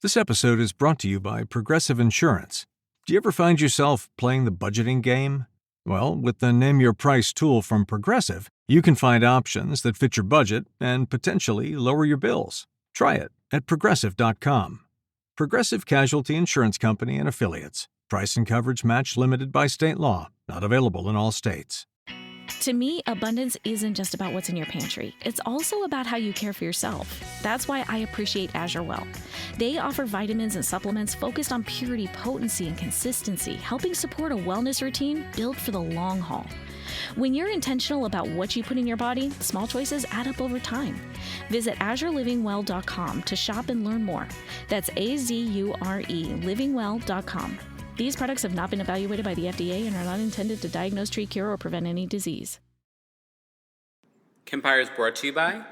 This episode is brought to you by Progressive Insurance. Do you ever find yourself playing the budgeting game? Well, with the Name Your Price tool from Progressive, you can find options that fit your budget and potentially lower your bills. Try it at Progressive.com. Progressive Casualty Insurance Company and Affiliates. Price and coverage match limited by state law. Not available in all states. To me, abundance isn't just about what's in your pantry. It's also about how you care for yourself. That's why I appreciate Azure Well. They offer vitamins and supplements focused on purity, potency, and consistency, helping support a wellness routine built for the long haul. When you're intentional about what you put in your body, small choices add up over time. Visit AzureLivingWell.com to shop and learn more. That's AZURE livingwell.com. These products have not been evaluated by the FDA and are not intended to diagnose, treat, cure, or prevent any disease. KEMPIRE is brought to you by...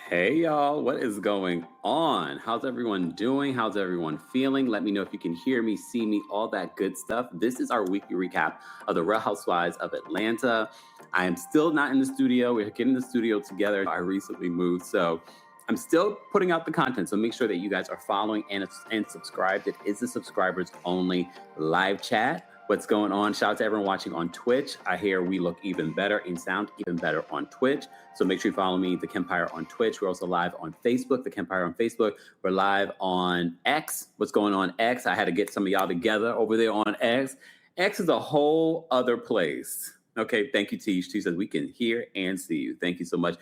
Hey, y'all. What is going on? How's everyone doing? How's everyone feeling? Let me know if you can hear me, see me, all that good stuff. This is our weekly recap of the Real Housewives of Atlanta. I am still not in the studio. We're getting the studio together. I recently moved, so I'm still putting out the content, so make sure that you guys are following and subscribed. It is a subscribers only live chat. What's going on? Shout out to everyone watching on Twitch. I hear we look even better and sound even better on Twitch. So make sure you follow me, The KEMPIRE, on Twitch. We're also live on Facebook, The KEMPIRE on Facebook. We're live on X. What's going on, X? I had to get some of y'all together over there on X. X is a whole other place. Okay, thank you, Tish. Tish says we can hear and see you. Thank you so much.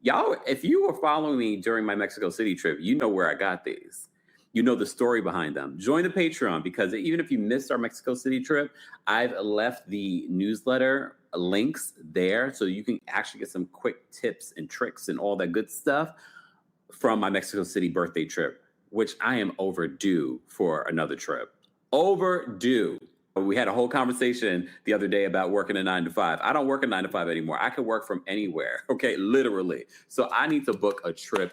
Y'all, if you were following me during my Mexico City trip, you know where I got these. You know the story behind them. Join the Patreon, because even if you missed our Mexico City trip, I've left the newsletter links there so you can actually get some quick tips and tricks and all that good stuff from my Mexico City birthday trip, which I am overdue for another trip. Overdue. We had a whole conversation the other day about working a 9 to 5. I don't work a 9 to 5 anymore. I can work from anywhere. Okay, literally. So I need to book a trip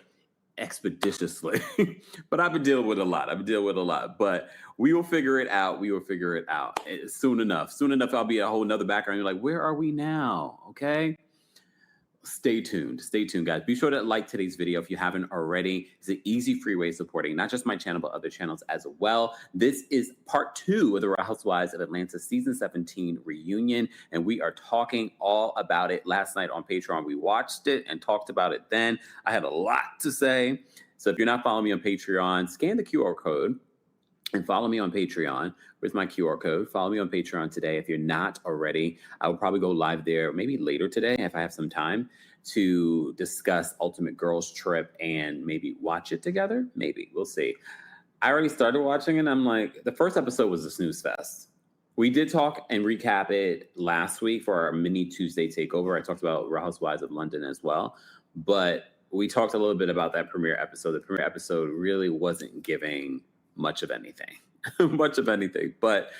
expeditiously. But I've been dealing with a lot. But we will figure it out. Soon enough. I'll be a whole nother background. You're like, where are we now? Okay. Stay tuned, guys. Be sure to like today's video if you haven't already. It's an easy, free way of supporting not just my channel, but other channels as well. This is part 2 of the Real Housewives of Atlanta season 17 reunion, and we are talking all about it last night on Patreon. We watched it and talked about it then. I had a lot to say. So if you're not following me on Patreon, scan the QR code and follow me on Patreon. Where's my QR code? Follow me on Patreon today. If you're not already, I will probably go live there maybe later today if I have some time to discuss Ultimate Girls Trip and maybe watch it together. Maybe. We'll see. I already started watching it. I'm like, the first episode was a snooze fest. We did talk and recap it last week for our mini Tuesday takeover. I talked about Real Housewives of London as well. But we talked a little bit about that premiere episode. The premiere episode really wasn't giving much of anything. But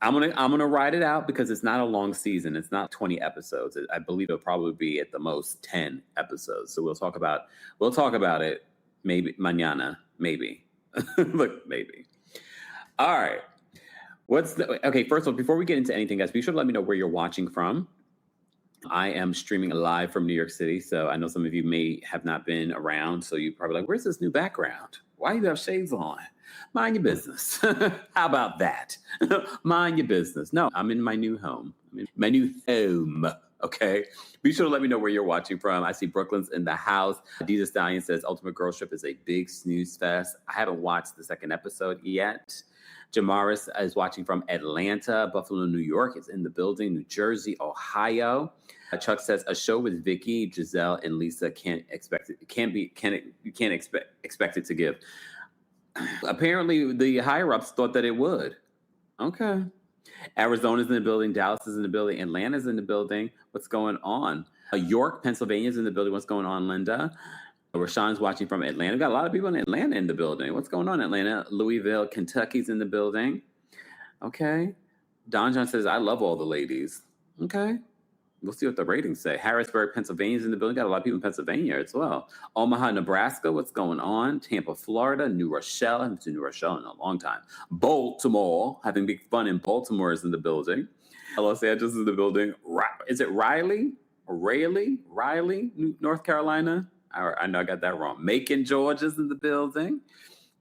I'm gonna ride it out because it's not a long season. It's not 20 episodes. I believe it'll probably be at the most 10 episodes. So we'll talk about it maybe mañana, maybe. Look, maybe. All right. Okay, first of all, before we get into anything, guys, be sure to let me know where you're watching from. I am streaming live from New York City, so I know some of you may have not been around, so you're probably like, where's this new background? Why do you have shades on? Mind your business. How about that? Mind your business. No, I'm in my new home. Okay? Be sure to let me know where you're watching from. I see Brooklyn's in the house. Adidas Stallion says Ultimate Girls Trip is a big snooze fest. I haven't watched the second episode yet. Jamaris is watching from Atlanta. Buffalo, New York is in the building. New Jersey, Ohio. Chuck says a show with Vicky, Giselle, and Lisa you can't expect it to give. Apparently, the higher-ups thought that it would. Okay. Arizona's in the building. Dallas is in the building. Atlanta's in the building. What's going on? York, Pennsylvania's in the building. What's going on, Linda? Rashawn's watching from Atlanta. We've got a lot of people in Atlanta in the building. What's going on, Atlanta? Louisville, Kentucky's in the building. Okay. Don John says, I love all the ladies. Okay. We'll see what the ratings say. Harrisburg, Pennsylvania's in the building. Got a lot of people in Pennsylvania as well. Omaha, Nebraska, what's going on? Tampa, Florida. New Rochelle. I haven't been to New Rochelle in a long time. Baltimore, having big fun in Baltimore is in the building. Los Angeles is in the building. Is it Riley? Riley, North Carolina? I know I got that wrong. Macon, Georgia's in the building.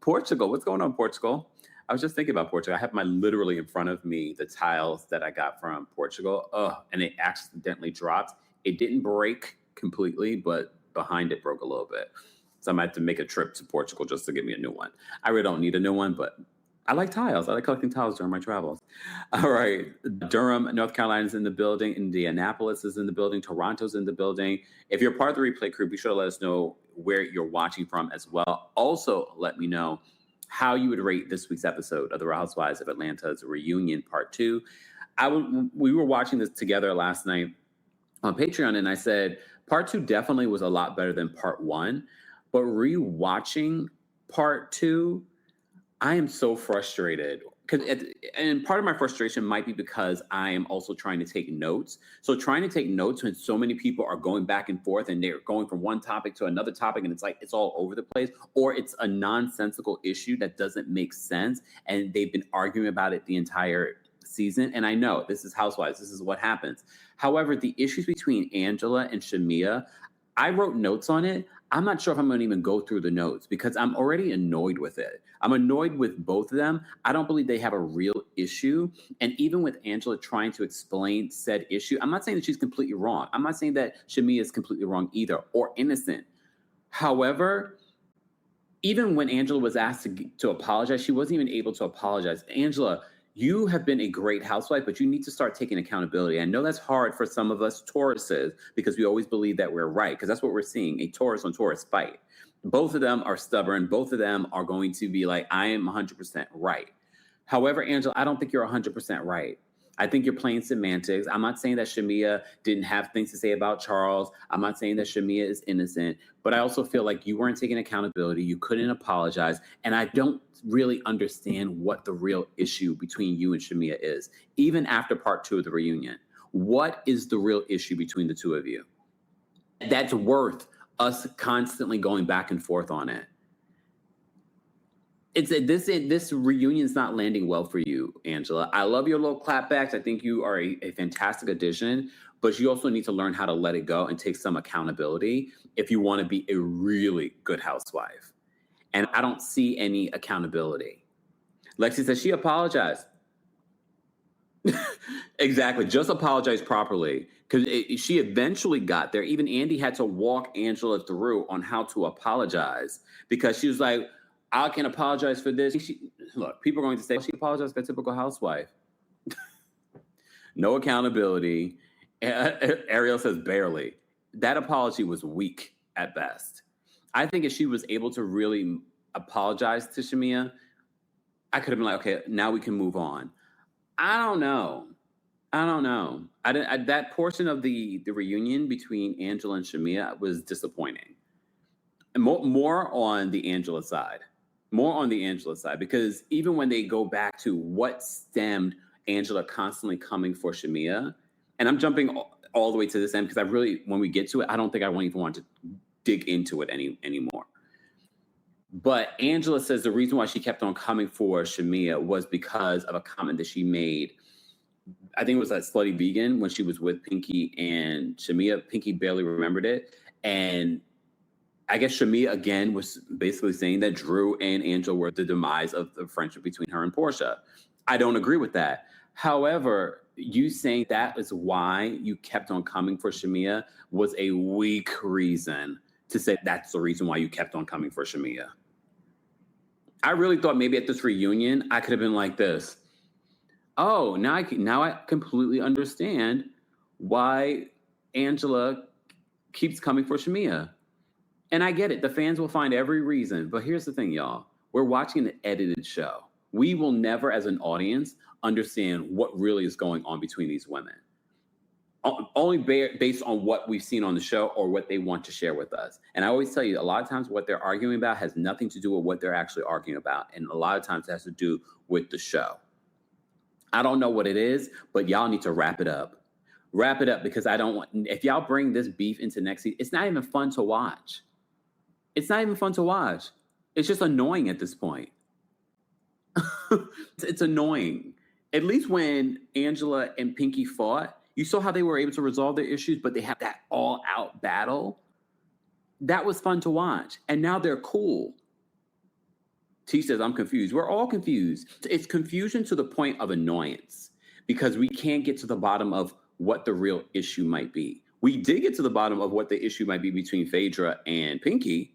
Portugal. What's going on, Portugal? I was just thinking about Portugal. I have my literally in front of me the tiles that I got from Portugal. And it accidentally dropped. It didn't break completely, but behind it broke a little bit. So I might have to make a trip to Portugal just to get me a new one. I really don't need a new one, but I like tiles. I like collecting tiles during my travels. All right. Durham, North Carolina is in the building. Indianapolis is in the building. Toronto's in the building. If you're part of the replay crew, be sure to let us know where you're watching from as well. Also, let me know how you would rate this week's episode of The Real Housewives of Atlanta's Reunion Part 2. We were watching this together last night on Patreon, and I said Part 2 definitely was a lot better than Part 1. But rewatching Part 2, I am so frustrated. And part of my frustration might be because I am also trying to take notes. So trying to take notes when so many people are going back and forth and they're going from one topic to another topic and it's like it's all over the place, or it's a nonsensical issue that doesn't make sense and they've been arguing about it the entire season. And I know this is Housewives. This is what happens. However, the issues between Angela and Shamia, I wrote notes on it. I'm not sure if I'm going to even go through the notes because I'm already annoyed with it. I'm annoyed with both of them. I don't believe they have a real issue. And even with Angela trying to explain said issue, I'm not saying that she's completely wrong. I'm not saying that Shamia is completely wrong either or innocent. However, even when Angela was asked to apologize, she wasn't even able to apologize. Angela, you have been a great housewife, but you need to start taking accountability. I know that's hard for some of us Tauruses because we always believe that we're right, because that's what we're seeing, a Taurus on Taurus fight. Both of them are stubborn. Both of them are going to be like, I am 100% right. However, Angela, I don't think you're 100% right. I think you're playing semantics. I'm not saying that Shamia didn't have things to say about Charles. I'm not saying that Shamia is innocent, but I also feel like you weren't taking accountability. You couldn't apologize. And I don't really understand what the real issue between you and Shamia is, even after part 2 of the reunion. What is the real issue between the two of you? That's worth us constantly going back and forth on it. This reunion's not landing well for you, Angela. I love your little clapbacks. I think you are a fantastic addition, but you also need to learn how to let it go and take some accountability if you want to be a really good housewife. And I don't see any accountability. Lexi says she apologized. Exactly. Just apologize properly, because she eventually got there. Even Andy had to walk Angela through on how to apologize, because she was like, I can apologize for this. Look, people are going to say she apologized for a typical housewife. No accountability. Ariel says barely. That apology was weak at best. I think if she was able to really apologize to Shamia, I could have been like, okay, now we can move on. I don't know. That portion of the reunion between Angela and Shamia was disappointing. And more on the Angela side. Because even when they go back to what stemmed Angela constantly coming for Shamia, and I'm jumping all the way to this end because when we get to it, I don't think I even want to dig into it anymore. But Angela says the reason why she kept on coming for Shamia was because of a comment that she made. I think it was that slutty vegan when she was with Pinky and Shamia. Pinky barely remembered it. And I guess Shamia, again, was basically saying that Drew and Angela were the demise of the friendship between her and Portia. I don't agree with that. However, you saying that is why you kept on coming for Shamia was a weak reason to say that's the reason why you kept on coming for Shamia. I really thought maybe at this reunion, I could have been like this. Oh, now I completely understand why Angela keeps coming for Shamia. And I get it. The fans will find every reason. But here's the thing, y'all. We're watching an edited show. We will never, as an audience, understand what really is going on between these women. Only based on what we've seen on the show or what they want to share with us. And I always tell you, a lot of times what they're arguing about has nothing to do with what they're actually arguing about. And a lot of times it has to do with the show. I don't know what it is, but y'all need to wrap it up. Wrap it up, because if y'all bring this beef into next season, it's not even fun to watch. It's just annoying at this point. It's annoying. At least when Angela and Pinky fought, you saw how they were able to resolve their issues, but they have that all-out battle. That was fun to watch. And now they're cool. T says, I'm confused. We're all confused. It's confusion to the point of annoyance because we can't get to the bottom of what the real issue might be. We did get to the bottom of what the issue might be between Phaedra and Pinky,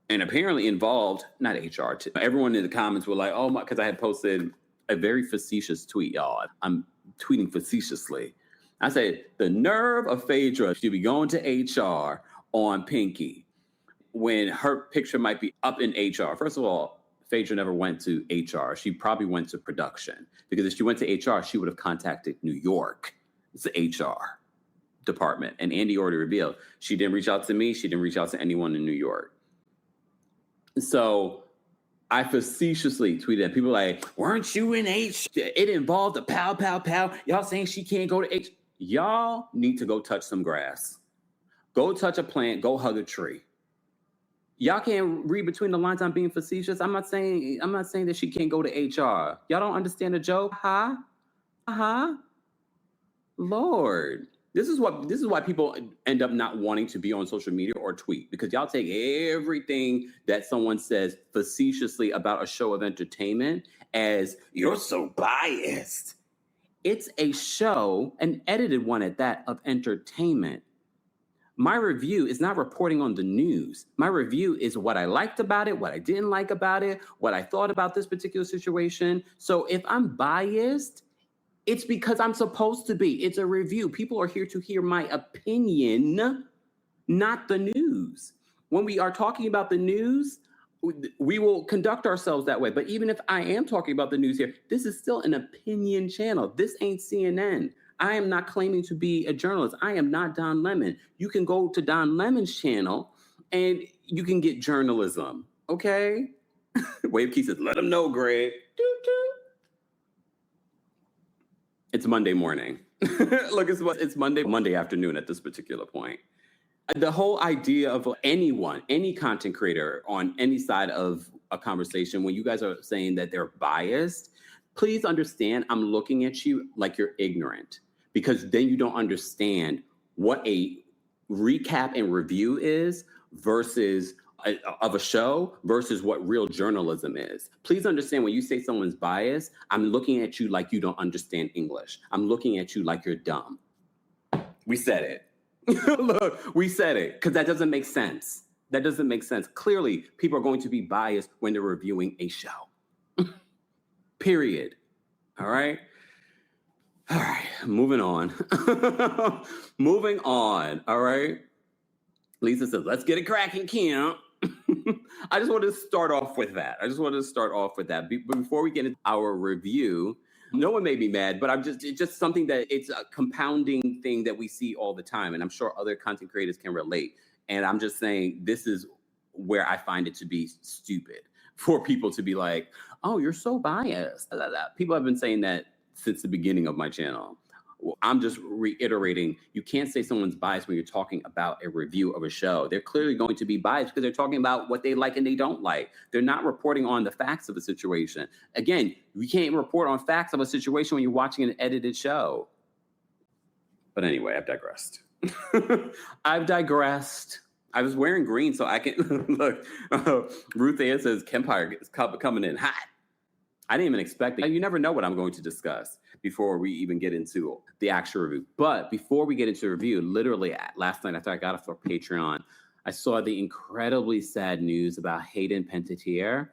and apparently involved, not HR. Everyone in the comments were like, oh my, because I had posted a very facetious tweet, y'all. I'm tweeting facetiously. I said, the nerve of Phaedra to be going to HR on Pinky when her picture might be up in HR. First of all, Phaedra never went to HR. She probably went to production, because if she went to HR, she would have contacted New York. It's the HR department. And Andy already revealed she didn't reach out to me. She didn't reach out to anyone in New York. So I facetiously tweeted at people like, weren't you in H? It involved a pow, pow, pow. Y'all saying she can't go to H. Y'all need to go touch some grass. Go touch a plant. Go hug a tree. Y'all can't read between the lines. I'm being facetious. I'm not saying that she can't go to HR. Y'all don't understand the joke? Huh? Lord. This is why people end up not wanting to be on social media or tweet, because y'all take everything that someone says facetiously about a show of entertainment as you're so biased. It's a show, an edited one at that, of entertainment. My review is not reporting on the news. My review is what I liked about it, what I didn't like about it, what I thought about this particular situation. So if I'm biased, it's because I'm supposed to be. It's a review. People are here to hear my opinion, not the news. When we are talking about the news, we will conduct ourselves that way. But even if I am talking about the news here, this is still an opinion channel. This ain't CNN. I am not claiming to be a journalist. I am not Don Lemon. You can go to Don Lemon's channel and you can get journalism, okay? Wave Key says, let them know, Greg. It's Monday morning. Look, it's Monday afternoon at this particular point. The whole idea of anyone, any content creator on any side of a conversation, when you guys are saying that they're biased, please understand I'm looking at you like you're ignorant, because then you don't understand what a recap and review is versus of a show versus what real journalism is. Please understand, when you say someone's biased, I'm looking at you like you don't understand English. I'm looking at you like you're dumb. We said it. Look, we said it, because that doesn't make sense. That doesn't make sense. Clearly, people are going to be biased when they're reviewing a show. Period. All right? All right, moving on. Moving on, all right? Lisa says, let's get it cracking, Kim. I just wanted to start off with that. Before we get into our review, no one made me mad, but it's just something that it's a compounding thing that we see all the time. And I'm sure other content creators can relate. And I'm just saying, this is where I find it to be stupid for people to be like, oh, you're so biased. People have been saying that since the beginning of my channel. I'm just reiterating, you can't say someone's biased when you're talking about a review of a show. They're clearly going to be biased because they're talking about what they like and they don't like. They're not reporting on the facts of a situation. Again, you can't report on facts of a situation when you're watching an edited show. But anyway, I've digressed. I was wearing green so I can look. Ruth Ann says KEMPIRE is coming in hot. I didn't even expect it. You never know what I'm going to discuss before we even get into the actual review. But before we get into the review, literally last night after I got off our Patreon, I saw the incredibly sad news about Hayden Panettiere.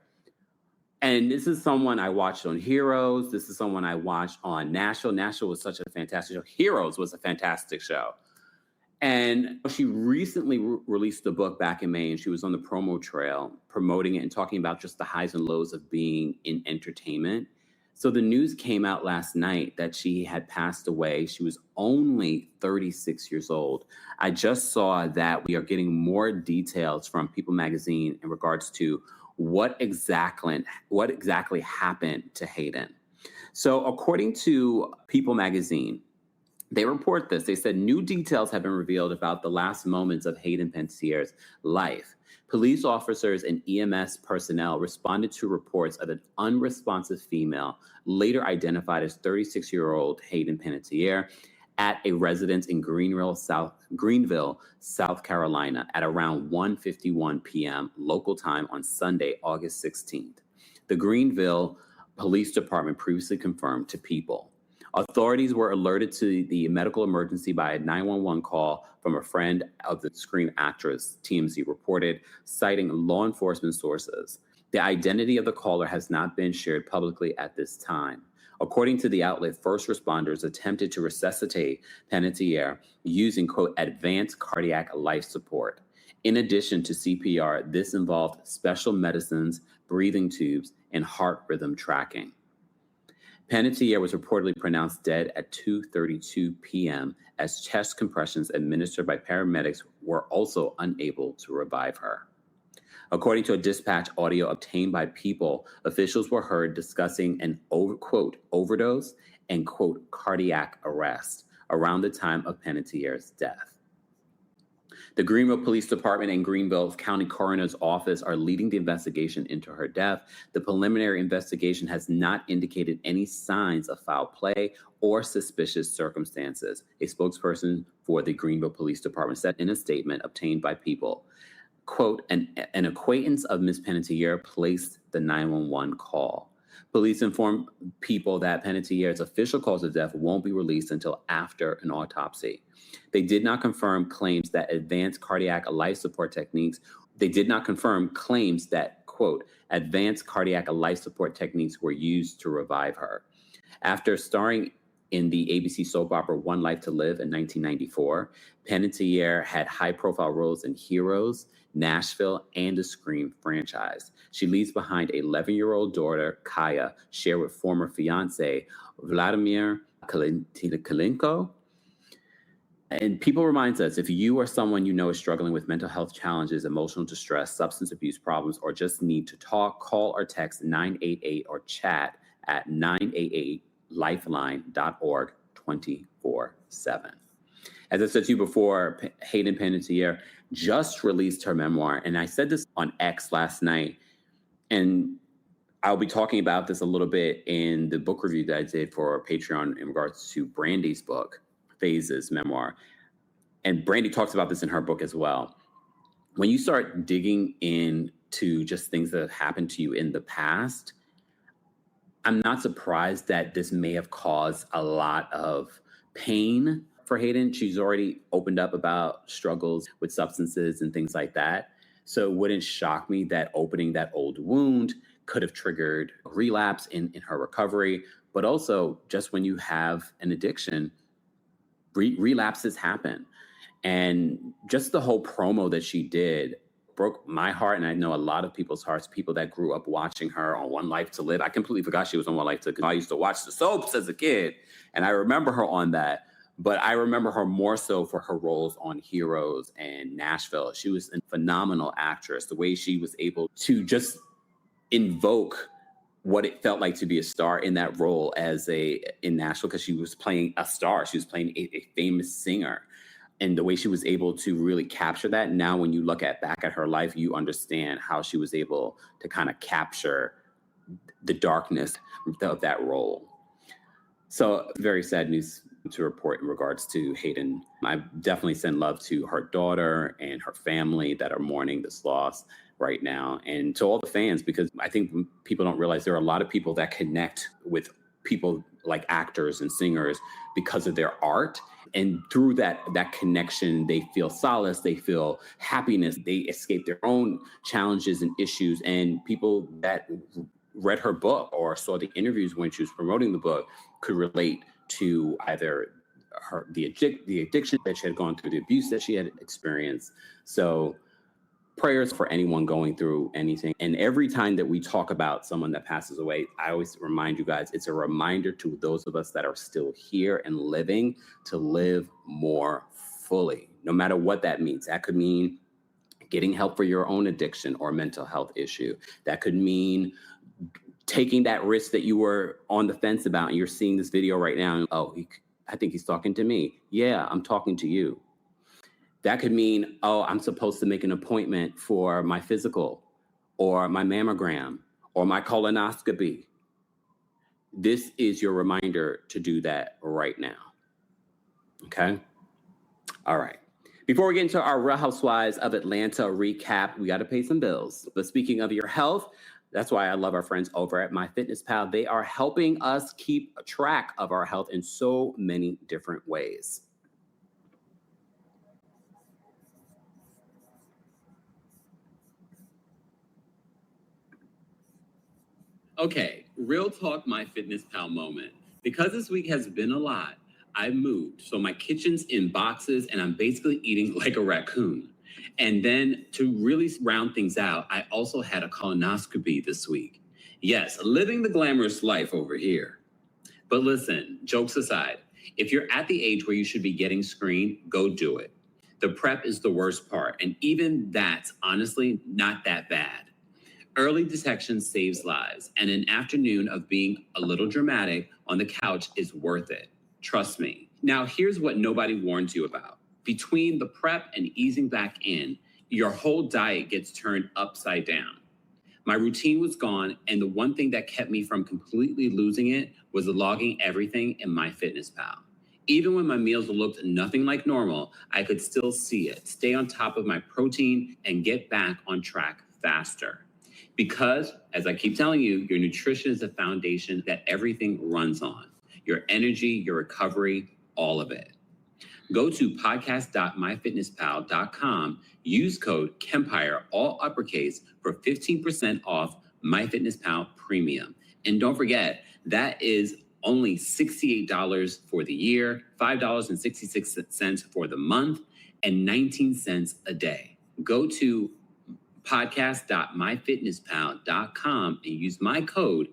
And this is someone I watched on Heroes. This is someone I watched on Nashville. Nashville was such a fantastic show. Heroes was a fantastic show. And she recently released a book back in May, and she was on the promo trail promoting it and talking about just the highs and lows of being in entertainment. So the news came out last night that she had passed away. She was only 36 years old. I just saw that we are getting more details from People Magazine in regards to what exactly happened to Hayden. So according to People Magazine, they report this. They said new details have been revealed about the last moments of Hayden Panettiere's life. Police officers and EMS personnel responded to reports of an unresponsive female, later identified as 36-year-old Hayden Panettiere, at a residence in Greenville, South Carolina, at around 1:51 p.m. local time on Sunday, August 16th. The Greenville Police Department previously confirmed to People. Authorities were alerted to the medical emergency by a 911 call from a friend of the screen actress, TMZ reported, citing law enforcement sources. The identity of the caller has not been shared publicly at this time. According to the outlet, first responders attempted to resuscitate Panettiere using, quote, advanced cardiac life support. In addition to CPR, this involved special medicines, breathing tubes, and heart rhythm tracking. Panettiere was reportedly pronounced dead at 2:32 p.m. as chest compressions administered by paramedics were also unable to revive her. According to a dispatch audio obtained by People, officials were heard discussing an, quote, overdose and, quote, cardiac arrest around the time of Panettiere's death. The Greenville Police Department and Greenville County Coroner's Office are leading the investigation into her death. The preliminary investigation has not indicated any signs of foul play or suspicious circumstances, a spokesperson for the Greenville Police Department said in a statement obtained by People. Quote, an acquaintance of Ms. Panettiere placed the 911 call. Police informed People that Panettiere's official cause of death won't be released until after an autopsy. They did not confirm claims that advanced cardiac life support techniques, quote, advanced cardiac life support techniques were used to revive her. After starring in the ABC soap opera One Life to Live in 1994, Panettiere had high-profile roles in Heroes, Nashville, and the Scream franchise. She leaves behind an 11-year-old daughter, Kaya, shared with former fiancé Vladimir Kalinko. And People reminds us, if you or someone you know is struggling with mental health challenges, emotional distress, substance abuse problems, or just need to talk, call or text 988 or chat at 988lifeline.org 24/7. As I said to you before, Hayden Panettiere just released her memoir. And I said this on X last night, and I'll be talking about this a little bit in the book review that I did for Patreon in regards to Brandy's book, Phases memoir. And Brandy talks about this in her book as well. When you start digging into just things that have happened to you in the past, I'm not surprised that this may have caused a lot of pain for Hayden. She's already opened up about struggles with substances and things like that. So it wouldn't shock me that opening that old wound could have triggered a relapse in her recovery. But also, just when you have an addiction, relapses happen. And just the whole promo that she did broke my heart, and I know a lot of people's hearts, people that grew up watching her on One Life to Live. I completely forgot she was on One Life to Live. I used to watch the soaps as a kid, and I remember her on that. But I remember her more so for her roles on Heroes and Nashville. She was a phenomenal actress. The way she was able to just invoke what it felt like to be a star in that role in Nashville, because she was playing a star. She was playing a famous singer. And the way she was able to really capture that. Now, when you look back at her life, you understand how she was able to kind of capture the darkness of that role. So very sad news to report in regards to Hayden. I definitely send love to her daughter and her family that are mourning this loss right now, and to all the fans, because I think people don't realize there are a lot of people that connect with people like actors and singers because of their art. And through that connection, they feel solace, they feel happiness, they escape their own challenges and issues. And people that read her book or saw the interviews when she was promoting the book could relate to either the addiction that she had gone through, the abuse that she had experienced. So prayers for anyone going through anything. And every time that we talk about someone that passes away, I always remind you guys, it's a reminder to those of us that are still here and living to live more fully, no matter what that means. That could mean getting help for your own addiction or mental health issue. That could mean taking that risk that you were on the fence about, and you're seeing this video right now. And, I think he's talking to me. Yeah, I'm talking to you. That could mean, I'm supposed to make an appointment for my physical or my mammogram or my colonoscopy. This is your reminder to do that right now. Okay? All right. Before we get into our Real Housewives of Atlanta recap, we got to pay some bills. But speaking of your health, That's why I love our friends over at MyFitnessPal. They are helping us keep track of our health in so many different ways. Okay, real talk, MyFitnessPal moment. Because this week has been a lot, I moved. So my kitchen's in boxes and I'm basically eating like a raccoon. And then to really round things out, I also had a colonoscopy this week. Yes, living the glamorous life over here. But listen, jokes aside, if you're at the age where you should be getting screened, go do it. The prep is the worst part. And even that's honestly not that bad. Early detection saves lives, and an afternoon of being a little dramatic on the couch is worth it. Trust me. Now, here's what nobody warns you about. Between the prep and easing back in, your whole diet gets turned upside down. My routine was gone, and the one thing that kept me from completely losing it was logging everything in MyFitnessPal. Even when my meals looked nothing like normal, I could still see it, stay on top of my protein, and get back on track faster. Because, as I keep telling you, your nutrition is the foundation that everything runs on. Your energy, your recovery, all of it. Go to podcast.myfitnesspal.com, use code KEMPIRE, all uppercase, for 15% off MyFitnessPal Premium. And don't forget, that is only $68 for the year, $5.66 for the month, and 19 cents a day. Go to podcast.myfitnesspal.com and use my code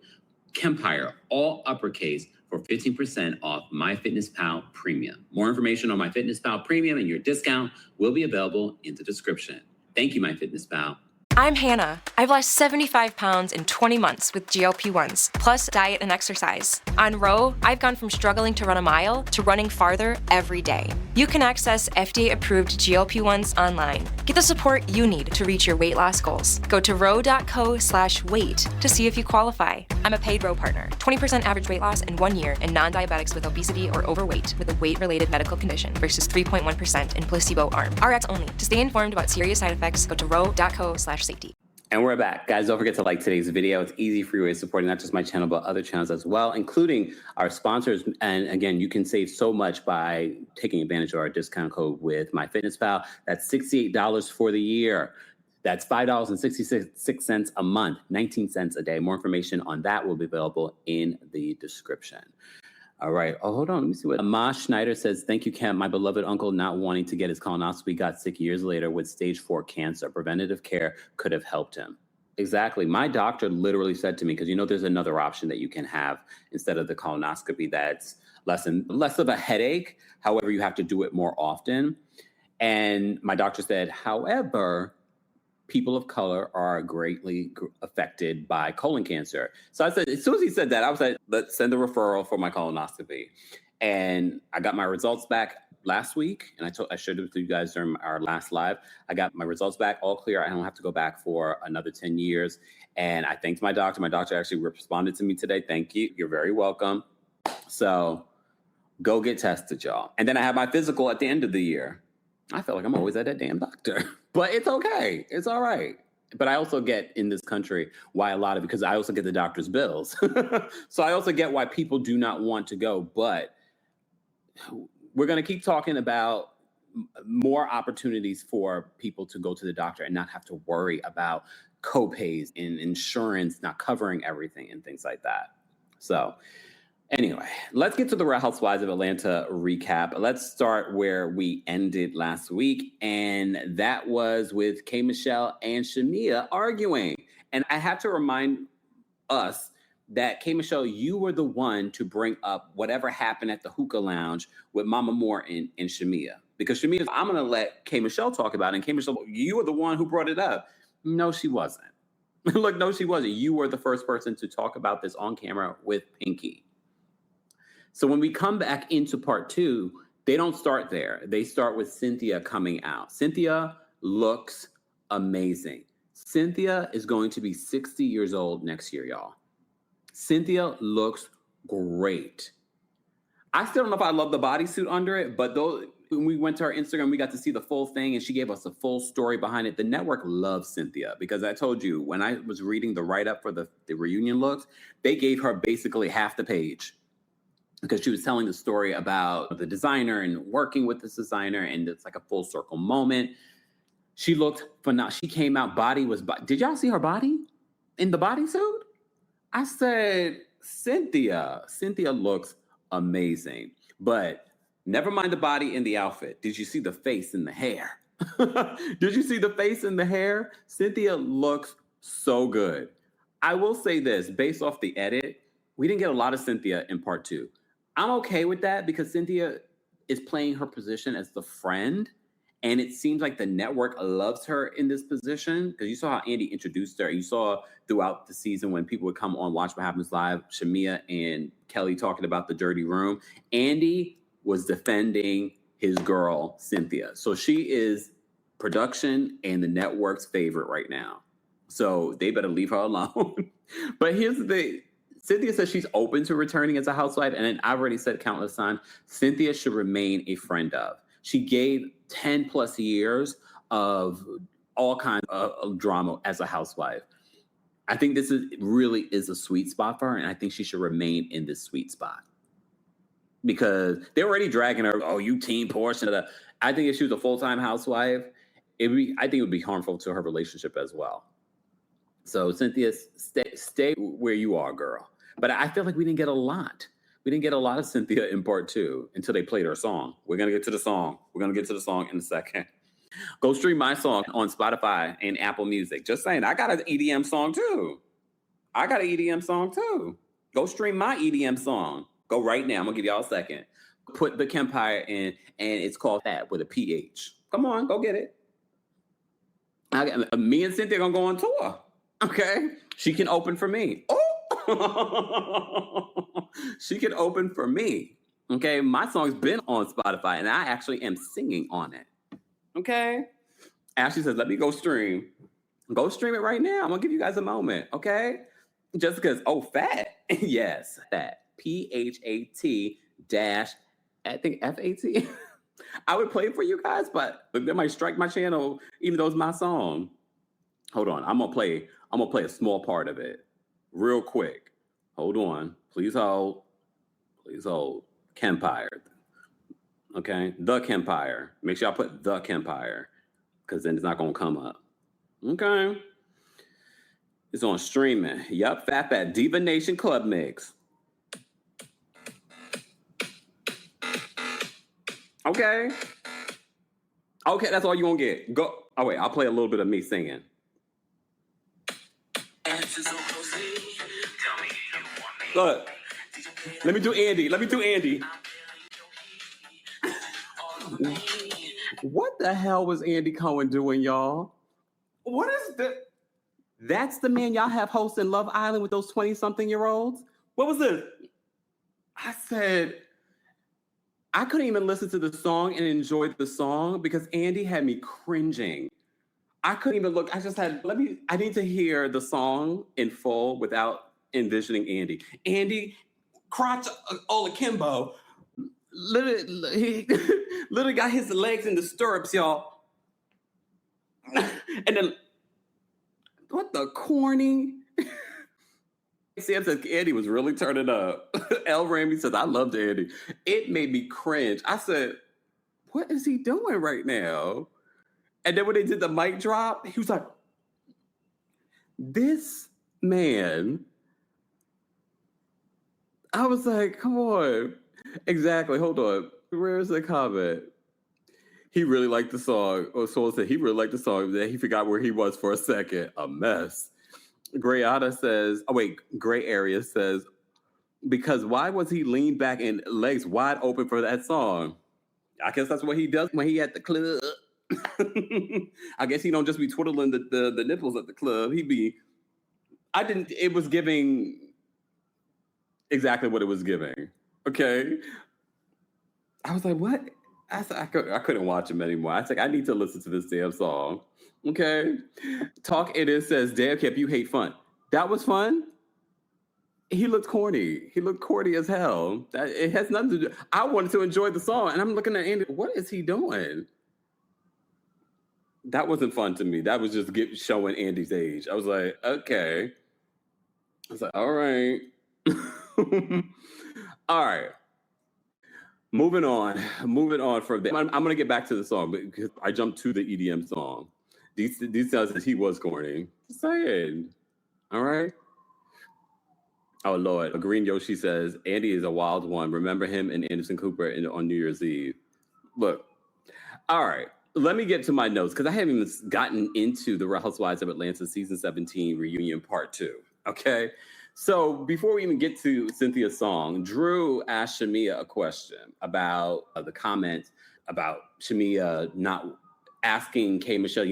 KEMPIRE, all uppercase, for 15% off MyFitnessPal Premium. More information on MyFitnessPal Premium and your discount will be available in the description. Thank you, MyFitnessPal. I'm Hannah. I've lost 75 pounds in 20 months with GLP-1s, plus diet and exercise. On RHOA, I've gone from struggling to run a mile to running farther every day. You can access FDA-approved GLP-1s online. Get the support you need to reach your weight loss goals. Go to rho.co/weight to see if you qualify. I'm a paid RHOA partner. 20% average weight loss in 1 year in non-diabetics with obesity or overweight with a weight-related medical condition versus 3.1% in placebo arm. RX only. To stay informed about serious side effects, go to rho.co/safety. And we're back. Guys, don't forget to like today's video. It's easy free way of supporting not just my channel, but other channels as well, including our sponsors. And again, you can save so much by taking advantage of our discount code with MyFitnessPal. That's $68 for the year. That's $5.66 a month, 19 cents a day. More information on that will be available in the description. All right. Oh, hold on. Let me see what Ma Schneider says. Thank you, Kemp. My beloved uncle not wanting to get his colonoscopy got sick years later with stage 4 cancer. Preventative care could have helped him. Exactly. My doctor literally said to me, because there's another option that you can have instead of the colonoscopy that's less of a headache. However, you have to do it more often. And my doctor said, however, people of color are greatly affected by colon cancer. So I said, as soon as he said that, I was like, let's send a referral for my colonoscopy. And I got my results back last week. And I shared it with you guys during our last live. I got my results back, all clear. I don't have to go back for another 10 years. And I thanked my doctor. My doctor actually responded to me today. Thank you. You're very welcome. So go get tested, y'all. And then I have my physical at the end of the year. I feel like I'm always at that damn doctor, but it's okay. It's all right. But I also get in this country why because I also get the doctor's bills. So I also get why people do not want to go, but we're going to keep talking about more opportunities for people to go to the doctor and not have to worry about co-pays and insurance not covering everything and things like that. So anyway, let's get to the Real Housewives of Atlanta recap. Let's start where we ended last week, and that was with K. Michelle and Shamia arguing. And I have to remind us that K. Michelle, you were the one to bring up whatever happened at the hookah lounge with Mama Morton and Shamia. Because Shamia, I'm going to let K. Michelle talk about it. And K. Michelle, you were the one who brought it up. No, she wasn't. Look, no, she wasn't. You were the first person to talk about this on camera with Pinky. So when we come back into part 2, they don't start there. They start with Cynthia coming out. Cynthia looks amazing. Cynthia is going to be 60 years old next year, y'all. Cynthia looks great. I still don't know if I love the bodysuit under it, but When we went to her Instagram, we got to see the full thing, and she gave us a full story behind it. The network loves Cynthia because I told you, when I was reading the write-up for the reunion looks, they gave her basically half the page because she was telling the story about the designer and working with this designer, and it's like a full circle moment. She looked phenomenal. She came out, body was... Did y'all see her body in the bodysuit? I said, Cynthia looks amazing. But never mind the body and the outfit. Did you see the face and the hair? Did you see the face and the hair? Cynthia looks so good. I will say this, based off the edit, we didn't get a lot of Cynthia in part 2. I'm okay with that because Cynthia is playing her position as the friend. And it seems like the network loves her in this position because you saw how Andy introduced her. You saw throughout the season when people would come on Watch What Happens Live, Shamia and Kelli talking about the dirty room. Andy was defending his girl, Cynthia. So she is production and the network's favorite right now. So they better leave her alone. But here's the thing. Cynthia says she's open to returning as a housewife. And I've already said countless times, Cynthia should remain a friend of. She gave 10 plus years of all kinds of drama as a housewife. I think this really is a sweet spot for her, and I think she should remain in this sweet spot. Because they're already dragging her, oh, you team Porsche. I think if she was a full-time housewife, I think it would be harmful to her relationship as well. So Cynthia, stay where you are, girl. But I feel like we didn't get a lot. We didn't get a lot of Cynthia in part 2 until they played her song. We're going to get to the song. We're going to get to the song in a second. Go stream my song on Spotify and Apple Music. Just saying, I got an EDM song too. Go stream my EDM song. Go right now. I'm going to give y'all a second. Put the Kempire in, and it's called that with a PH. Come on, go get it. Me and Cynthia going to go on tour. Okay? She can open for me. Oh! She can open for me. Okay, my song's been on Spotify and I actually am singing on it. Okay, Ashley says, let me go stream. Go stream it right now. I'm gonna give you guys a moment. Okay, just because, fat. Yes, fat. PHAT dash, I think FAT. I would play it for you guys, but they might strike my channel even though it's my song. Hold on, I'm gonna play a small part of it real quick. Hold on. Please hold. Kempire. Okay? The Kempire. Make sure I put the Kempire because then it's not going to come up. Okay? It's on streaming. Yup, Fat Diva Nation Club Mix. Okay? Okay, that's all you're going to get. Go. Oh, wait. I'll play a little bit of me singing. Look, let me do Andy. What the hell was Andy Cohen doing, y'all? What is that? That's the man y'all have hosting Love Island with those 20-something-year-olds? What was this? I said, I couldn't even listen to the song and enjoy the song because Andy had me cringing. I couldn't even look. I need to hear the song in full without envisioning Andy. Andy, crotch akimbo, literally got his legs in the stirrups, y'all. And then, what the corny? Sam says Andy was really turning up. L. Ramey says, I loved Andy. It made me cringe. I said, what is he doing right now? And then when they did the mic drop, he was like, this man... I was like, come on. Exactly. Hold on. Where's the comment? He really liked the song. Or someone said he really liked the song. Then he forgot where he was for a second. A mess. Gray Area says, because why was he leaned back and legs wide open for that song? I guess that's what he does when he at the club. I guess he don't just be twiddling the nipples at the club. It was giving... exactly what it was giving. Okay. I was like, what? I couldn't watch him anymore. I was like, I need to listen to this damn song. Okay. Talk It Is says, damn, Kip, you hate fun. That was fun? He looked corny. He looked corny as hell. It has nothing to do. I wanted to enjoy the song, and I'm looking at Andy. What is he doing? That wasn't fun to me. That was just showing Andy's age. I was like, okay. I was like, all right. All right. Moving on from there. I'm going to get back to the song because I jumped to the EDM song. These says that he was corny. Just saying. All right. Oh, Lord. A Green Yoshi says, Andy is a wild one. Remember him and Anderson Cooper on New Year's Eve. Look. All right. Let me get to my notes because I haven't even gotten into the Real Housewives of Atlanta Season 17 Reunion Part 2. Okay? So before we even get to Cynthia's song, Drew asked Shamia a question about the comment about Shamia not asking K. Michelle,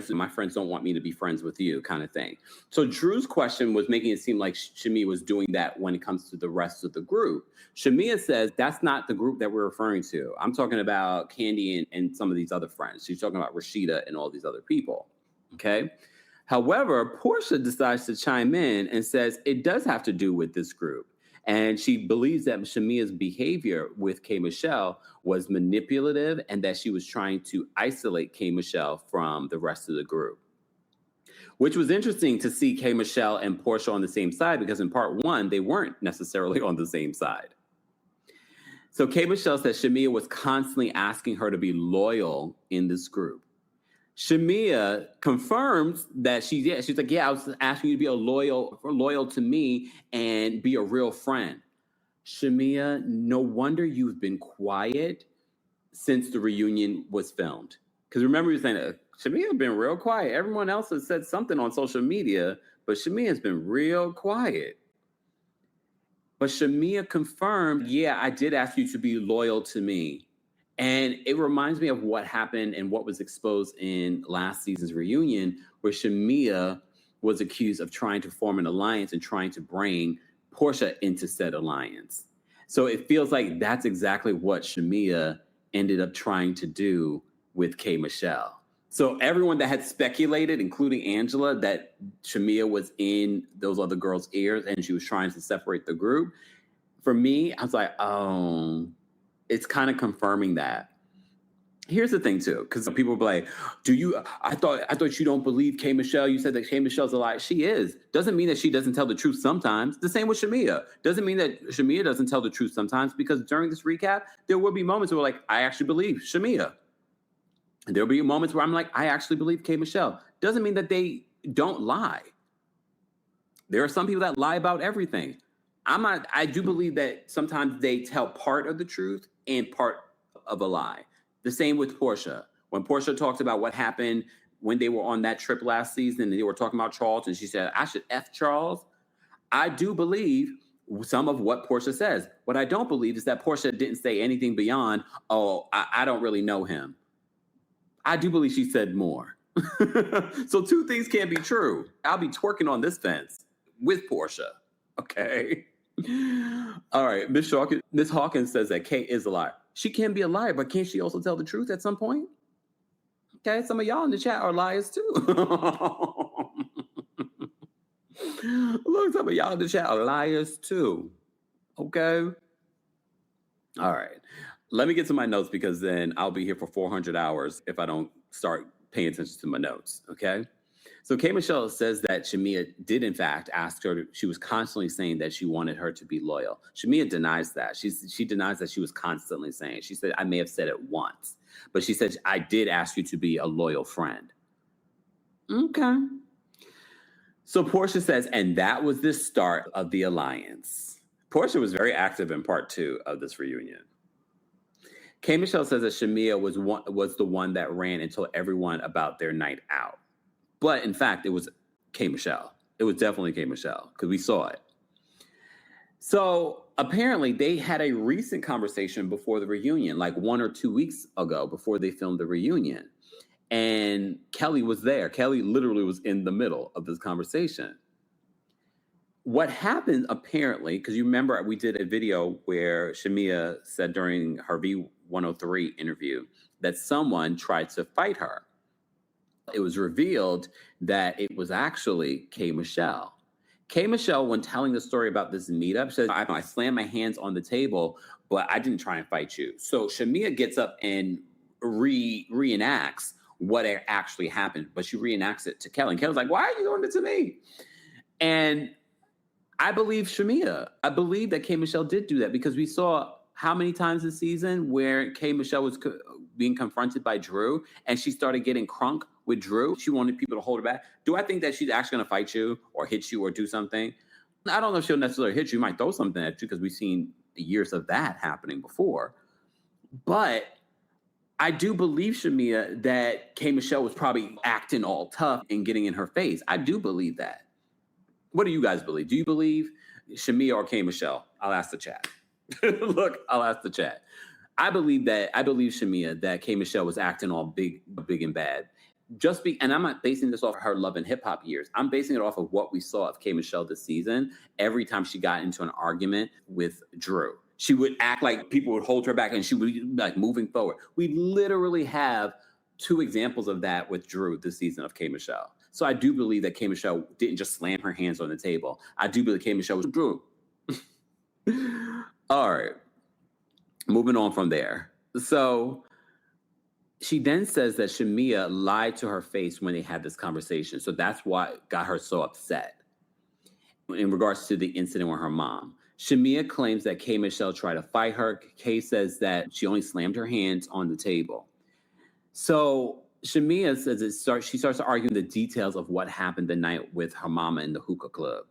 my friends don't want me to be friends with you kind of thing. So Drew's question was making it seem like Shamia was doing that when it comes to the rest of the group. Shamia says that's not the group that we're referring to. I'm talking about Candy and some of these other friends. She's talking about Rashida and all these other people. Okay. However, Portia decides to chime in and says it does have to do with this group. And she believes that Shamia's behavior with K. Michelle was manipulative and that she was trying to isolate K. Michelle from the rest of the group. Which was interesting to see K. Michelle and Portia on the same side because in part one, they weren't necessarily on the same side. So K. Michelle said Shamia was constantly asking her to be loyal in this group. Shamia confirms that she's like, I was asking you to be loyal to me and be a real friend. Shamia, no wonder you've been quiet since the reunion was filmed. Because remember you saying Shamia's been real quiet. Everyone else has said something on social media, but Shamia's been real quiet. But Shamia confirmed, I did ask you to be loyal to me. And it reminds me of what happened and what was exposed in last season's reunion, where Shamia was accused of trying to form an alliance and trying to bring Portia into said alliance. So it feels like that's exactly what Shamia ended up trying to do with K. Michelle. So everyone that had speculated, including Angela, that Shamia was in those other girls' ears and she was trying to separate the group, for me, I was like, oh, it's kind of confirming that. Here's the thing too, because people be like, I thought you don't believe K. Michelle. You said that K. Michelle's a lie. She is. Doesn't mean that she doesn't tell the truth sometimes. The same with Shamia. Doesn't mean that Shamia doesn't tell the truth sometimes, because during this recap, there will be moments where like, I actually believe Shamia. And there'll be moments where I'm like, I actually believe K. Michelle. Doesn't mean that they don't lie. There are some people that lie about everything. I do believe that sometimes they tell part of the truth and part of a lie. The same with Portia. When Portia talked about what happened when they were on that trip last season and they were talking about Charles and she said, I should F Charles. I do believe some of what Portia says. What I don't believe is that Portia didn't say anything beyond, I don't really know him. I do believe she said more. So two things can't be true. I'll be twerking on this fence with Portia. Okay. All right. Miss Hawkins says that Kate is a liar. She can be a liar, but can't she also tell the truth at some point? Okay. Some of y'all in the chat are liars too. Look, some of y'all in the chat are liars too. Okay. All right. Let me get to my notes because then I'll be here for 400 hours if I don't start paying attention to my notes. Okay. So K. Michelle says that Shamia did, in fact, ask her. She was constantly saying that she wanted her to be loyal. Shamia denies that. She denies that she was constantly saying. She said, I may have said it once. But she said, I did ask you to be a loyal friend. Okay. So Portia says, and that was the start of the alliance. Portia was very active in part 2 of this reunion. K. Michelle says that Shamia was the one that ran and told everyone about their night out. But in fact, it was K. Michelle. It was definitely K. Michelle because we saw it. So apparently they had a recent conversation before the reunion, like 1 or 2 weeks ago before they filmed the reunion. And Kelli was there. Kelli literally was in the middle of this conversation. What happened apparently, because you remember we did a video where Shamia said during her V103 interview that someone tried to fight her. It was revealed that it was actually K. Michelle. K. Michelle, when telling the story about this meetup, says, I slammed my hands on the table, but I didn't try and fight you. So Shamia gets up and reenacts what actually happened, but she reenacts it to Kelli. And Kelly's like, why are you doing it to me? And I believe Shamia. I believe that K. Michelle did do that because we saw how many times this season where K. Michelle was being confronted by Drew and she started getting crunk with Drew. She wanted people to hold her back. Do I think that she's actually going to fight you or hit you or do something? I don't know if she'll necessarily hit you. She might throw something at you because we've seen years of that happening before. But I do believe, Shamia, that K. Michelle was probably acting all tough and getting in her face. I do believe that. What do you guys believe? Do you believe Shamia or K. Michelle? I'll ask the chat. Look, I'll ask the chat. I believe Shamia that K. Michelle was acting all big and bad. And I'm not basing this off of her Love and Hip Hop years. I'm basing it off of what we saw of K. Michelle this season. Every time she got into an argument with Drew, she would act like people would hold her back and she would be like moving forward. We literally have 2 examples of that with Drew this season of K. Michelle. So I do believe that K. Michelle didn't just slam her hands on the table. I do believe K. Michelle was Drew. All right. Moving on from there. So she then says that Shamia lied to her face when they had this conversation. So that's what got her so upset in regards to the incident with her mom. Shamia claims that K. Michelle tried to fight her. Kay says that she only slammed her hands on the table. So Shamia says she starts arguing the details of what happened the night with her mama in the hookah club.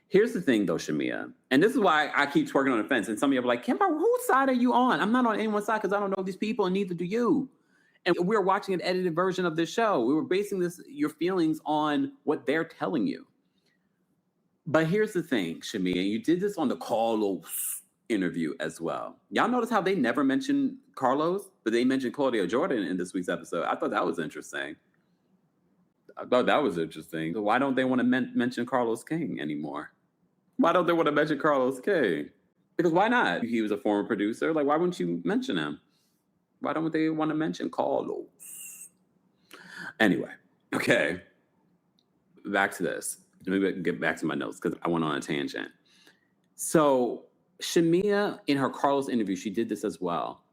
Here's the thing, though, Shamia, and this is why I keep twerking on the fence. And some of you are like, Kempire, whose side are you on? I'm not on anyone's side because I don't know these people, and neither do you. And we're watching an edited version of this show. We were basing your feelings on what they're telling you. But here's the thing, Shamia, and you did this on the Carlos interview as well. Y'all notice how they never mentioned Carlos, but they mentioned Claudia Jordan in this week's episode. I thought that was interesting. Why don't they want to mention Carlos King anymore? Why don't they want to mention Carlos King? Because why not? He was a former producer. Like, why wouldn't you mention him? Why don't they want to mention Carlos? Anyway, okay. Back to this. Maybe I can get back to my notes because I went on a tangent. So Shamia, in her Carlos interview, she did this as well.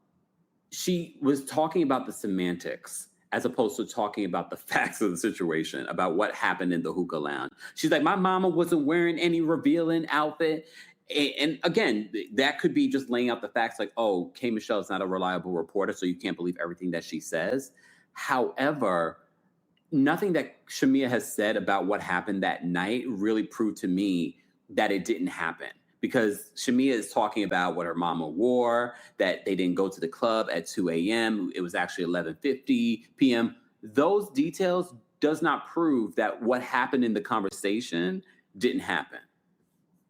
She was talking about the semantics as opposed to talking about the facts of the situation, about what happened in the hookah lounge. She's like, my mama wasn't wearing any revealing outfit. And again, that could be just laying out the facts like, oh, K. Michelle is not a reliable reporter, so you can't believe everything that she says. However, nothing that Shamia has said about what happened that night really proved to me that it didn't happen. Because Shamia is talking about what her mama wore, that they didn't go to the club at 2 a.m. It was actually 11:50 p.m. Those details does not prove that what happened in the conversation didn't happen.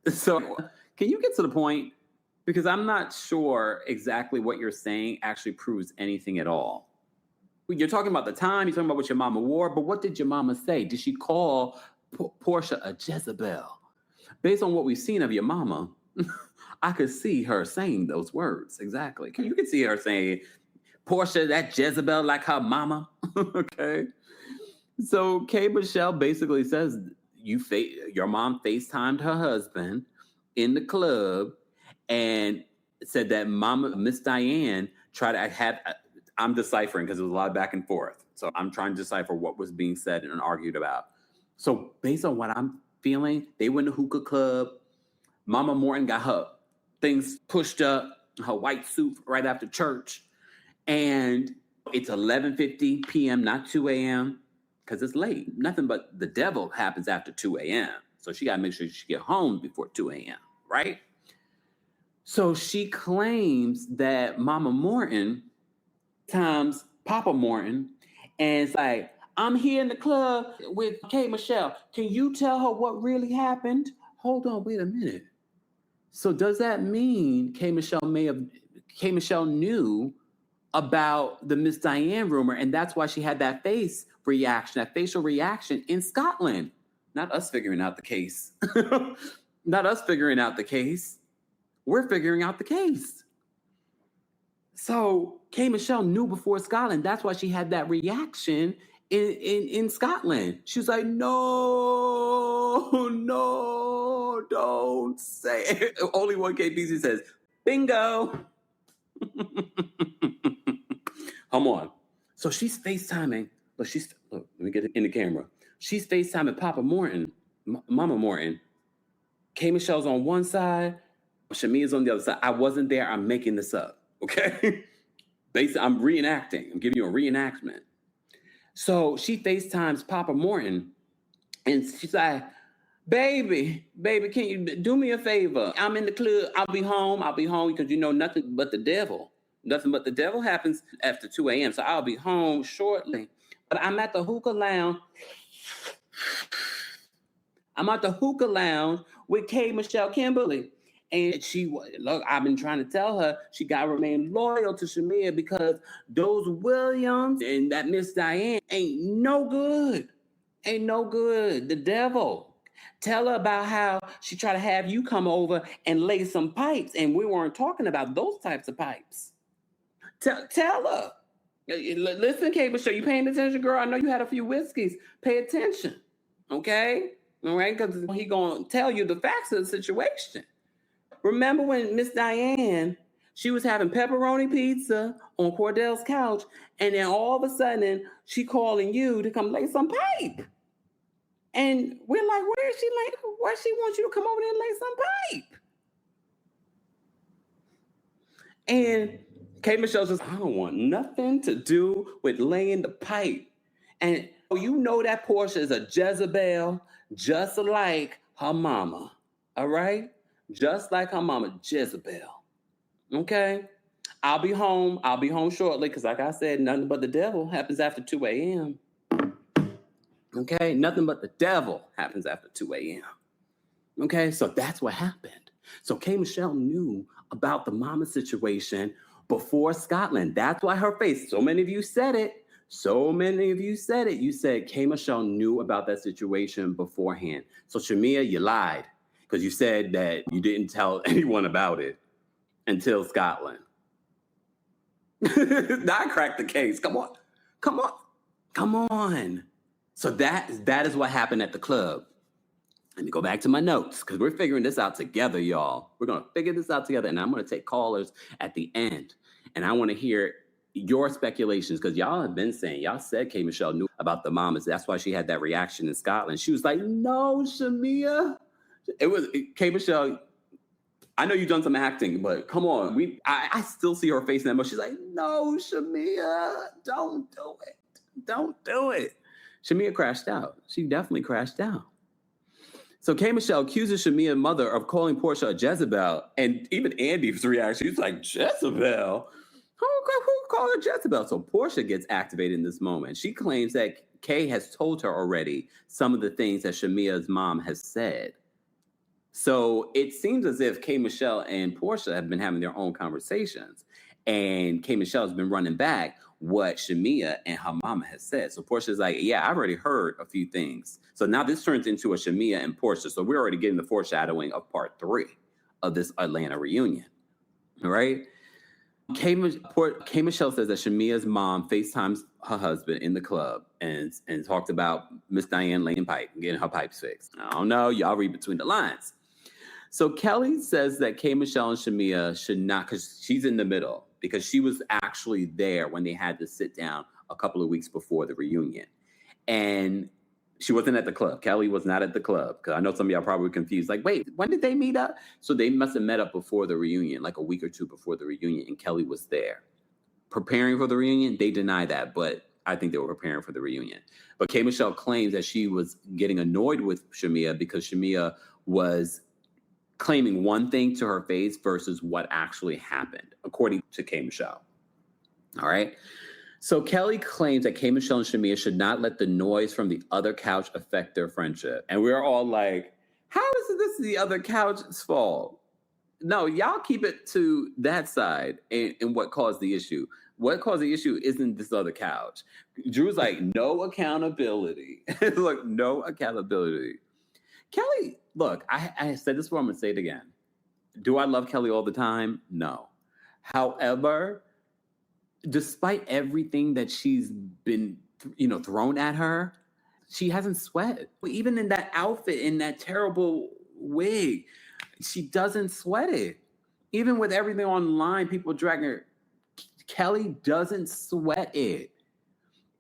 So can you get to the point? Because I'm not sure exactly what you're saying actually proves anything at all. You're talking about the time, you're talking about what your mama wore, but what did your mama say? Did she call Portia a Jezebel? Based on what we've seen of your mama, I could see her saying those words. Exactly. You can see her saying, Portia, that Jezebel like her mama. Okay. So K. Michelle basically says your mom FaceTimed her husband in the club and said that Mama, Miss Diane, tried to have, I'm deciphering because there was a lot of back and forth. So I'm trying to decipher what was being said and argued about. So based on what I'm feeling, they went to hookah club. Mama Morton got her things pushed up, her white suit right after church. And it's 11:50 p.m., not 2 a.m., because it's late. Nothing but the devil happens after 2 a.m. So she got to make sure she get home before 2 a.m., right? So she claims that Mama Morton times Papa Morton, and it's like, I'm here in the club with K. Michelle. Can you tell her what really happened? Hold on, wait a minute. So does that mean K. Michelle knew about the Miss Diane rumor, and that's why she had that facial reaction in Scotland? Not us figuring out the case. Not us figuring out the case. We're figuring out the case. So K. Michelle knew before Scotland. That's why she had that reaction in Scotland. She was like, no, don't say it. Only one KBC says, bingo. Come on. So she's FaceTiming. Look, let me get it in the camera. She's FaceTiming Papa Morton, Mama Morton. K. Michelle's on one side, Shamia's on the other side. I wasn't there. I'm making this up. Okay? Basically, I'm reenacting. I'm giving you a reenactment. So she FaceTimes Papa Morton, and she's like, baby, can you do me a favor? I'm in the club. I'll be home because nothing but the devil. Nothing but the devil happens after 2 a.m. So I'll be home shortly. But I'm at the hookah lounge. With K. Michelle Kimberly. And I've been trying to tell her she got to remain loyal to Shamia because those Williams and that Miss Diane ain't no good. The devil. Tell her about how she tried to have you come over and lay some pipes, and we weren't talking about those types of pipes. Tell her. Listen, Kate Michelle, you paying attention, girl? I know you had a few whiskeys. Pay attention, okay? All right, because he gonna tell you the facts of the situation. Remember when Miss Diane, she was having pepperoni pizza on Cordell's couch, and then all of a sudden she calling you to come lay some pipe. And we're like, where she wants you to come over there and lay some pipe? And K. Michelle says, I don't want nothing to do with laying the pipe. And you know that Portia is a Jezebel, just like her mama. All right? Just like her mama, Jezebel. Okay? I'll be home shortly because, like I said, nothing but the devil happens after 2 a.m. Okay? Nothing but the devil happens after 2 a.m. Okay? So that's what happened. So K. Michelle knew about the mama situation before Scotland. That's why her face, so many of you said it. You said K. Michelle knew about that situation beforehand. So Shamia, you lied because you said that you didn't tell anyone about it until Scotland. Now I cracked the case. Come on. So that is what happened at the club. Let me go back to my notes because we're figuring this out together, y'all. We're going to figure this out together, and I'm going to take callers at the end. And I want to hear your speculations because y'all have been saying, y'all said K. Michelle knew about the mamas. That's why she had that reaction in Scotland. She was like, no, Shamia. It was K. Michelle. I know you've done some acting, but come on. I still see her face in that moment. She's like, no, Shamia, don't do it. Shamia crashed out. She definitely crashed out. So K. Michelle accuses Shamia's mother of calling Portia a Jezebel. And even Andy's reaction, he's like, Jezebel? Who called her Jezebel? So Portia gets activated in this moment. She claims that Kay has told her already some of the things that Shamia's mom has said. So it seems as if K. Michelle and Portia have been having their own conversations. And K. Michelle has been running back what Shamia and her mama has said. So Portia's like, yeah, I've already heard a few things. So now this turns into a Shamia and Portia. So we're already getting the foreshadowing of part 3 of this Atlanta reunion. All right? K. Michelle says that Shamia's mom FaceTimes her husband in the club and talked about Miss Diane laying pipe and getting her pipes fixed. I don't know. Y'all read between the lines. So Kelli says that K. Michelle and Shamia should not, because she's in the middle, because she was actually there when they had to sit down a couple of weeks before the reunion. And she wasn't at the club. Kelli was not at the club, because I know some of y'all probably confused. Like, wait, when did they meet up? So they must have met up before the reunion, like a week or two before the reunion, and Kelli was there. Preparing for the reunion, they deny that, but I think they were preparing for the reunion. But K. Michelle claims that she was getting annoyed with Shamia because Shamia was claiming one thing to her face versus what actually happened, according to K. Michelle. All right. So Kelli claims that K. Michelle and Shamia should not let the noise from the other couch affect their friendship. And we're all like, how is this the other couch's fault? No, y'all keep it to that side and what caused the issue. What caused the issue isn't this other couch. Drew's like, no accountability. Look, no accountability. Kelli, look, I said this before, I'm going to say it again. Do I love Kelli all the time? No. However, despite everything that she's been thrown at her. She hasn't sweat. Even in that outfit, in that terrible wig, she doesn't sweat it. Even with everything online, people dragging her. Kelli doesn't sweat it.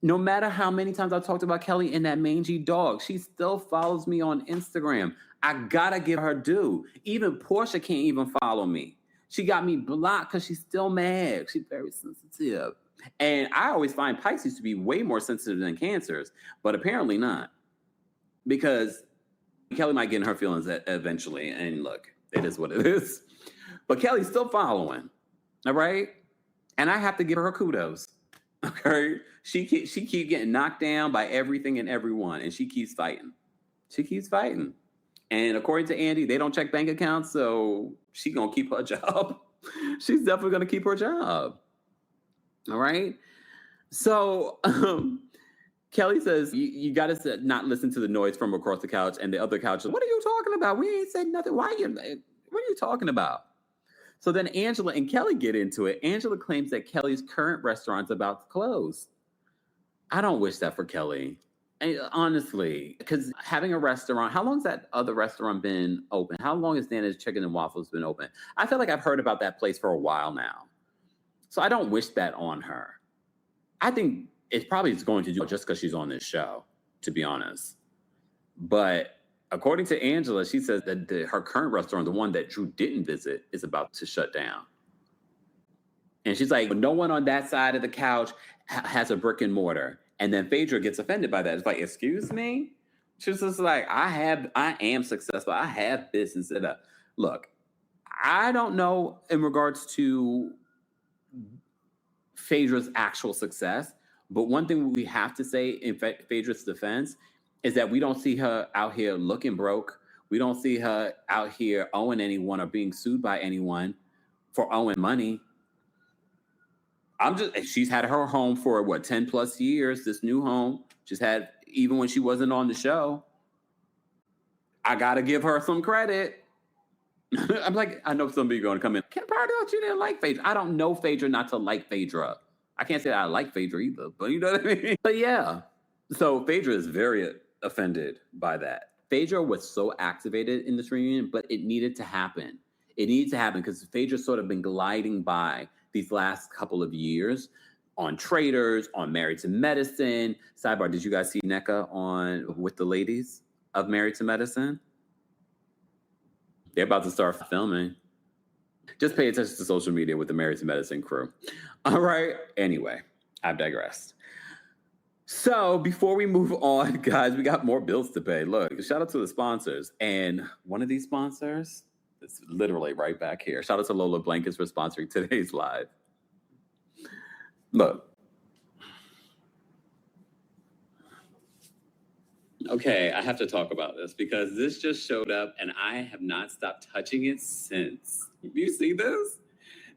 No matter how many times I've talked about Kelli and that mangy dog, she still follows me on Instagram. I gotta give her due. Even Portia can't even follow me. She got me blocked because she's still mad. She's very sensitive. And I always find Pisces to be way more sensitive than Cancers, but apparently not. Because Kelli might get in her feelings eventually. And look, it is what it is. But Kelly's still following. All right? And I have to give her kudos. Okay? She keeps getting knocked down by everything and everyone. And she keeps fighting. She keeps fighting. And according to Andy, they don't check bank accounts, so she's going to keep her job. She's definitely going to keep her job. All right? So Kelli says, you got to not listen to the noise from across the couch. And the other couch, what are you talking about? We ain't said nothing. What are you talking about? So then Angela and Kelli get into it. Angela claims that Kelli's current restaurant's about to close. I don't wish that for Kelli. Honestly, because having a restaurant, how long has that other restaurant been open? How long has Nana's Chicken and Waffles been open? I feel like I've heard about that place for a while now. So I don't wish that on her. I think it's probably going to do just because she's on this show, to be honest. But according to Angela, she says that her current restaurant, the one that Drew didn't visit, is about to shut down. And she's like, no one on that side of the couch has a brick and mortar. And then Phaedra gets offended by that. It's like, excuse me? She's just like, I am successful. I have business. Look, I don't know in regards to Phaedra's actual success, but one thing we have to say in Phaedra's defense is that we don't see her out here looking broke. We don't see her out here owing anyone or being sued by anyone for owing money. She's had her home for 10 plus years, this new home. She's had, even when she wasn't on the show. I got to give her some credit. I'm like, I know some of you are going to come in. Kempire, you didn't like Phaedra. I don't know Phaedra not to like Phaedra. I can't say I like Phaedra either, but you know what I mean? But yeah. So Phaedra is very offended by that. Phaedra was so activated in this reunion, but it needed to happen. It needed to happen because Phaedra's sort of been gliding by these last couple of years on Traitors, on Married to Medicine. Sidebar, did you guys see NECA with the ladies of Married to Medicine? They're about to start filming. Just pay attention to social media with the Married to Medicine crew. All right. Anyway, I've digressed. So before we move on, guys, we got more bills to pay. Look, shout out to the sponsors. And one of these sponsors, it's literally right back here. Shout out to Lola Blankets for sponsoring today's live. Look. Okay, I have to talk about this because this just showed up and I have not stopped touching it since. You see this?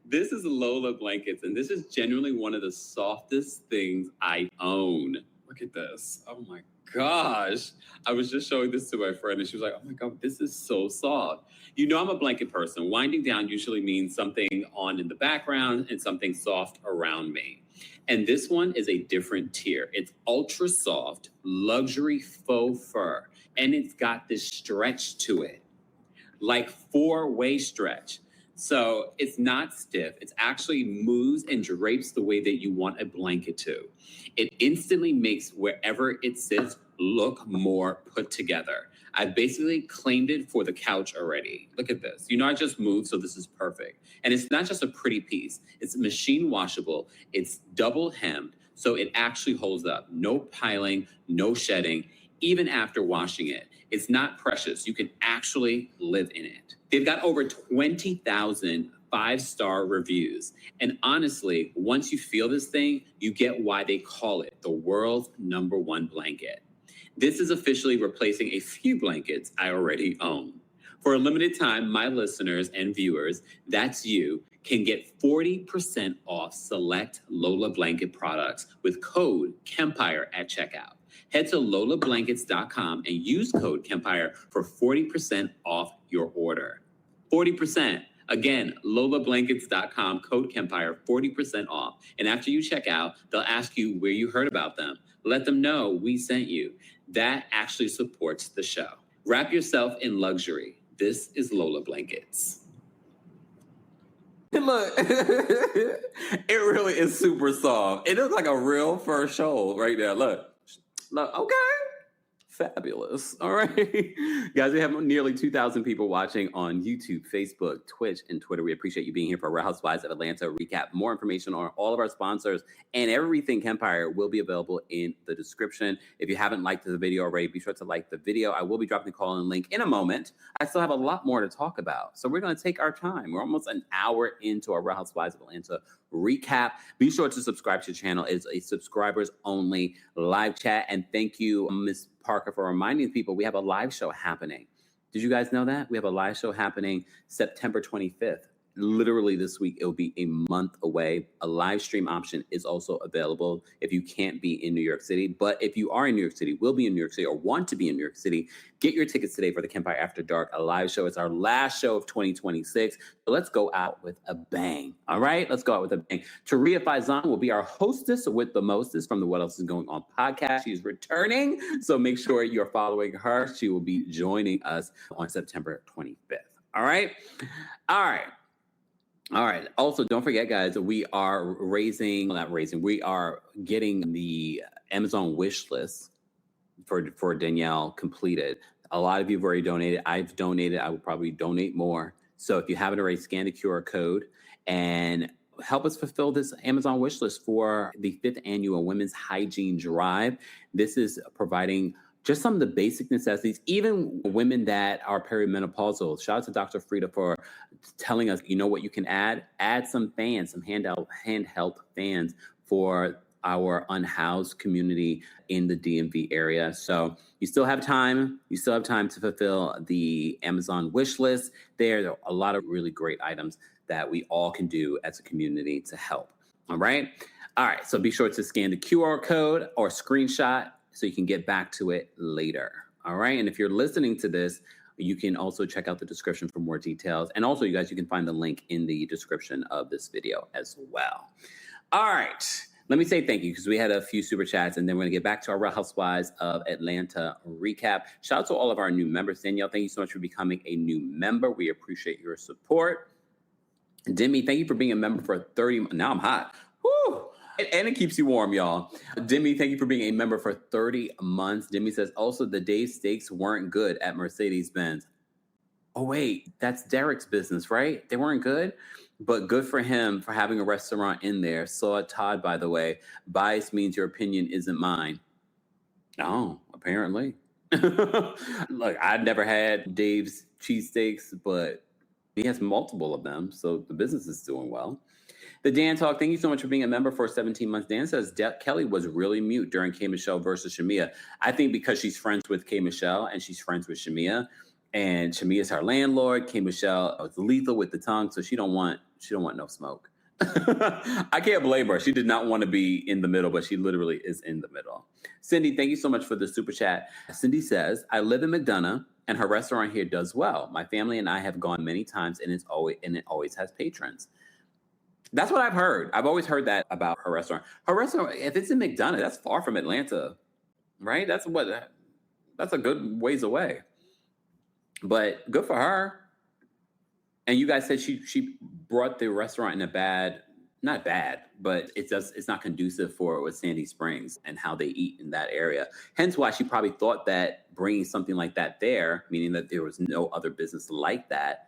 This is Lola Blankets, and this is genuinely one of the softest things I own. Look at this. Oh my gosh. I was just showing this to my friend and she was like, oh my God, this is so soft. You know I'm a blanket person. Winding down usually means something on in the background and something soft around me. And this one is a different tier. It's ultra soft, luxury faux fur, and it's got this stretch to it, like 4-way stretch. So it's not stiff. It actually moves and drapes the way that you want a blanket to. It instantly makes wherever it sits look more put together. I basically claimed it for the couch already. Look at this. You know, I just moved, so this is perfect. And it's not just a pretty piece. It's machine washable. It's double hemmed, so it actually holds up. No piling, no shedding, even after washing it. It's not precious. You can actually live in it. They've got over 20,000 5-star reviews. And honestly, once you feel this thing, you get why they call it the world's #1 blanket. This is officially replacing a few blankets I already own. For a limited time, my listeners and viewers, that's you, can get 40% off select Lola Blanket products with code KEMPIRE at checkout. Head to lolablankets.com and use code KEMPIRE for 40% off your order. 40%. Again, lolablankets.com, code KEMPIRE, 40% off. And after you check out, they'll ask you where you heard about them. Let them know we sent you. That actually supports the show. Wrap yourself in luxury. This is Lola Blankets. Look, it really is super soft. It looks like a real fur shawl right there. Look, okay. Fabulous. All right. Guys, we have nearly 2,000 people watching on YouTube, Facebook, Twitch, and Twitter. We appreciate you being here for Real Housewives of Atlanta recap. More information on all of our sponsors and everything Kempire will be available in the description. If you haven't liked the video already, be sure to like the video. I will be dropping the call-in link in a moment. I still have a lot more to talk about, so we're going to take our time. We're almost an hour into our Real Housewives of Atlanta recap. Be sure to subscribe to the channel. It's a subscribers only live chat. And thank you, Ms. Parker, for reminding people we have a live show happening. Did you guys know that? We have a live show happening September 25th. Literally this week, it'll be a month away. A live stream option is also available if you can't be in New York City. But if you are in New York City, will be in New York City, or want to be in New York City, get your tickets today for the Kempire After Dark, a live show. It's our last show of 2026. So let's go out with a bang. All right, let's go out with a bang. Taria Faizan will be our hostess with the mostest from the What Else Is Going On podcast. She's returning, so make sure you're following her. She will be joining us on September 25th. All right. Also, don't forget, guys, we are we are getting the Amazon wish list for Danielle completed. A lot of you have already donated. I've donated. I will probably donate more. So if you haven't already, scan the QR code and help us fulfill this Amazon wish list for the 5th annual Women's Hygiene Drive. This is providing just some of the basic necessities, even women that are perimenopausal. Shout out to Dr. Frida for telling us, you know what you can add? Add some fans, some handheld fans for our unhoused community in the DMV area. So you still have time. You still have time to fulfill the Amazon wish list. There are a lot of really great items that we all can do as a community to help. All right. So be sure to scan the QR code or screenshot so you can get back to it later. All right. And if you're listening to this, you can also check out the description for more details. And also, you guys, you can find the link in the description of this video as well. All right. Let me say thank you, because we had a few super chats, and then we're going to get back to our Real Housewives of Atlanta recap. Shout out to all of our new members. Danielle, thank you so much for becoming a new member. We appreciate your support. Demi, thank you for being a member for 30. Now I'm hot. Woo! And it keeps you warm, y'all. Demi, thank you for being a member for 30 months. Demi says, also, the day steaks weren't good at Mercedes-Benz. Oh, wait, that's Derek's business, right? They weren't good? But good for him for having a restaurant in there. Saw Todd, by the way. Bias means your opinion isn't mine. Oh, apparently. Look, I'd never had Dave's cheesesteaks, but he has multiple of them, so the business is doing well. The Dan Talk, thank you so much for being a member for 17 months. Dan says Kelli was really mute during K. Michelle versus Shamia. I think because she's friends with K. Michelle and she's friends with Shamia, and Shamia's her landlord. K. Michelle was lethal with the tongue, so she don't want no smoke. I can't blame her. She did not want to be in the middle, but she literally is in the middle. Cindy, thank you so much for the super chat. Cindy says, I live in McDonough, and her restaurant here does well. My family and I have gone many times, and it always has patrons. That's what I've heard. I've always heard that about her restaurant. Her restaurant, if it's in McDonough, that's far from Atlanta, right? That's a good ways away. But good for her. And you guys said she brought the restaurant in not bad, but it's not conducive for what Sandy Springs and how they eat in that area. Hence why she probably thought that bringing something like that there, meaning that there was no other business like that,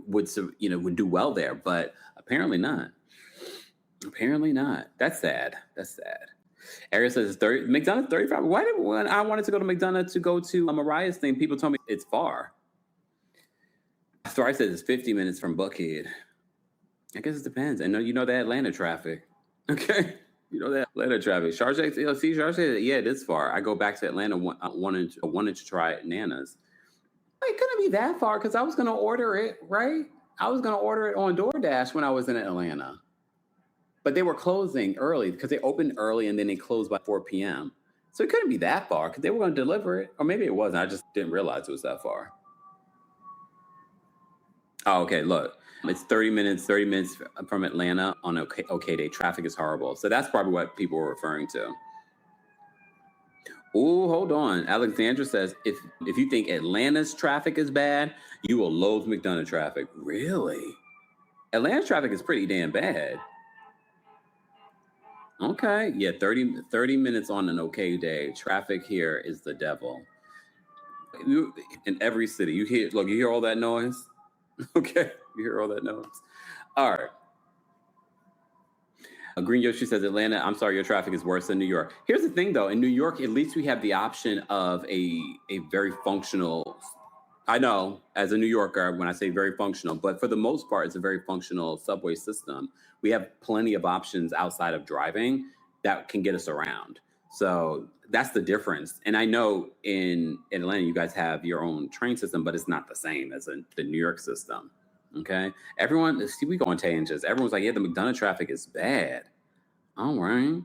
would do well there, but apparently not. That's sad. Ariel says McDonough 35. When I wanted to go to McDonough to go to Mariah's thing, people told me it's far. Thrice says it's 50 minutes from Buckhead. I guess it depends. I know you know the Atlanta traffic. Okay. You know that Atlanta traffic. Charge, yeah, it is far. I go back to Atlanta wanted to try Nana's. It couldn't be that far because I was going to order it, right? I was going to order it on DoorDash when I was in Atlanta. But they were closing early because they opened early and then they closed by 4 p.m. So it couldn't be that far because they were going to deliver it. Or maybe it wasn't. I just didn't realize it was that far. Oh, okay. Look, it's 30 minutes from Atlanta on okay day. Traffic is horrible. So that's probably what people were referring to. Oh, hold on. Alexandra says if you think Atlanta's traffic is bad, you will loathe McDonough traffic. Really? Atlanta's traffic is pretty damn bad. Okay. Yeah, 30 minutes on an okay day. Traffic here is the devil. In every city, you hear all that noise? Okay. You hear all that noise? All right. Green Yoshi says, Atlanta, I'm sorry, your traffic is worse than New York. Here's the thing, though. In New York, at least we have the option of a very functional, I know, as a New Yorker, when I say very functional, but for the most part, it's a very functional subway system. We have plenty of options outside of driving that can get us around. So that's the difference. And I know in Atlanta, you guys have your own train system, but it's not the same as the New York system. Okay. Everyone, see, we go on tangents. Everyone's like, yeah, the McDonough traffic is bad. All right.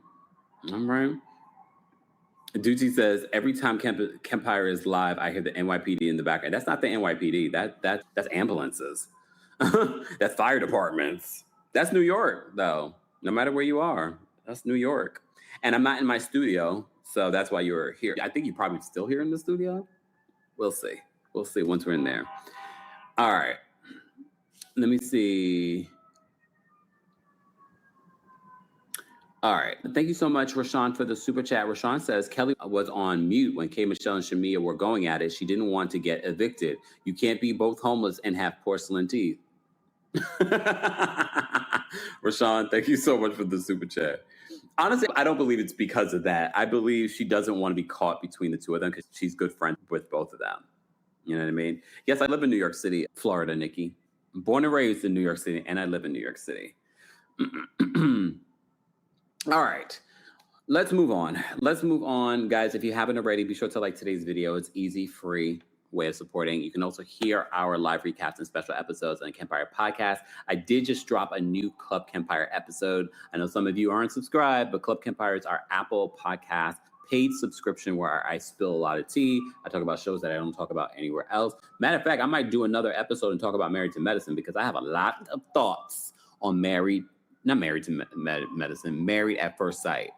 Duty says, every time Kempire is live, I hear the NYPD in the background. That's not the NYPD. That's ambulances. That's fire departments. That's New York, though. No matter where you are, that's New York. And I'm not in my studio, so that's why you're here. I think you're probably still here in the studio. We'll see. We'll see once we're in there. All right. Let me see. All right. Thank you so much, Rashawn, for the super chat. Rashawn says, Kelli was on mute when K. Michelle and Shamia were going at it. She didn't want to get evicted. You can't be both homeless and have porcelain teeth. Rashawn, thank you so much for the super chat. Honestly, I don't believe it's because of that. I believe she doesn't want to be caught between the two of them because she's good friends with both of them. You know what I mean? Yes, I live in New York City, Florida, Nikki. I'm born and raised in New York City, and I live in New York City. All right. Let's move on. Guys, if you haven't already, be sure to like today's video. It's easy, free way of supporting. You can also hear our live recaps and special episodes on the Kempire podcast. I did just drop a new Club Kempire episode. I know some of you aren't subscribed, but Club Kempire is our Apple podcast paid subscription where I spill a lot of tea. I talk about shows that I don't talk about anywhere else. Matter of fact, I might do another episode and talk about Married to Medicine because I have a lot of thoughts on Married at First Sight.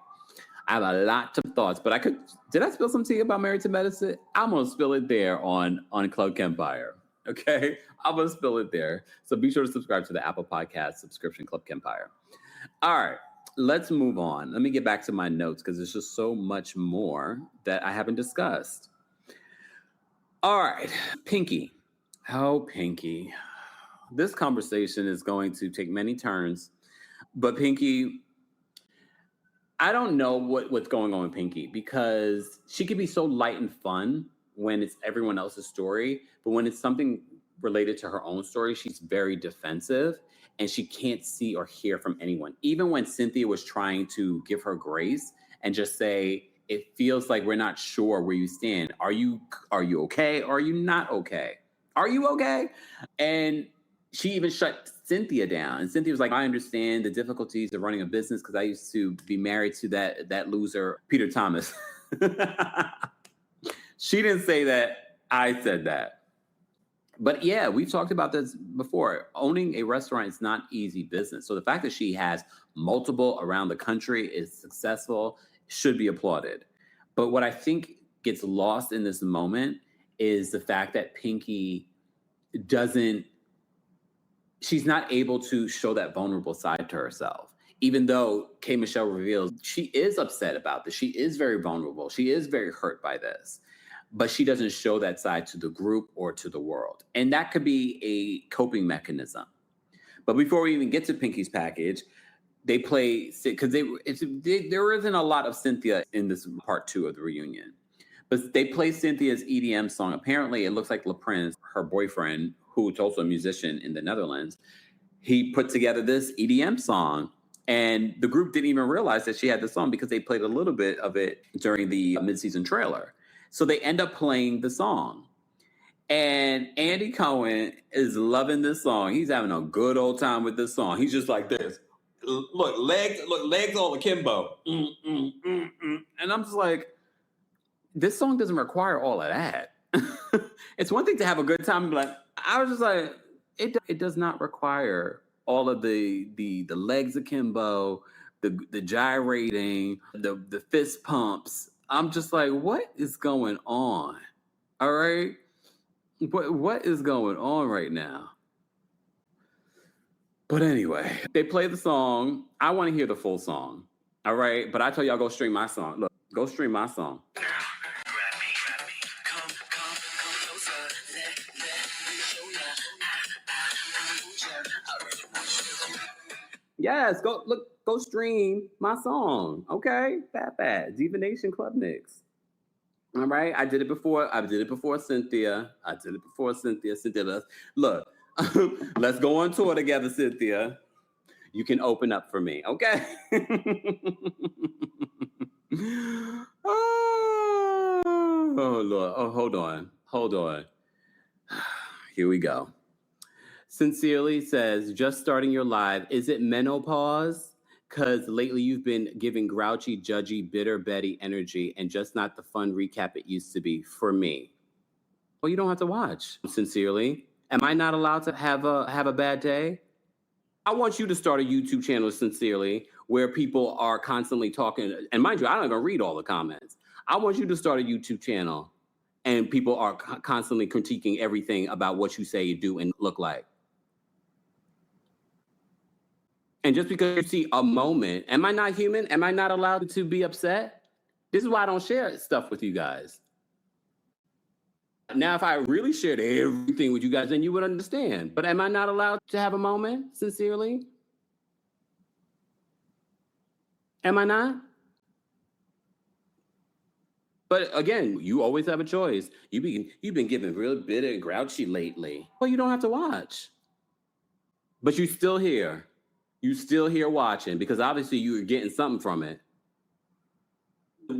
I have a lot of thoughts, but did I spill some tea about Married to Medicine? I'm going to spill it there on Club Kempire. Okay? I'm going to spill it there. So be sure to subscribe to the Apple Podcast subscription, Club Kempire. All right. Let's move on. Let me get back to my notes because there's just so much more that I haven't discussed. All right. Pinky. Oh, Pinky. This conversation is going to take many turns. But Pinky, I don't know what's going on with Pinky because she could be so light and fun when it's everyone else's story. But when it's something related to her own story, she's very defensive and she can't see or hear from anyone. Even when Cynthia was trying to give her grace and just say, it feels like we're not sure where you stand. Are you okay? Or are you not okay? Are you okay? And she even shut Cynthia down. And Cynthia was like, I understand the difficulties of running a business because I used to be married to that loser, Peter Thomas. She didn't say that. I said that. But yeah, we've talked about this before. Owning a restaurant is not easy business. So the fact that she has multiple around the country, is successful, should be applauded. But what I think gets lost in this moment is the fact that Pinky she's not able to show that vulnerable side to herself. Even though K. Michelle reveals she is upset about this. She is very vulnerable. She is very hurt by this. But she doesn't show that side to the group or to the world. And that could be a coping mechanism. But before we even get to Pinky's package, they play, because there isn't a lot of Cynthia in this part 2 of the reunion. But they play Cynthia's EDM song. Apparently, it looks like LaPrince, her boyfriend, who's also a musician in the Netherlands, he put together this EDM song. And the group didn't even realize that she had the song because they played a little bit of it during the mid-season trailer. So they end up playing the song. And Andy Cohen is loving this song. He's having a good old time with this song. He's just like this. Look, legs all akimbo. And I'm just like, this song doesn't require all of that. It's one thing to have a good time and be like, I was just like, It does not require all of the legs akimbo, the gyrating, the fist pumps. I'm just like, what is going on? All right, what is going on right now? But anyway, they play the song. I want to hear the full song. All right, but I tell y'all, go stream my song. Look, go stream my song. Yes, go stream my song. Okay, bad. Diva Nation Club Mix. All right, I did it before. Cynthia. Cynthia, look, let's go on tour together, Cynthia. You can open up for me, okay? Oh Lord. Oh, hold on. Here we go. Sincerely says, just starting your live. Is it menopause? Because lately you've been giving grouchy, judgy, bitter Betty energy and just not the fun recap it used to be for me. Well, you don't have to watch. Sincerely. Am I not allowed to have a bad day? I want you to start a YouTube channel, Sincerely, where people are constantly talking. And mind you, I don't even read all the comments. I want you to start a YouTube channel and people are constantly critiquing everything about what you say, you do, and look like. And just because you see a moment, am I not human? Am I not allowed to be upset? This is why I don't share stuff with you guys. Now, if I really shared everything with you guys, then you would understand. But am I not allowed to have a moment, Sincerely? Am I not? But again, you always have a choice. You've been giving real bitter and grouchy lately. Well, you don't have to watch. But you're still here. You still here watching because obviously you're getting something from it.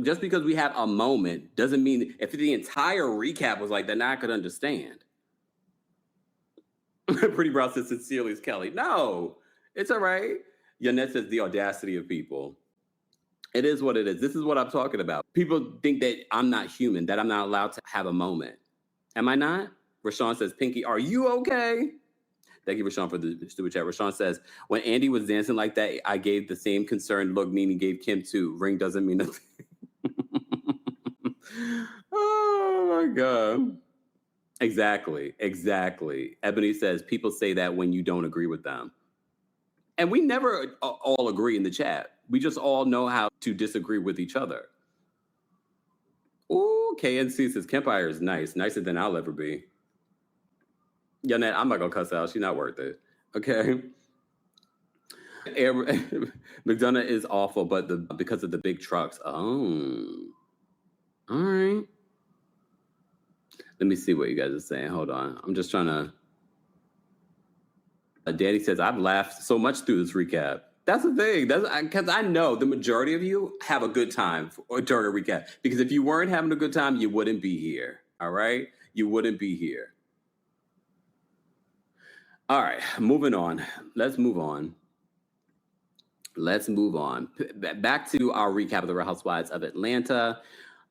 Just because we have a moment doesn't mean if the entire recap was like that, now I could understand. Pretty Brown says Sincerely is Kelly. No, it's all right. Yannette says the audacity of people. It is what it is. This is what I'm talking about. People think that I'm not human, that I'm not allowed to have a moment. Am I not? Rashawn says, Pinky, are you okay? Thank you, Rashawn, for the stupid chat. Rashawn says, when Andy was dancing like that, I gave the same concerned look Nene gave Kim too. Ring doesn't mean nothing. Oh my God. Exactly. Ebony says, people say that when you don't agree with them. And we never all agree in the chat. We just all know how to disagree with each other. Ooh, KNC says, Kempire is nice. Nicer than I'll ever be. Yannette, I'm not going to cuss out. She's not worth it. Okay? McDonough is awful, but because of the big trucks. Oh. All right. Let me see what you guys are saying. Hold on. I'm just trying to... Danny says, I've laughed so much through this recap. That's the thing. Because I know the majority of you have a good time during a recap. Because if you weren't having a good time, you wouldn't be here. All right? You wouldn't be here. All right. Moving on. Let's move on. Back to our recap of the Real Housewives of Atlanta.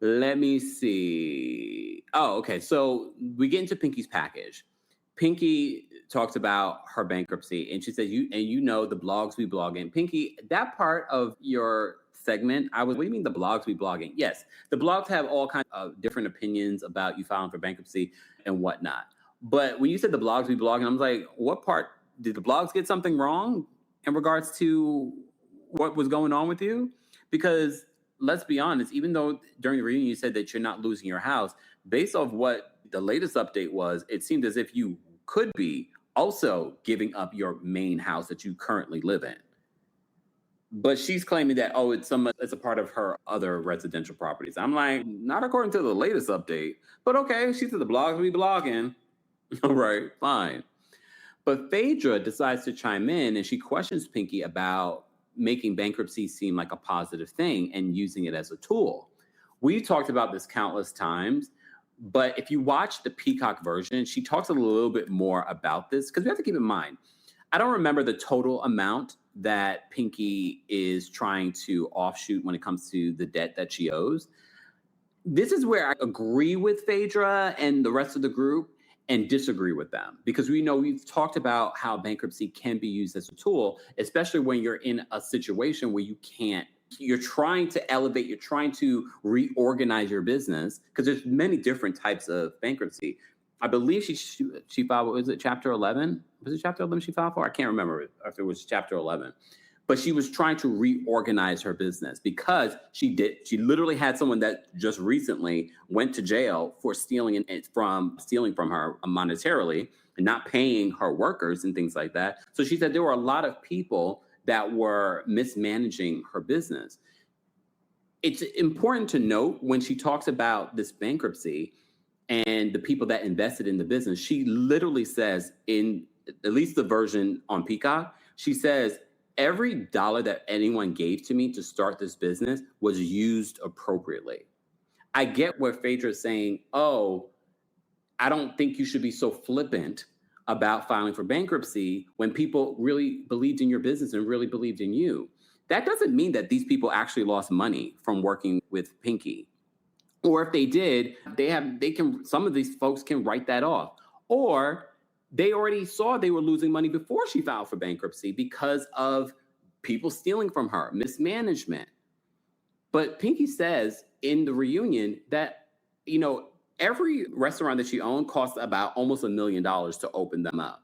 Let me see. Oh, okay. So we get into Pinky's package. Pinky talks about her bankruptcy, and she says, you know the blogs we blogging. Pinky, that part of your segment, what do you mean the blogs we blogging? Yes, the blogs have all kinds of different opinions about you filing for bankruptcy and whatnot. But when you said the blogs we blogging, I was like, what part? Did the blogs get something wrong in regards to what was going on with you? Because let's be honest, even though during the reunion you said that you're not losing your house, based off what the latest update was, it seemed as if you could be also giving up your main house that you currently live in. But she's claiming that, it's a part of her other residential properties. I'm like, not according to the latest update. But okay, she said the blogs we blogging. All right, fine. But Phaedra decides to chime in and she questions Pinky about making bankruptcy seem like a positive thing and using it as a tool. We've talked about this countless times. But if you watch the Peacock version, she talks a little bit more about this because we have to keep in mind, I don't remember the total amount that Pinky is trying to offshoot when it comes to the debt that she owes. This is where I agree with Phaedra and the rest of the group. and disagree with them, because we know we've talked about how bankruptcy can be used as a tool, especially when you're in a situation where you're trying to elevate, you're trying to reorganize your business, because there's many different types of bankruptcy. I believe she filed, was it Chapter 11? Was it Chapter 11 she filed for? I can't remember if it was Chapter 11. But she was trying to reorganize her business because she literally had someone that just recently went to jail for stealing from her monetarily and not paying her workers and things like that. So she said there were a lot of people that were mismanaging her business. It's important to note when she talks about this bankruptcy and the people that invested in the business, she literally says, in at least the version on Peacock, she says, every dollar that anyone gave to me to start this business was used appropriately. I get where Phaedra is saying, oh, I don't think you should be so flippant about filing for bankruptcy when people really believed in your business and really believed in you. That doesn't mean that these people actually lost money from working with Pinky. Or if they did, some of these folks can write that off. Or they already saw they were losing money before she filed for bankruptcy because of people stealing from her, mismanagement. But Pinky says in the reunion that, every restaurant that she owned cost about almost $1 million to open them up.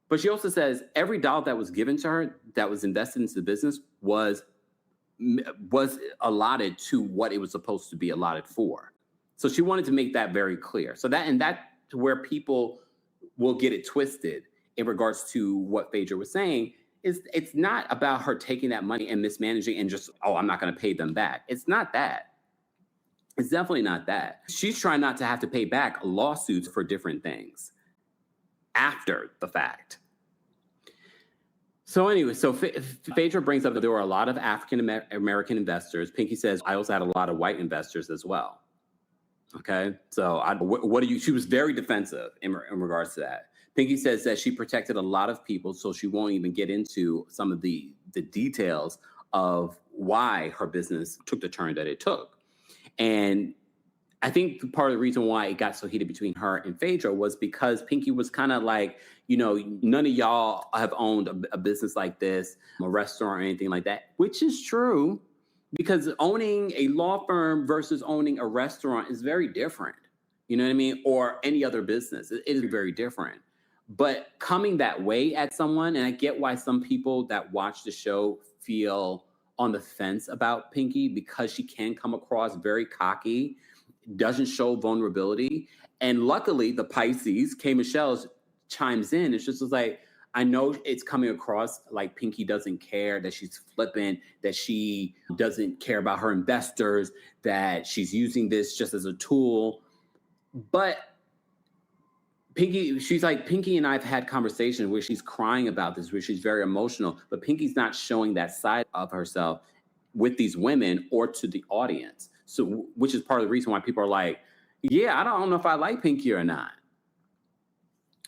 But she also says every dollar that was given to her that was invested into the business was allotted to what it was supposed to be allotted for. So she wanted to make that very clear. So that's where people will get it twisted in regards to what Phaedra was saying. It's not about her taking that money and mismanaging and just, I'm not going to pay them back. It's not that. It's definitely not that. She's trying not to have to pay back lawsuits for different things after the fact. So anyway, Phaedra brings up that there were a lot of African American investors. Pinky says, I also had a lot of white investors as well. Okay, so she was very defensive in regards to that. Pinky says that she protected a lot of people, so she won't even get into some of the details of why her business took the turn that it took. And I think part of the reason why it got so heated between her and Phaedra was because Pinky was kind of like, none of y'all have owned a business like this, a restaurant or anything like that, which is true, because owning a law firm versus owning a restaurant is very different. You know what I mean? Or any other business. It is very different. But coming that way at someone, and I get why some people that watch the show feel on the fence about Pinky, because she can come across very cocky, doesn't show vulnerability. And luckily, the Pisces, K. Michelle, chimes in. It's just like, I know it's coming across like Pinky doesn't care, that she's flippant, that she doesn't care about her investors, that she's using this just as a tool. But she's like, Pinky and I have had conversations where she's crying about this, where she's very emotional, but Pinky's not showing that side of herself with these women or to the audience. So, which is part of the reason why people are like, yeah, I don't know if I like Pinky or not.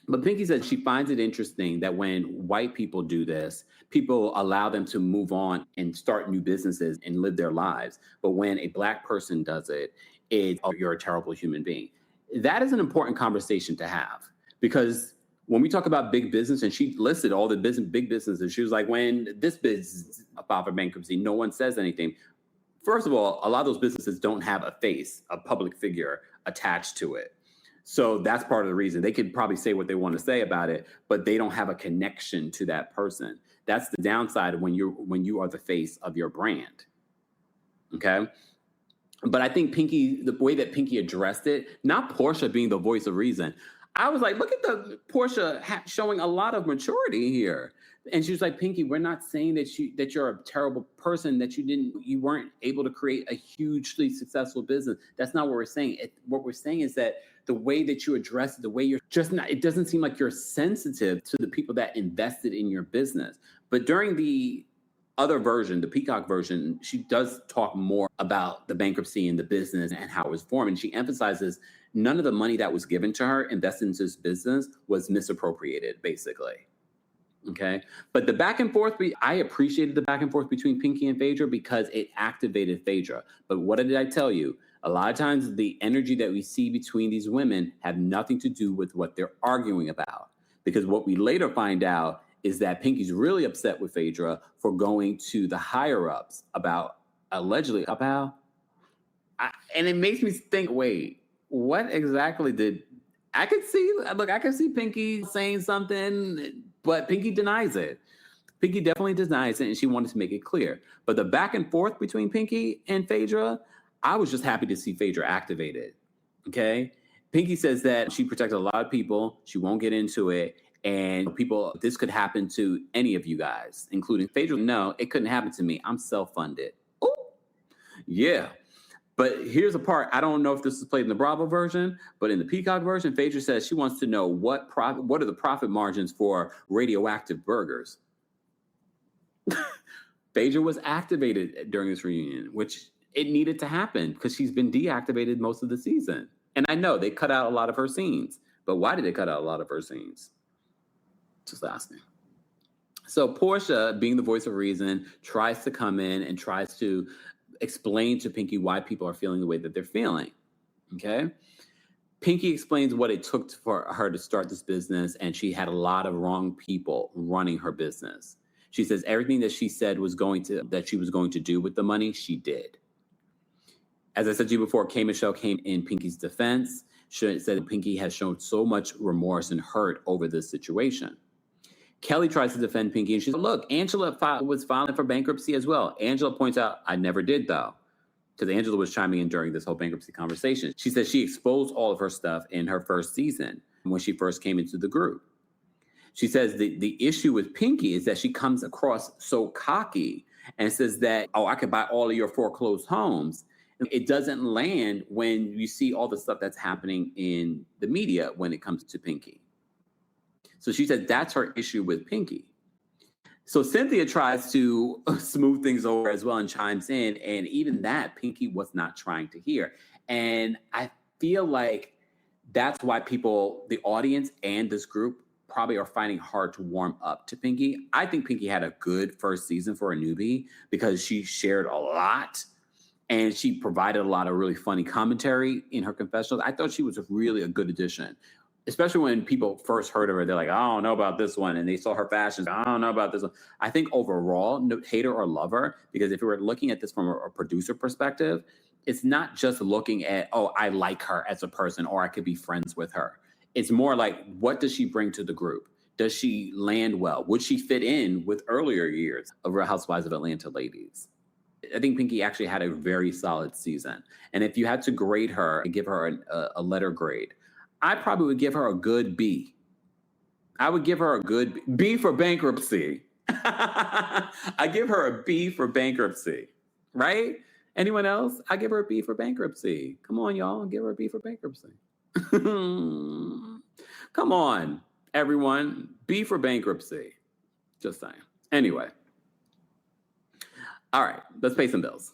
But Pinky said she finds it interesting that when white people do this, people allow them to move on and start new businesses and live their lives. But when a Black person does it, you're a terrible human being. That is an important conversation to have, because when we talk about big business, and she listed all the big businesses, she was like, when this business filed for bankruptcy, no one says anything. First of all, a lot of those businesses don't have a face, a public figure attached to it. So that's part of the reason. They could probably say what they want to say about it, but they don't have a connection to that person. That's the downside when you are the face of your brand. Okay? But I think Pinky, the way that Pinky addressed it, not Portia being the voice of reason, I was like, look at the Portia showing a lot of maturity here. And she was like, Pinky, we're not saying that you're a terrible person, that you weren't able to create a hugely successful business. That's not what we're saying. What we're saying is that the way that you address it, the way you're just not, it doesn't seem like you're sensitive to the people that invested in your business. But during the other version, the Peacock version, she does talk more about the bankruptcy and the business and how it was formed. And she emphasizes none of the money that was given to her invested into this business was misappropriated, basically. Okay. But the back and forth, I appreciated the back and forth between Pinky and Phaedra because it activated Phaedra. But what did I tell you? A lot of times the energy that we see between these women have nothing to do with what they're arguing about. Because what we later find out is that Pinky's really upset with Phaedra for going to the higher ups about allegedly about. And it makes me think, wait, what exactly did I could see Pinky saying something, but Pinky denies it. Pinky definitely denies it, and she wanted to make it clear. But the back and forth between Pinky and Phaedra, I was just happy to see Phaedra activated. Okay? Pinky says that she protected a lot of people. She won't get into it. And people, this could happen to any of you guys, including Phaedra. No, it couldn't happen to me. I'm self-funded. Oh, yeah. But here's a part. I don't know if this is played in the Bravo version, but in the Peacock version, Phaedra says she wants to know what are the profit margins for radioactive burgers. Phaedra was activated during this reunion, which it needed to happen because she's been deactivated most of the season. And I know they cut out a lot of her scenes, but why did they cut out a lot of her scenes? Just asking. So Portia, being the voice of reason, tries to come in and tries to explain to Pinky why people are feeling the way that they're feeling. Okay? Pinky explains what it took for her to start this business, and she had a lot of wrong people running her business. She says everything that she said that she was going to do with the money, she did. As I said to you before, K. Michelle came in Pinky's defense. She said Pinky has shown so much remorse and hurt over this situation. Kelli tries to defend Pinky, and she said, look, Angela was filing for bankruptcy as well. Angela points out, I never did, though, because Angela was chiming in during this whole bankruptcy conversation. She said she exposed all of her stuff in her first season when she first came into the group. She says the issue with Pinky is that she comes across so cocky and says that, I could buy all of your foreclosed homes. It doesn't land when you see all the stuff that's happening in the media when it comes to Pinky. So she said that's her issue with Pinky. So Cynthia tries to smooth things over as well and chimes in. And even that, Pinky was not trying to hear. And I feel like that's why the audience and this group probably are finding hard to warm up to Pinky. I think Pinky had a good first season for a newbie because she shared a lot and she provided a lot of really funny commentary in her confessionals. I thought she was really a good addition. Especially when people first heard of her, they're like, I don't know about this one. And they saw her fashions. I don't know about this one. I think overall, no, hater or lover, because if we were looking at this from a producer perspective, it's not just looking at, I like her as a person or I could be friends with her. It's more like, what does she bring to the group? Does she land well? Would she fit in with earlier years of Real Housewives of Atlanta ladies? I think Pinky actually had a very solid season. And if you had to grade her and give her a letter grade, I probably would give her a good B. I would give her a good B for bankruptcy. I give her a B for bankruptcy, right? Anyone else? I give her a B for bankruptcy. Come on, y'all. Give her a B for bankruptcy. Come on, everyone. B for bankruptcy. Just saying. Anyway. All right. Let's pay some bills.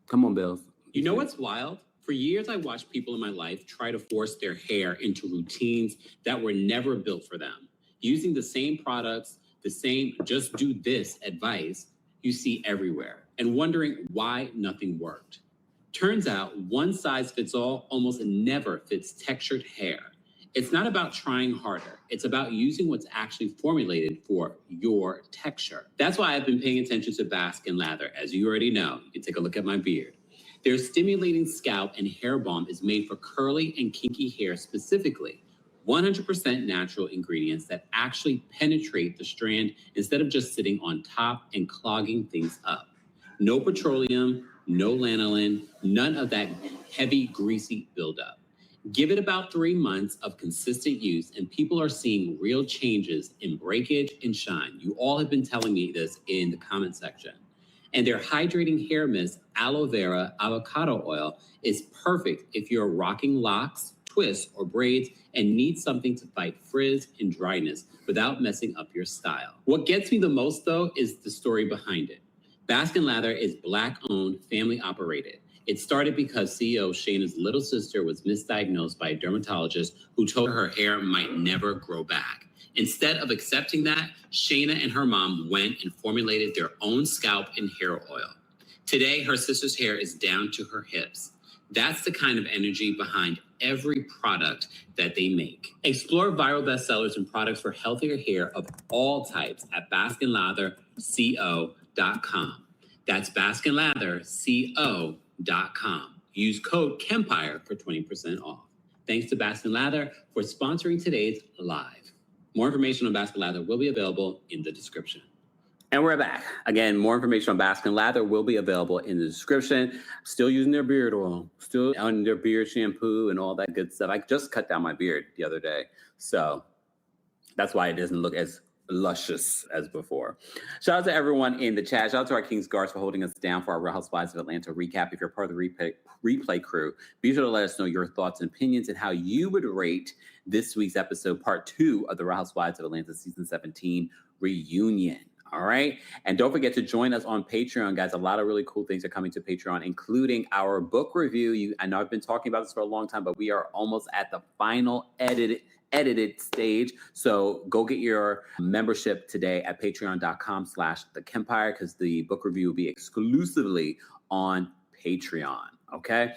Come on, Bills. You know what's wild? For years, I watched people in my life try to force their hair into routines that were never built for them. Using the same products, the same just do this advice you see everywhere, and wondering why nothing worked. Turns out one size fits all almost never fits textured hair. It's not about trying harder. It's about using what's actually formulated for your texture. That's why I've been paying attention to Bask and Lather. As you already know, you can take a look at my beard. Their stimulating scalp and hair balm is made for curly and kinky hair specifically. 100% natural ingredients that actually penetrate the strand instead of just sitting on top and clogging things up. No petroleum, no lanolin, none of that heavy, greasy buildup. Give it about 3 months of consistent use and people are seeing real changes in breakage and shine. You all have been telling me this in the comment section. And their hydrating hair mist, aloe vera avocado oil, is perfect if you're rocking locks, twists, or braids and need something to fight frizz and dryness without messing up your style. What gets me the most, though, is the story behind it. Bask & Lather is Black-owned, family-operated. It started because CEO Shayna's little sister was misdiagnosed by a dermatologist who told her hair might never grow back. Instead of accepting that, Shayna and her mom went and formulated their own scalp and hair oil. Today, her sister's hair is down to her hips. That's the kind of energy behind every product that they make. Explore viral bestsellers and products for healthier hair of all types at baskinlatherco.com. That's baskinlatherco.com. Use code KEMPIRE for 20% off. Thanks to Baskin Lather for sponsoring today's live. More information on Baskin Lather will be available in the description. And we're back. Again, more information on Baskin Lather will be available in the description. Still using their beard oil, still on their beard shampoo and all that good stuff. I just cut down my beard the other day, so that's why it doesn't look as luscious as before. Shout out to everyone in the chat. Shout out to our Kings Guards for holding us down for our Real Housewives of Atlanta recap. If you're part of the replay crew, be sure to let us know your thoughts and opinions and how you would rate this week's episode, part 2 of the Real Housewives of Atlanta season 17 reunion. All right. And don't forget to join us on Patreon, guys. A lot of really cool things are coming to Patreon, including our book review. I know I've been talking about this for a long time, but we are almost at the final edited stage. So go get your membership today at patreon.com/thekempire, because the book review will be exclusively on Patreon. Okay.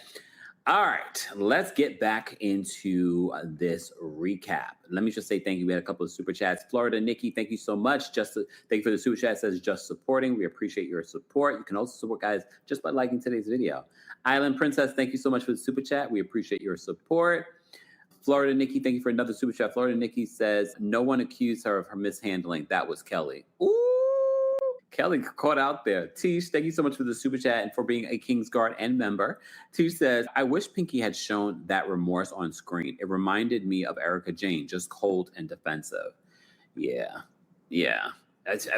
All right, let's get back into this recap. Let me just say thank you. We had a couple of super chats. Florida Nikki, thank you so much. Thank you for the super chat. It says just supporting. We appreciate your support. You can also support guys just by liking today's video. Island Princess, thank you so much for the super chat. We appreciate your support. Florida Nikki, thank you for another super chat. Florida Nikki says no one accused her of her mishandling. That was Kelli. Ooh. Kelli caught out there. Tish, thank you so much for the super chat and for being a King's Guard and member. Tish says, I wish Pinky had shown that remorse on screen. It reminded me of Erica Jane, just cold and defensive. Yeah.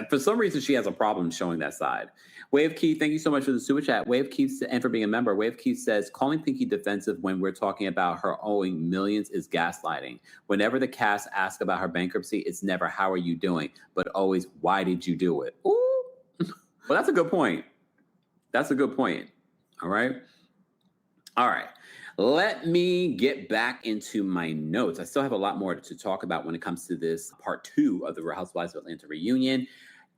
For some reason, she has a problem showing that side. Wave Keith, thank you so much for the super chat. Wave Keith, and for being a member. Wave Keith says, calling Pinky defensive when we're talking about her owing millions is gaslighting. Whenever the cast asks about her bankruptcy, it's never, how are you doing? But always, why did you do it? Ooh. Well, that's a good point. All right. Let me get back into my notes. I still have a lot more to talk about when it comes to this part 2 of the Real Housewives of Atlanta reunion.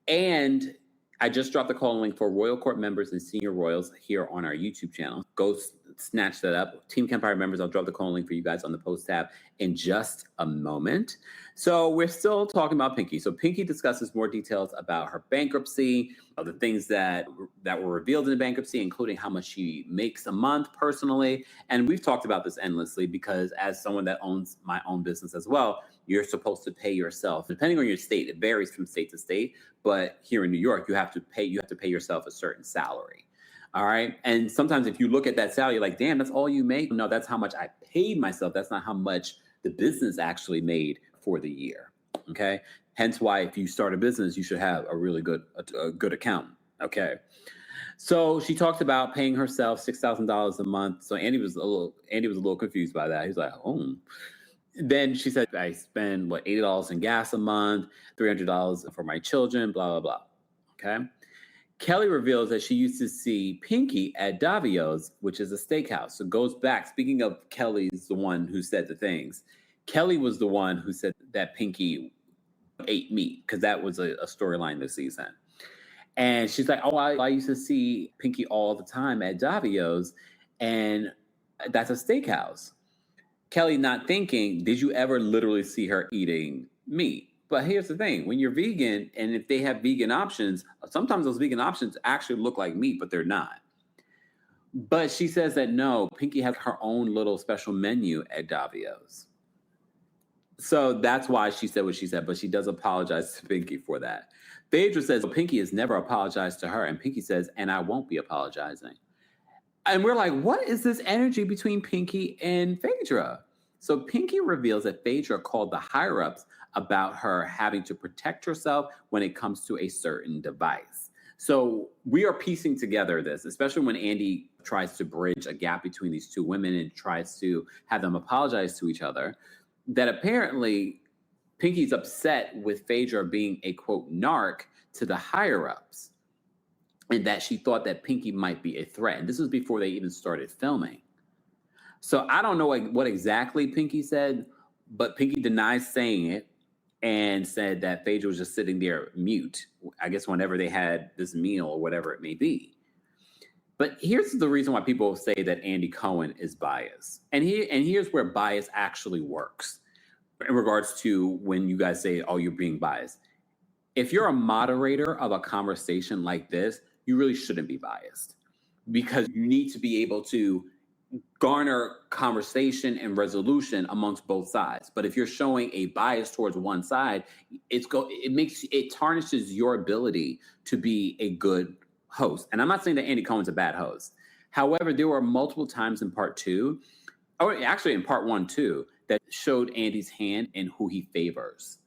And I just dropped the call link for Royal Court members and senior royals here on our YouTube channel. Go snatch that up. Team Kempire members, I'll drop the call link for you guys on the post tab in just a moment. So we're still talking about Pinky. So Pinky discusses more details about her bankruptcy, the things that were revealed in the bankruptcy, including how much she makes a month personally. And we've talked about this endlessly because as someone that owns my own business as well, you're supposed to pay yourself. Depending on your state, it varies from state to state. But here in New York, you have to pay yourself a certain salary. All right. And sometimes if you look at that salary, you're like, damn, that's all you make. No, that's how much I paid myself. That's not how much the business actually made for the year. Okay. Hence why if you start a business, you should have a really good accountant. Okay. So she talked about paying herself $6,000 a month. So Andy was a little confused by that. He's like, oh. Then she said, I spend $80 in gas a month, $300 for my children, blah, blah, blah. Okay. Kelli reveals that she used to see Pinky at Davio's, which is a steakhouse. So it goes back. Speaking of Kelly's the one who said the things. Kelli was the one who said that Pinky ate meat because that was a storyline this season. And she's like, oh, I used to see Pinky all the time at Davio's, and that's a steakhouse. Kelli not thinking, did you ever literally see her eating meat? But here's the thing. When you're vegan, and if they have vegan options, sometimes those vegan options actually look like meat, but they're not. But she says that no, Pinky has her own little special menu at Davio's. So that's why she said what she said, but she does apologize to Pinky for that. Phaedra says, well, Pinky has never apologized to her. And Pinky says, and I won't be apologizing. And we're like, what is this energy between Pinky and Phaedra? So Pinky reveals that Phaedra called the higher-ups about her having to protect herself when it comes to a certain device. So we are piecing together this, especially when Andy tries to bridge a gap between these two women and tries to have them apologize to each other, that apparently Pinky's upset with Phaedra being a, quote, narc to the higher-ups. and that she thought that Pinky might be a threat. And this was before they even started filming. So I don't know what exactly Pinky said, but Pinky denies saying it and said that Phaedra was just sitting there mute, I guess whenever they had this meal or whatever it may be. But here's the reason why people say that Andy Cohen is biased. And here's where bias actually works in regards to when you guys say, oh, you're being biased. If you're a moderator of a conversation like this, you really shouldn't be biased, because you need to be able to garner conversation and resolution amongst both sides. But if you're showing a bias towards one side, it tarnishes your ability to be a good host. And I'm not saying that Andy Cohen's a bad host. However, there were multiple times in part 2, or actually in part 1 too, that showed Andy's hand in who he favors.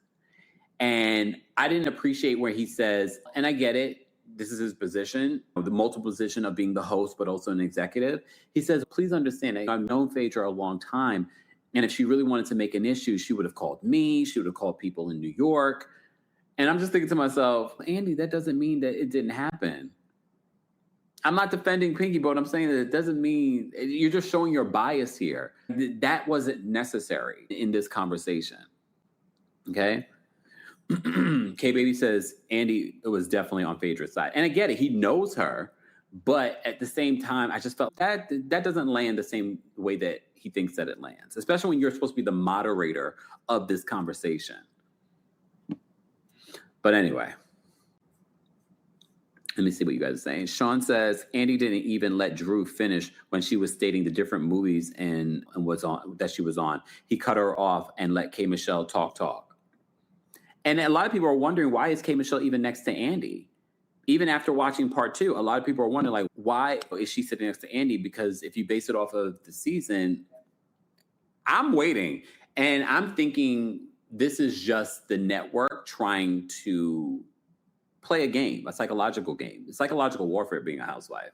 And I didn't appreciate where he says, and I get it, this is his position, the multiple position of being the host, but also an executive. He says, please understand, I've known Phaedra a long time. And if she really wanted to make an issue, she would have called me. She would have called people in New York. And I'm just thinking to myself, Andy, that doesn't mean that it didn't happen. I'm not defending Pinky, but I'm saying that it doesn't mean, you're just showing your bias here. That wasn't necessary in this conversation. Okay? K-Baby says Andy was definitely on Phaedra's side. And I get it. He knows her. But at the same time, I just felt that doesn't land the same way that he thinks that it lands, especially when you're supposed to be the moderator of this conversation. But anyway, let me see what you guys are saying. Sean says Andy didn't even let Drew finish when she was stating the different movies and was on that she was on. He cut her off and let K. Michelle talk. And a lot of people are wondering, why is K. Michelle even next to Andy? Even after watching part 2, a lot of people are wondering, like, why is she sitting next to Andy? Because if you base it off of the season, I'm waiting. And I'm thinking this is just the network trying to play a game, a psychological game. It's psychological warfare being a housewife.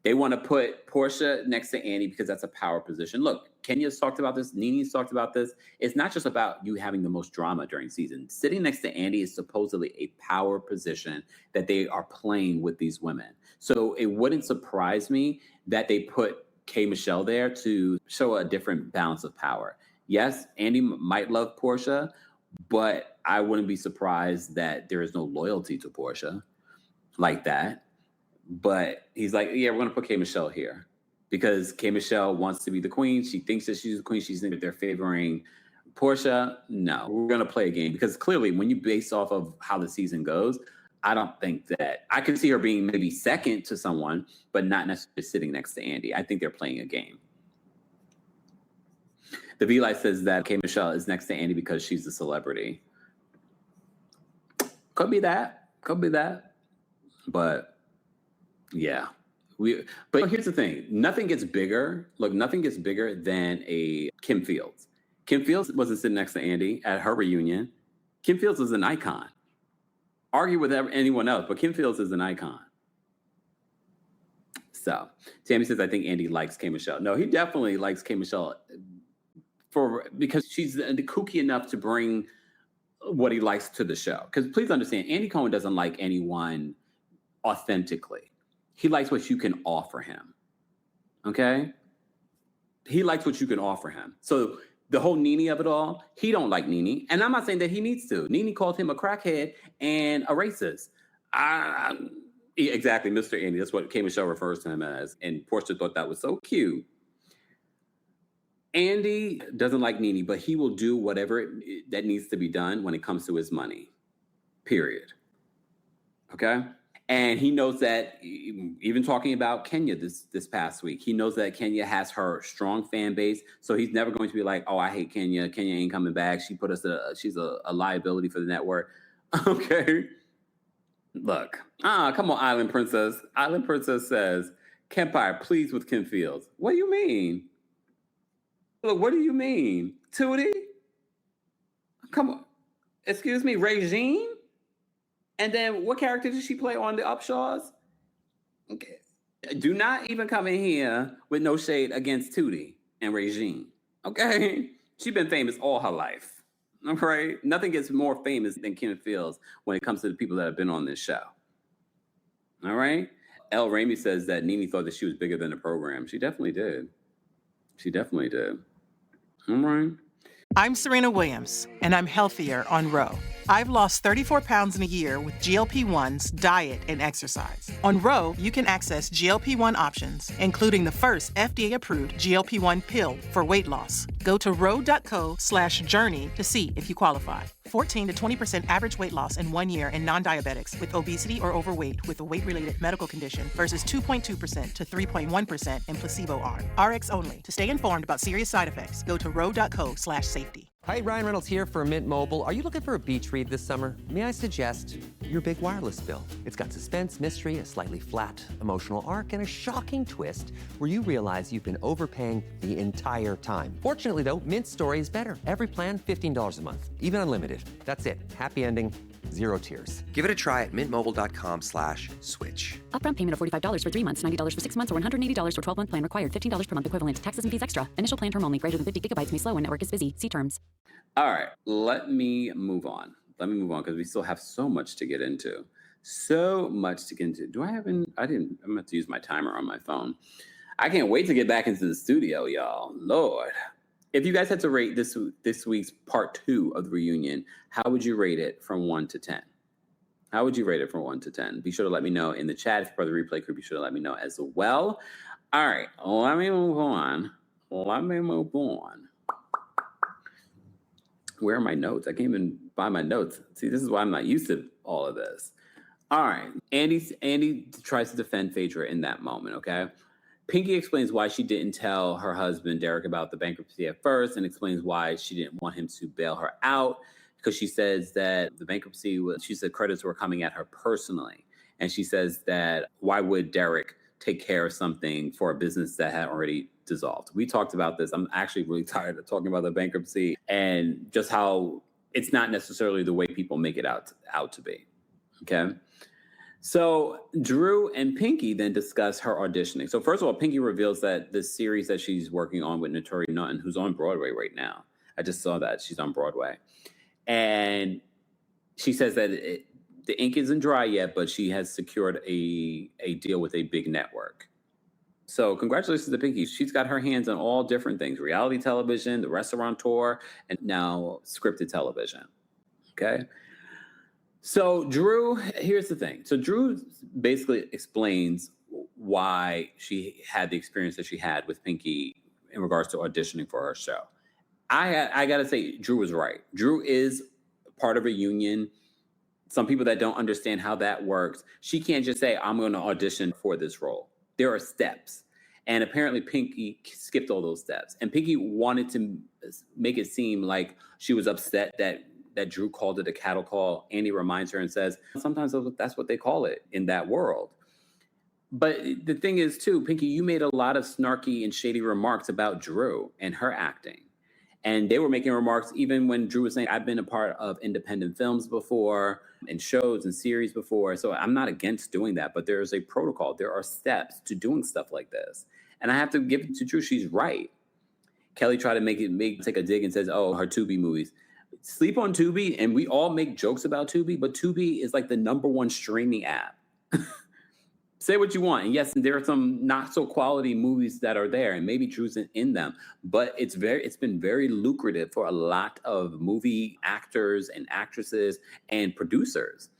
They want to put Portia next to Andy because that's a power position. Look, Kenya's talked about this. Nene's talked about this. It's not just about you having the most drama during season. Sitting next to Andy is supposedly a power position that they are playing with these women. So it wouldn't surprise me that they put K. Michelle there to show a different balance of power. Yes, Andy might love Portia, but I wouldn't be surprised that there is no loyalty to Portia like that. But he's like, yeah, we're going to put K. Michelle here because K. Michelle wants to be the queen. She thinks that she's the queen. She's thinking that they're favoring Portia. No, we're going to play a game because clearly when you base off of how the season goes, I don't think that I can see her being maybe second to someone, but not necessarily sitting next to Andy. I think they're playing a game. The V-Light says that K. Michelle is next to Andy because she's a celebrity. Could be that. But yeah. But here's the thing. Nothing gets bigger than a Kim Fields. Kim Fields wasn't sitting next to Andy at her reunion. Kim Fields is an icon. Argue with anyone else, but Kim Fields is an icon. So Tammy says, I think Andy likes K. Michelle. No, he definitely likes K. Michelle because she's kooky enough to bring what he likes to the show. Because please understand, Andy Cohen doesn't like anyone authentically. He likes what you can offer him. Okay? He likes what you can offer him. So the whole Nene of it all, he don't like Nene. And I'm not saying that he needs to. Nene called him a crackhead and a racist. Exactly, Mr. Andy. That's what K. Michelle refers to him as. And Portia thought that was so cute. Andy doesn't like Nene, but he will do whatever that needs to be done when it comes to his money. Period. Okay? And he knows that, even talking about Kenya this past week, he knows that Kenya has her strong fan base. So he's never going to be like, oh, I hate Kenya. Kenya ain't coming back. She's a liability for the network. Okay. Look. Come on, Island Princess. Island Princess says, Kempire, pleased with Kim Fields. What do you mean? Look, what do you mean? Tootie? Come on. Excuse me, Regine? And then what character did she play on the Upshaws? Okay. Do not even come in here with no shade against Tootie and Regine. Okay? She's been famous all her life. All right? Nothing gets more famous than Kim Fields when it comes to the people that have been on this show. All right? El Ramey says that Nene thought that she was bigger than the program. She definitely did. She definitely did. All right. I'm Serena Williams, and I'm healthier on RHOA. I've lost 34 pounds in a year with GLP-1s, diet, and exercise. On RHOA, you can access GLP-1 options, including the first FDA-approved GLP-1 pill for weight loss. Go to rho.co/journey to see if you qualify. 14 to 20% average weight loss in 1 year in non-diabetics with obesity or overweight with a weight-related medical condition versus 2.2% to 3.1% in placebo arm. RX only. To stay informed about serious side effects, go to rho.co/safety. Hi, Ryan Reynolds here for Mint Mobile. Are you looking for a beach read this summer? May I suggest your big wireless bill? It's got suspense, mystery, a slightly flat emotional arc, and a shocking twist where you realize you've been overpaying the entire time. Fortunately, though, Mint's story is better. Every plan, $15 a month, even unlimited. That's it. Happy ending, 0 tears. Give it a try at mintmobile.com/switch. Upfront payment of $45 for 3 months, $90 for 6 months, or $180 for 12-month plan required. $15 per month equivalent. Taxes and fees extra. Initial plan term only. Greater than 50 gigabytes may slow when network is busy. See terms. All right, let me move on because we still have so much to get into. I'm going to use my timer on my phone. I can't wait to get back into the studio, y'all. Lord. If you guys had to rate this week's part 2 of the reunion, how would you rate it from 1 to 10? How would you rate it from 1 to 10? Be sure to let me know in the chat. If you're part of the replay crew, be sure to let me know as well. All right, let me move on. Where are my notes? I can't even find my notes. See, this is why I'm not used to all of this. All right. Andy tries to defend Phaedra in that moment, okay? Pinky explains why she didn't tell her husband, Derek, about the bankruptcy at first and explains why she didn't want him to bail her out because she says that the bankruptcy she said credits were coming at her personally. And she says that why would Derek take care of something for a business that had already dissolved? We talked about this. I'm actually really tired of talking about the bankruptcy and just how it's not necessarily the way people make it out to be. Okay. So Drew and Pinky then discuss her auditioning. So first of all, Pinky reveals that the series that she's working on with Notori Nutton, who's on Broadway right now. I just saw that she's on Broadway. And she says that the ink isn't dry yet, but she has secured a deal with a big network. So congratulations to Pinky. She's got her hands on all different things: reality television, the restaurateur, and now scripted television. Okay. So Drew, here's the thing. So Drew basically explains why she had the experience that she had with Pinky in regards to auditioning for her show. I got to say, Drew was right. Drew is part of a union. Some people that don't understand how that works, she can't just say, I'm going to audition for this role. There are steps. And apparently Pinky skipped all those steps. And Pinky wanted to make it seem like she was upset that Drew called it a cattle call. Andy reminds her and says, sometimes that's what they call it in that world. But the thing is, too, Pinky, you made a lot of snarky and shady remarks about Drew and her acting. And they were making remarks even when Drew was saying, I've been a part of independent films before and shows and series before. So I'm not against doing that, but there's a protocol. There are steps to doing stuff like this. And I have to give it to Drew. She's right. Kelli tried to take a dig and says, oh, her Tubi movies. Sleep on Tubi, and we all make jokes about Tubi, but Tubi is like the #1 streaming app. Say what you want. And yes, there are some not so quality movies that are there, and maybe Drew's in them, but it's been very lucrative for a lot of movie actors and actresses and producers.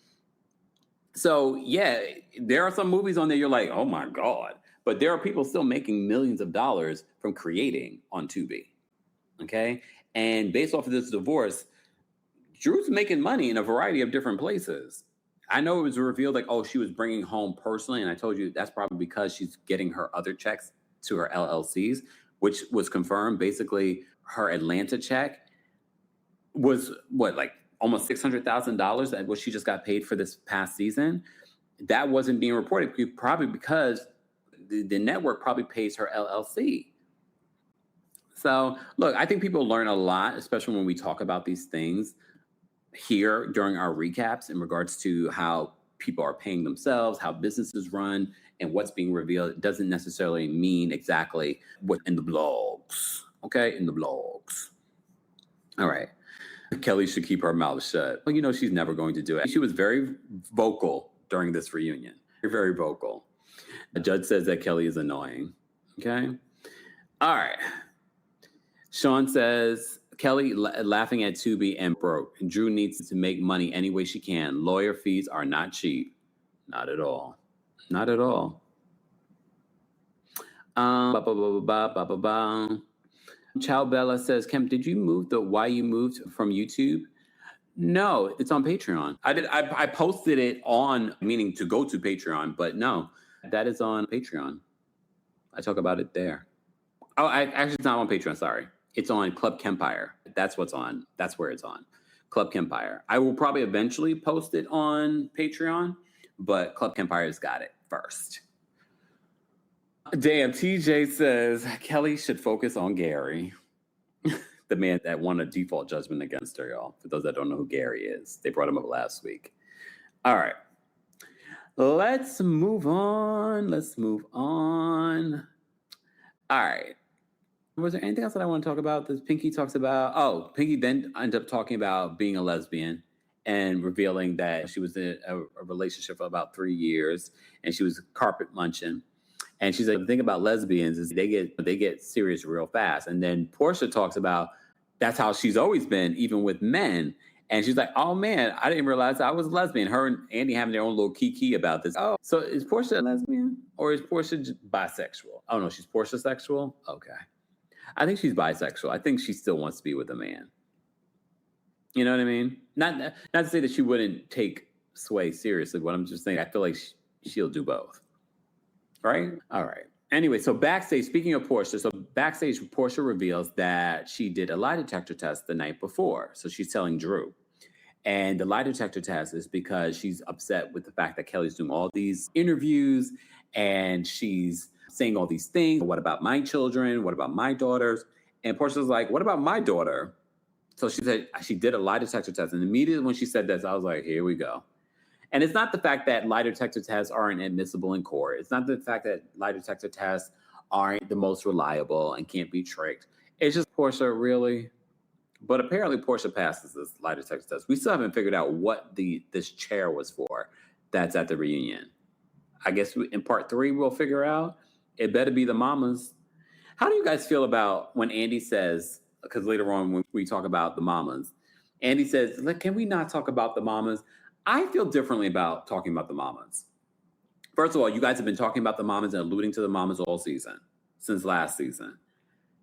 So yeah, there are some movies on there you're like, oh my God, but there are people still making millions of dollars from creating on Tubi. Okay. And based off of this divorce, Drew's making money in a variety of different places. I know it was revealed like, oh, she was bringing home personally. And I told you that's probably because she's getting her other checks to her LLCs, which was confirmed. Basically, her Atlanta check was like almost $600,000 at what she just got paid for this past season. That wasn't being reported probably because the network probably pays her LLC. So look, I think people learn a lot, especially when we talk about these things here during our recaps in regards to how people are paying themselves, how businesses run, and what's being revealed. It doesn't necessarily mean exactly what's in the blogs. Okay, in the blogs. All right. Kelli should keep her mouth shut. Well, she's never going to do it. She was very vocal during this reunion. Very vocal. The judge says that Kelli is annoying. Okay. All right. Sean says, Kelli laughing at Tubi and broke. Drew needs to make money any way she can. Lawyer fees are not cheap. Not at all. Not at all. Chow Bella says, Kemp, did you move why you moved from YouTube? No, it's on Patreon. I posted it on, meaning to go to Patreon, but no, that is on Patreon. I talk about it there. Oh, actually, it's not on Patreon. Sorry. It's on Club KEMPIRE. That's what's on. That's where it's on. Club KEMPIRE. I will probably eventually post it on Patreon, but Club KEMPIRE's got it first. Damn, TJ says Kelli should focus on Gary. The man that won a default judgment against her, y'all. For those that don't know who Gary is, they brought him up last week. All right. Let's move on. All right. Was there anything else that I want to talk about? This Pinky talks about, Pinky then ended up talking about being a lesbian and revealing that she was in a relationship for about 3 years and she was carpet munching. And she's like, the thing about lesbians is they get serious real fast. And then Portia talks about that's how she's always been, even with men. And she's like, oh man, I didn't realize I was a lesbian. Her and Andy having their own little kiki about this. Oh, so is Portia a lesbian or is Portia bisexual? Oh no, she's Portia sexual? Okay. I think she's bisexual. I think she still wants to be with a man. You know what I mean? Not to say that she wouldn't take Sway seriously, but I'm just saying I feel like she'll do both. Right? All right. Anyway, so backstage, speaking of Portia, Portia reveals that she did a lie detector test the night before. So she's telling Drew. And the lie detector test is because she's upset with the fact that Kelly's doing all these interviews and she's saying all these things. What about my children? What about my daughters? And Portia's like, what about my daughter? So she said she did a lie detector test. And immediately when she said this, I was like, here we go. And it's not the fact that lie detector tests aren't admissible in court. It's not the fact that lie detector tests aren't the most reliable and can't be tricked. It's just Portia, really. But apparently Portia passes this lie detector test. We still haven't figured out what this chair was for that's at the reunion. I guess in part 3 we'll figure out. It better be the mamas. How do you guys feel about when Andy says, because later on when we talk about the mamas, Andy says, can we not talk about the mamas? I feel differently about talking about the mamas. First of all, you guys have been talking about the mamas and alluding to the mamas all season, since last season.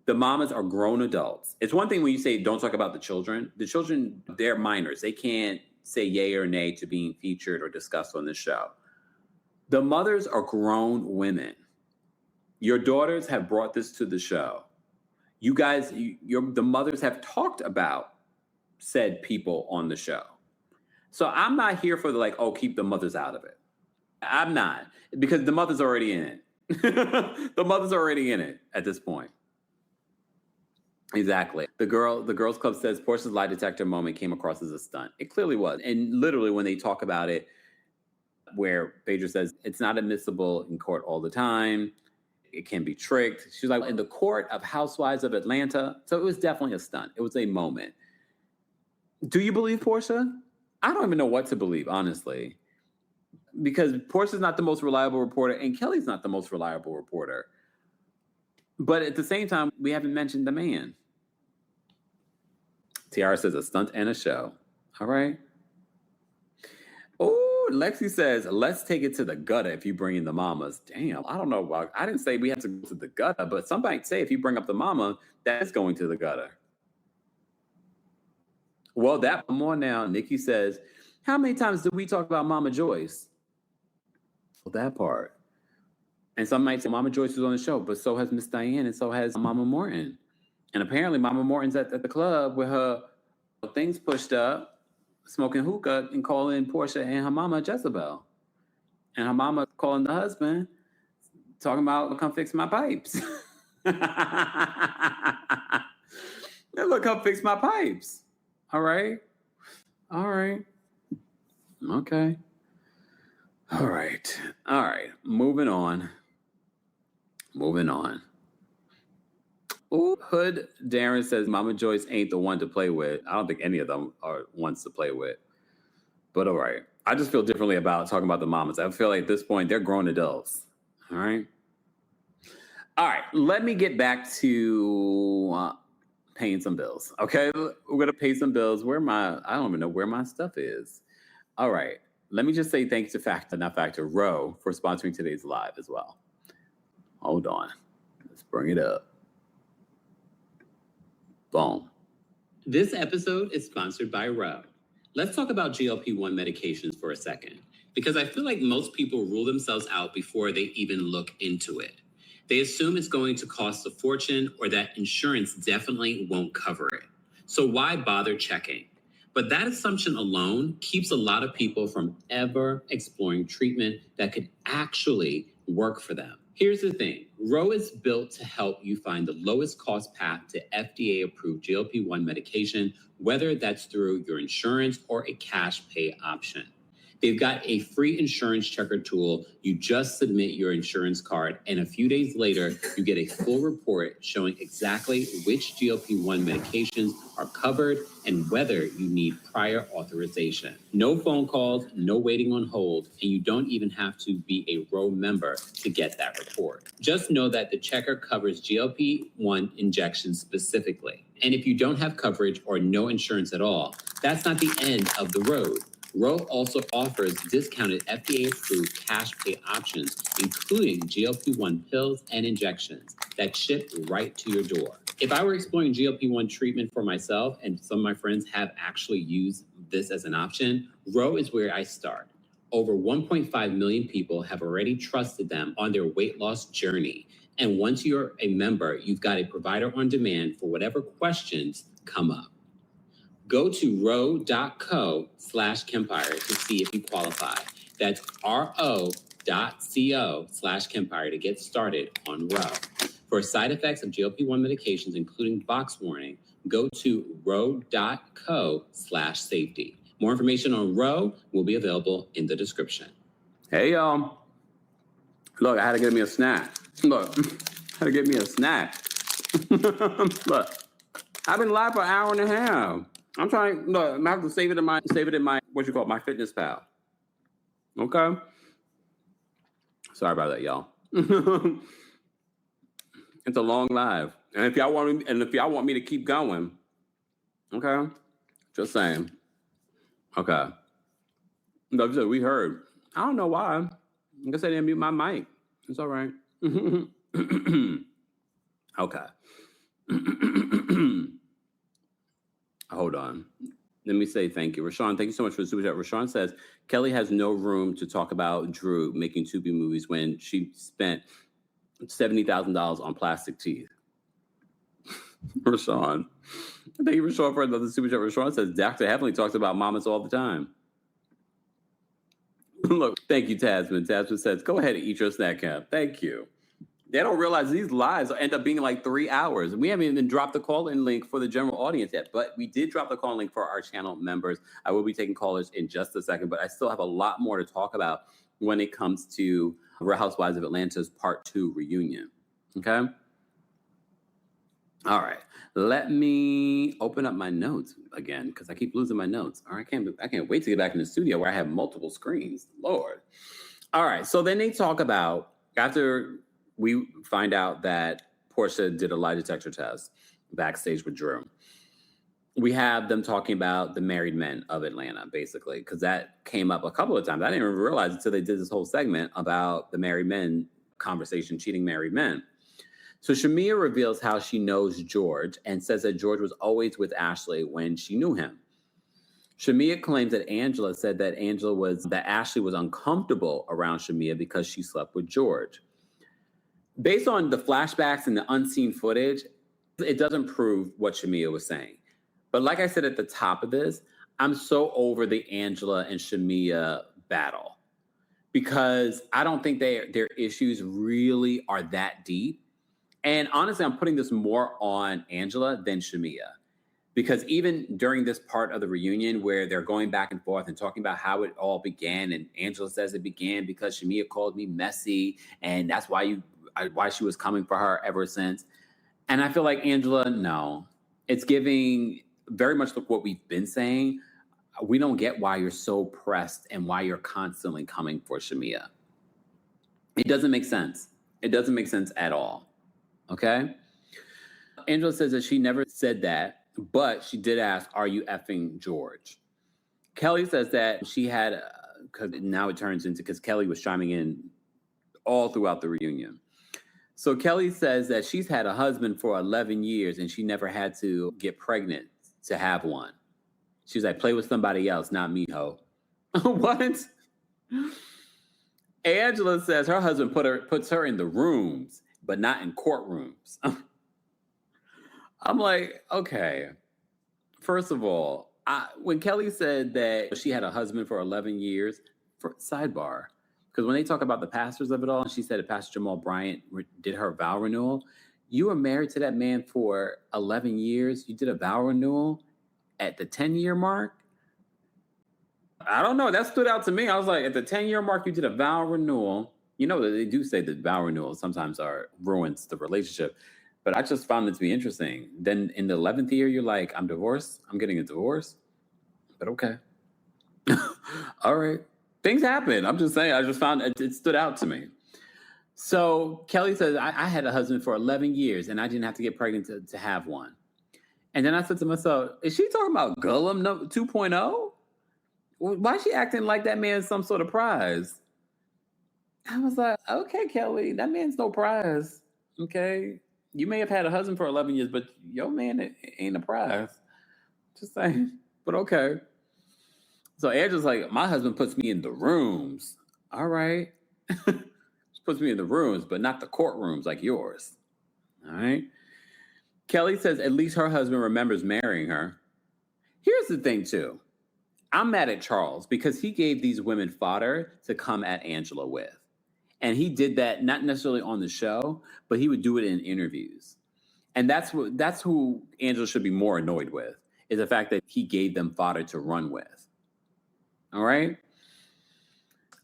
The mamas are grown adults. It's one thing when you say don't talk about the children. The children, they're minors. They can't say yay or nay to being featured or discussed on this show. The mothers are grown women. Your daughters have brought this to the show. You guys, the mothers have talked about said people on the show. So I'm not here for keep the mothers out of it. I'm not, because the mother's already in it. The mother's already in it at this point. Exactly. The Girls Club says Portia's lie detector moment came across as a stunt. It clearly was. And literally when they talk about it, where Phaedra says it's not admissible in court all the time, it can be tricked. She's like, in the court of Housewives of Atlanta. So it was definitely a stunt. It was a moment. Do you believe Portia? I don't even know what to believe, honestly, because Portia's not the most reliable reporter and Kelly's not the most reliable reporter. But at the same time, we haven't mentioned the man. Tiara says a stunt and a show. All right. Oh, Lexi says, let's take it to the gutter if you bring in the mamas. Damn, I don't know. I didn't say we have to go to the gutter, but somebody say if you bring up the mama, that's going to the gutter. Well, that more now. Nikki says, how many times did we talk about Mama Joyce? Well, that part. And some might say Mama Joyce was on the show, but so has Miss Diane and so has Mama Morton. And apparently Mama Morton's at the club with her things pushed up, smoking hookah and calling Portia and her mama Jezebel. And her mama calling the husband, talking about, come fix my pipes. Look, come fix my pipes. All right. Okay. All right. Moving on. Ooh, Hood Darren says Mama Joyce ain't the one to play with. I don't think any of them are ones to play with. But all right. I just feel differently about talking about the mamas. I feel like at this point, they're grown adults. All right. All right. Let me get back to paying some bills. Okay. We're going to pay some bills. I don't even know where my stuff is. All right. Let me just say thanks to RHOA for sponsoring today's live as well. Hold on. Let's bring it up. Boom. This episode is sponsored by RHOA. Let's talk about GLP-1 medications for a second, because I feel like most people rule themselves out before they even look into it. They assume it's going to cost a fortune or that insurance definitely won't cover it. So why bother checking? But that assumption alone keeps a lot of people from ever exploring treatment that could actually work for them. Here's the thing. RHOA is built to help you find the lowest cost path to FDA-approved GLP-1 medication, whether that's through your insurance or a cash pay option. They've got a free insurance checker tool. You just submit your insurance card, and a few days later, you get a full report showing exactly which GLP-1 medications are covered and whether you need prior authorization. No phone calls, no waiting on hold, and you don't even have to be a RHOA member to get that report. Just know that the checker covers GLP-1 injections specifically. And if you don't have coverage or no insurance at all, that's not the end of the road. RHOA also offers discounted FDA-approved cash pay options, including GLP-1 pills and injections that ship right to your door. If I were exploring GLP-1 treatment for myself, and some of my friends have actually used this as an option, RHOA is where I start. Over 1.5 million people have already trusted them on their weight loss journey. And once you're a member, you've got a provider on demand for whatever questions come up. Go to rho.co/Kempire to see if you qualify. That's ro.co/Kempire to get started on RHOA. For side effects of GLP-1 medications, including box warning, go to rho.co/safety. More information on RHOA will be available in the description. Hey, y'all. Look, I had to get me a snack. Look, Look, I've been live for an hour and a half. I'm trying. Look, I have to save it in my my Fitness Pal. Okay. Sorry about that, y'all. It's a long live, and if y'all want me to keep going, okay. Just saying. Okay. No, we heard. I don't know why. I guess I didn't mute my mic. It's all right. Okay. Hold on. Let me say thank you. Rashawn, thank you so much for the super chat. Rashawn says, Kelli has no room to talk about Drew making Tubi movies when she spent $70,000 on plastic teeth. Rashawn. Thank you, Rashawn, for another super chat. Rashawn says, Dr. Heavenly talks about mamas all the time. Look, thank you, Tasman. Tasman says, go ahead and eat your snack cap. Thank you. They don't realize these lives end up being like 3 hours. We haven't even dropped the call-in link for the general audience yet, but we did drop the call-in link for our channel members. I will be taking callers in just a second, but I still have a lot more to talk about when it comes to Real Housewives of Atlanta's Part 2 reunion. Okay? All right. Let me open up my notes again because I keep losing my notes. All right, I can't wait to get back in the studio where I have multiple screens. Lord. All right. So then they talk about, after we find out that Portia did a lie detector test backstage with Drew, we have them talking about the married men of Atlanta, basically, because that came up a couple of times. I didn't even realize until they did this whole segment about the married men conversation, cheating married men. So Shamia reveals how she knows George and says that George was always with Ashley when she knew him. Shamia claims that Angela said that Ashley was uncomfortable around Shamia because she slept with George. Based on the flashbacks and the unseen footage, it doesn't prove what Shamia was saying. But like I said at the top of this, I'm so over the Angela and Shamia battle because I don't think their issues really are that deep. And honestly, I'm putting this more on Angela than Shamia. Because even during this part of the reunion where they're going back and forth and talking about how it all began, and Angela says it began because Shamia called me messy, and that's why she was coming for her ever since. And I feel like Angela, no. It's giving very much like what we've been saying. We don't get why you're so pressed and why you're constantly coming for Shamia. It doesn't make sense. It doesn't make sense at all. Okay? Angela says that she never said that, but she did ask, are you effing George? Kelli says that she had, because now it turns into, because Kelli was chiming in all throughout the reunion. So Kelli says that she's had a husband for 11 years and she never had to get pregnant to have one. She's like, play with somebody else, not me, ho. What? Angela says her husband puts her in the rooms, but not in courtrooms. I'm like, okay. First of all, when Kelli said that she had a husband for 11 years, sidebar, because when they talk about the pastors of it all, and she said that Pastor Jamal Bryant did her vow renewal, you were married to that man for 11 years. You did a vow renewal at the 10-year mark? I don't know. That stood out to me. I was like, at the 10-year mark, you did a vow renewal. You know, they do say that vow renewals sometimes ruins the relationship. But I just found it to be interesting. Then in the 11th year, you're like, I'm divorced. I'm getting a divorce. But okay. All right. Things happen. I'm just saying. I just found it stood out to me. So Kelli says, I had a husband for 11 years and I didn't have to get pregnant to have one. And then I said to myself, is she talking about Gollum 2.0? Why is she acting like that man's some sort of prize? I was like, okay, Kelli, that man's no prize. Okay. You may have had a husband for 11 years, but your man ain't a prize. Just saying. But okay. So Angela's like, my husband puts me in the rooms. All right. Puts me in the rooms, but not the courtrooms like yours. All right. Kelli says at least her husband remembers marrying her. Here's the thing, too. I'm mad at Charles because he gave these women fodder to come at Angela with. And he did that not necessarily on the show, but he would do it in interviews. And that's who Angela should be more annoyed with, is the fact that he gave them fodder to run with. All right?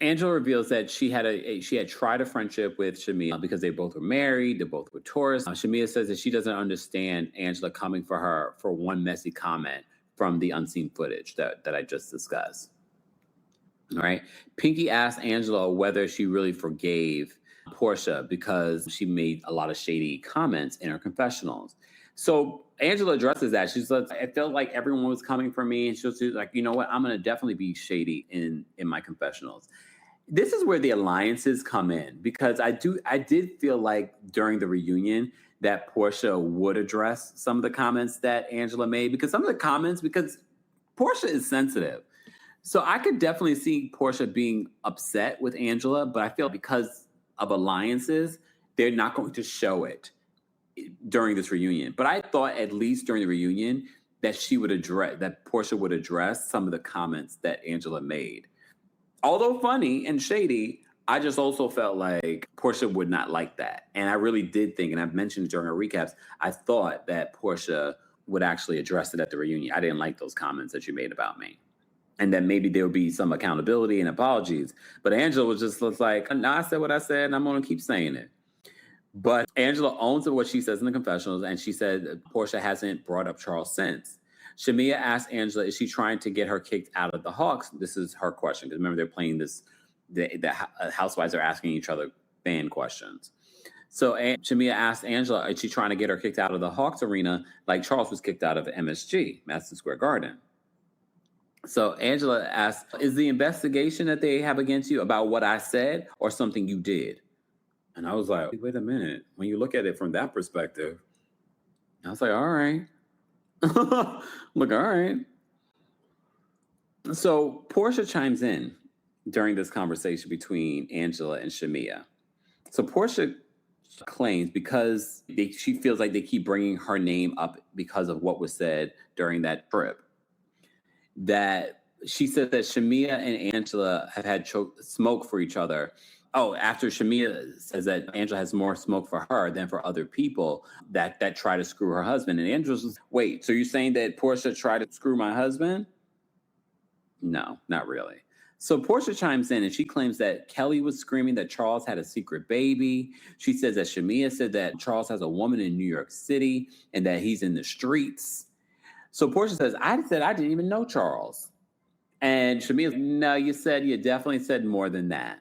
Angela reveals that she had tried a friendship with Shamia because they both were married, they both were tourists. Shamia says that she doesn't understand Angela coming for her for one messy comment from the unseen footage that I just discussed. All right. Pinky asked Angela whether she really forgave Portia because she made a lot of shady comments in her confessionals. So Angela addresses that. She's like, I felt like everyone was coming for me. And she was like, you know what? I'm going to definitely be shady in my confessionals. This is where the alliances come in, because I did feel like during the reunion that Portia would address some of the comments that Angela made, because Portia is sensitive. So I could definitely see Portia being upset with Angela, but I feel because of alliances, they're not going to show it during this reunion. But I thought at least during the reunion that Portia would address some of the comments that Angela made. Although funny and shady, I just also felt like Portia would not like that. And I really did think, and I've mentioned during our recaps, I thought that Portia would actually address it at the reunion. I didn't like those comments that you made about me. And then maybe there would be some accountability and apologies. But Angela was like, no, I said what I said, and I'm going to keep saying it. But Angela owns what she says in the confessionals, and she said Portia hasn't brought up Charles since. Shamia asked Angela, is she trying to get her kicked out of the Hawks? This is her question, because remember, they're playing this, the housewives are asking each other fan questions. So Shamia asked Angela, is she trying to get her kicked out of the Hawks arena like Charles was kicked out of MSG, Madison Square Garden? So Angela asked, is the investigation that they have against you about what I said or something you did? And I was like, wait a minute. When you look at it from that perspective, I was like, all right. Look, all right. So Portia chimes in during this conversation between Angela and Shamia. So Portia claims because she feels like they keep bringing her name up because of what was said during that trip, that she said that Shamia and Angela have had smoke for each other. Oh, after Shamia says that Angela has more smoke for her than for other people that try to screw her husband. And Angela's just, wait, so you're saying that Portia tried to screw my husband? No, not really. So Portia chimes in and she claims that Kelli was screaming that Charles had a secret baby. She says that Shamia said that Charles has a woman in New York City and that he's in the streets. So Portia says, I said I didn't even know Charles. And Shamia, no, you definitely said more than that.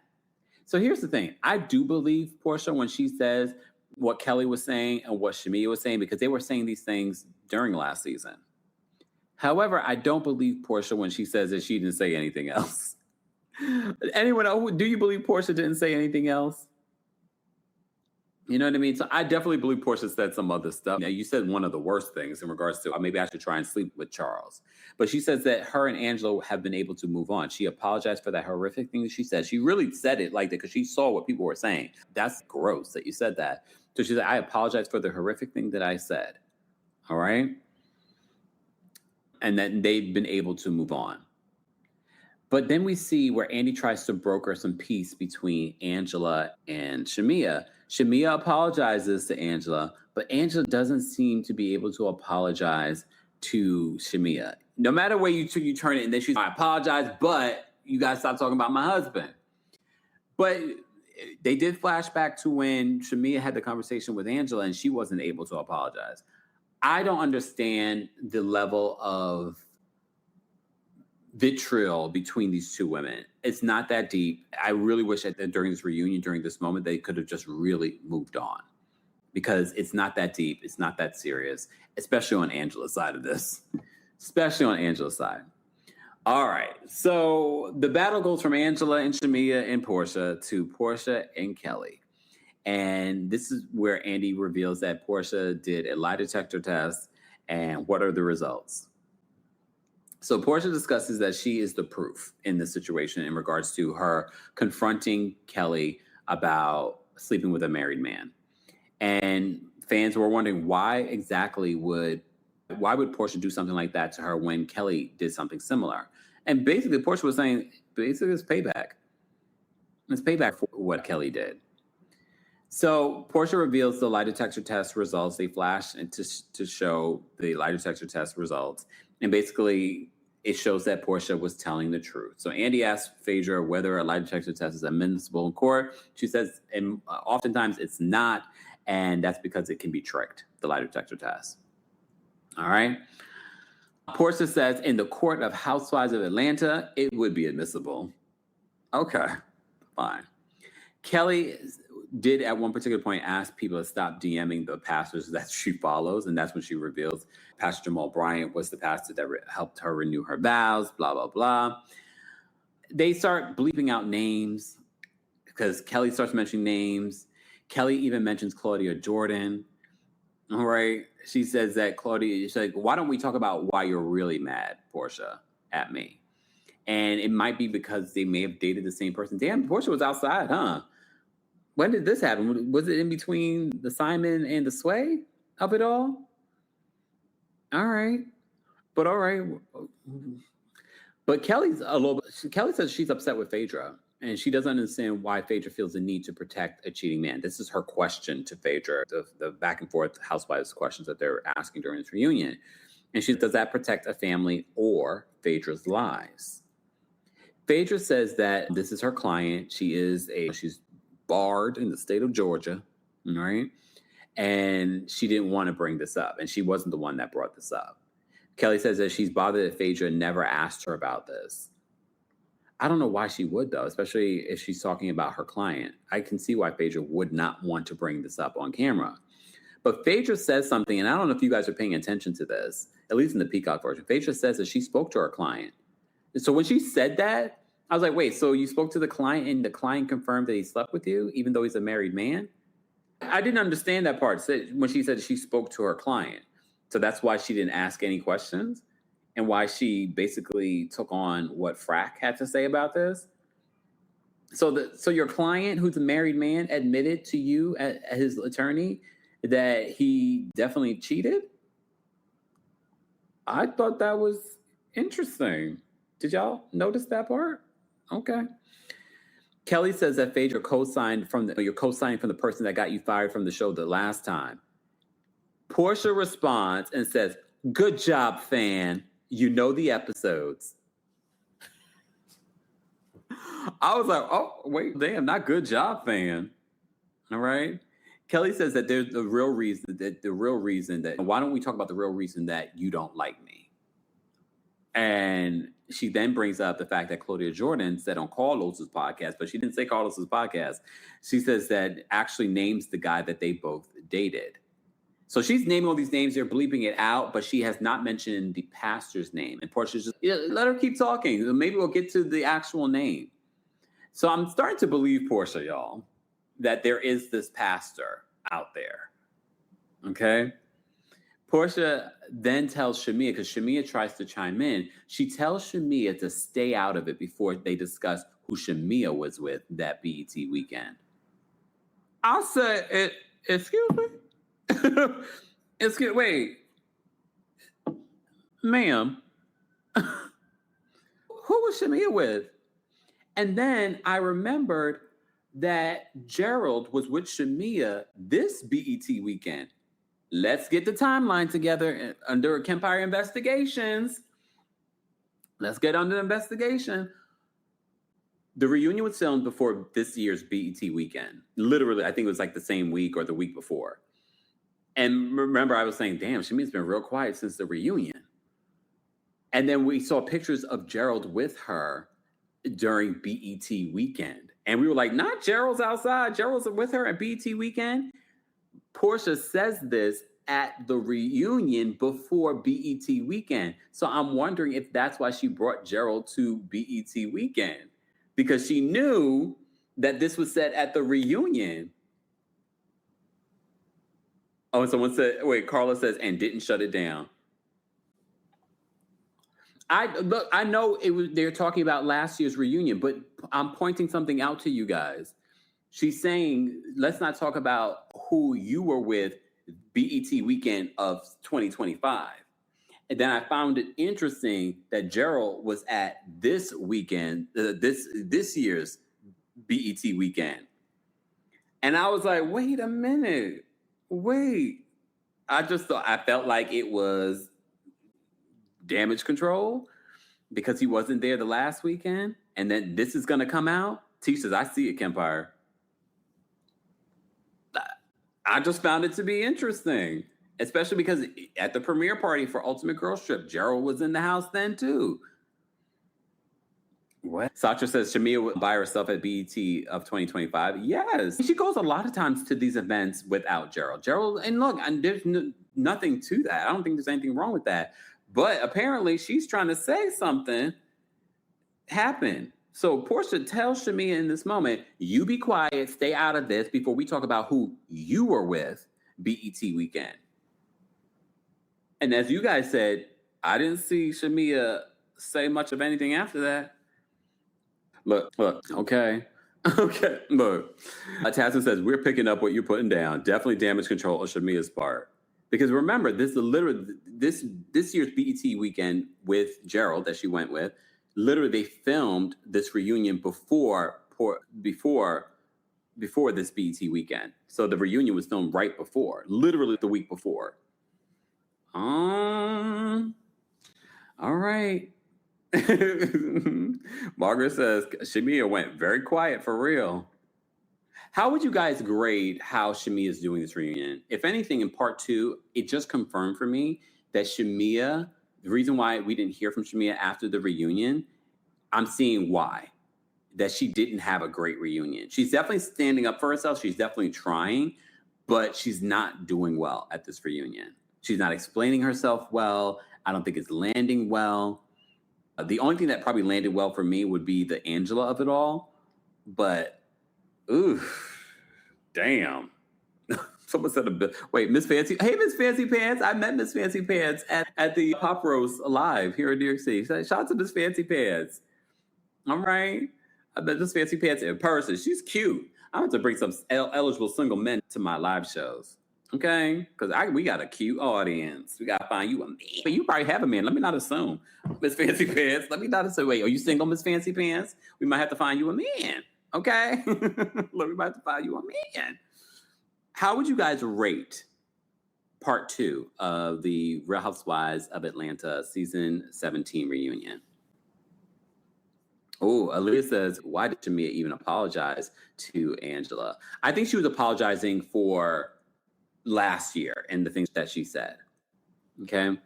So here's the thing. I do believe Portia when she says what Kelli was saying and what Shamia was saying, because they were saying these things during last season. However, I don't believe Portia when she says that she didn't say anything else. Anyone else, do you believe Portia didn't say anything else? You know what I mean? So I definitely believe Portia said some other stuff. Now, you said one of the worst things in regards to maybe I should try and sleep with Charles. But she says that her and Angela have been able to move on. She apologized for that horrific thing that she said. She really said it like that because she saw what people were saying. That's gross that you said that. So she said, I apologize for the horrific thing that I said. All right? And then they've been able to move on. But then we see where Andy tries to broker some peace between Angela and Shamia. Shamia apologizes to Angela, but Angela doesn't seem to be able to apologize to Shamia. No matter where you turn it, and then she's, I apologize, but you guys stop talking about my husband. But they did flash back to when Shamia had the conversation with Angela and she wasn't able to apologize. I don't understand the level of vitriol between these two women. It's not that deep. I really wish that during this reunion, during this moment, they could have just really moved on, because it's not that deep. It's not that serious, especially on Angela's side of this, especially on Angela's side. All right. So the battle goes from Angela and Shamia and Portia to Portia and Kelli. And this is where Andy reveals that Portia did a lie detector test. And what are the results? So Portia discusses that she is the proof in this situation in regards to her confronting Kelli about sleeping with a married man. And fans were wondering why would Portia do something like that to her when Kelli did something similar? And basically Portia was saying, it's payback. It's payback for what Kelli did. So Portia reveals the lie detector test results. They flash to show the lie detector test results. And basically, it shows that Portia was telling the truth. So Andy asked Phaedra whether a lie detector test is admissible in court. She says, and oftentimes it's not, and that's because it can be tricked, the lie detector test. All right. Portia says, in the court of Housewives of Atlanta, it would be admissible. Okay, fine. Kelli did at one particular point ask people to stop DMing the pastors that she follows, and that's when she reveals Pastor Jamal Bryant was the pastor that helped her renew her vows, blah, blah, blah. They start bleeping out names because Kelli starts mentioning names. Kelli even mentions Claudia Jordan. All right. She says that she's like, why don't we talk about why you're really mad, Portia, at me? And it might be because they may have dated the same person. Damn, Portia was outside, huh? When did this happen? Was it in between the Simon and the Sway of it all? All right. But Kelli says she's upset with Phaedra, and she doesn't understand why Phaedra feels the need to protect a cheating man. This is her question to Phaedra, the back and forth housewives questions that they're asking during this reunion. And she does that protect a family or Phaedra's lies? Phaedra says that this is her client. She's barred in the state of Georgia, right? And she didn't want to bring this up, and she wasn't the one that brought this up. Kelli says that she's bothered that Phaedra never asked her about this. I don't know why she would, though, especially if she's talking about her client. I can see why Phaedra would not want to bring this up on camera. But Phaedra says something, and I don't know if you guys are paying attention to this, at least in the Peacock version. Phaedra says that she spoke to her client. So when she said that, I was like, wait, so you spoke to the client and the client confirmed that he slept with you, even though he's a married man? I didn't understand that part when she said she spoke to her client. So that's why she didn't ask any questions and why she basically took on what Frack had to say about this. So your client, who's a married man, admitted to you, at his attorney, that he definitely cheated? I thought that was interesting. Did y'all notice that part? Okay. Kelli says that Phaedra co-signed from the person that got you fired from the show the last time. Portia responds and says, "Good job, fan. You know the episodes." I was like, oh, wait, damn, not good job, fan. All right. Kelli says that there's the real reason that why don't we talk about the real reason that you don't like me? And she then brings up the fact that Claudia Jordan said on Carlos's podcast, but she didn't say Carlos's podcast. She says that actually names the guy that they both dated. So she's naming all these names. They're bleeping it out, but she has not mentioned the pastor's name. And Portia's just, let her keep talking. Maybe we'll get to the actual name. So I'm starting to believe, Portia, y'all, that there is this pastor out there. Okay? Portia then tells Shamia, because Shamia tries to chime in, she tells Shamia to stay out of it before they discuss who Shamia was with that BET weekend. I said, excuse me? Wait, ma'am, who was Shamia with? And then I remembered that Gerald was with Shamia this BET weekend. Let's get the timeline together under Kempire Investigations. Let's get under investigation. The reunion was filmed before this year's BET weekend. Literally, I think it was like the same week or the week before. And remember, I was saying, damn, Shamia's been real quiet since the reunion. And then we saw pictures of Gerald with her during BET weekend. And we were like, not Gerald's outside. Gerald's with her at BET weekend. Portia says this at the reunion before BET weekend. So I'm wondering if that's why she brought Gerald to BET weekend. Because she knew that this was said at the reunion. Oh, and someone said, wait, Carla says, and didn't shut it down. I know they're talking about last year's reunion, but I'm pointing something out to you guys. She's saying, let's not talk about who you were with BET weekend of 2025. And then I found it interesting that Gerald was at this weekend, this year's BET weekend. And I was like, wait a minute. Wait, I felt like it was damage control because he wasn't there the last weekend. And then this is going to come out. T says, I see it, Kempire. I just found it to be interesting, especially because at the premiere party for Ultimate Girls Trip, Gerald was in the house then too. What? Sacha says Shamia would by herself at BET of 2025. Yes. She goes a lot of times to these events without Gerald. And look, there's nothing to that. I don't think there's anything wrong with that. But apparently she's trying to say something happened. So Portia tells Shamia in this moment, you be quiet, stay out of this before we talk about who you were with BET weekend. And as you guys said, I didn't see Shamia say much of anything after that. Look, okay. Okay, look. Tassin says, we're picking up what you're putting down. Definitely damage control on Shamia's part. Because remember, this year's BET weekend with Gerald that she went with, literally they filmed this reunion before this BET weekend. So the reunion was filmed right before, literally the week before. All right. Margaret says Shamia went very quiet for real. How would you guys grade how Shamia is doing this reunion? If anything, in part 2, it just confirmed for me that Shamia, the reason why we didn't hear from Shamia after the reunion, I'm seeing why. That she didn't have a great reunion. She's definitely standing up for herself. She's definitely trying, but she's not doing well at this reunion. She's not explaining herself well. I don't think it's landing well. The only thing that probably landed well for me would be the Angela of it all. But, damn. Someone said, wait, Miss Fancy. Hey, Miss Fancy Pants. I met Miss Fancy Pants at the Pop Roast Live here in New York City. Shout out to Miss Fancy Pants. All right. I met Miss Fancy Pants in person. She's cute. I want to bring some eligible single men to my live shows. Okay? Because we got a cute audience. We got to find you a man. You probably have a man. Let me not assume. Miss Fancy Pants. Let me not assume. Wait, are you single, Miss Fancy Pants? We might have to find you a man. Okay? We might have to find you a man. How would you guys rate part 2 of the Real Housewives of Atlanta season 17 reunion? Oh, Aaliyah says, why did Shamia even apologize to Angela? I think she was apologizing for last year and the things that she said. Okay.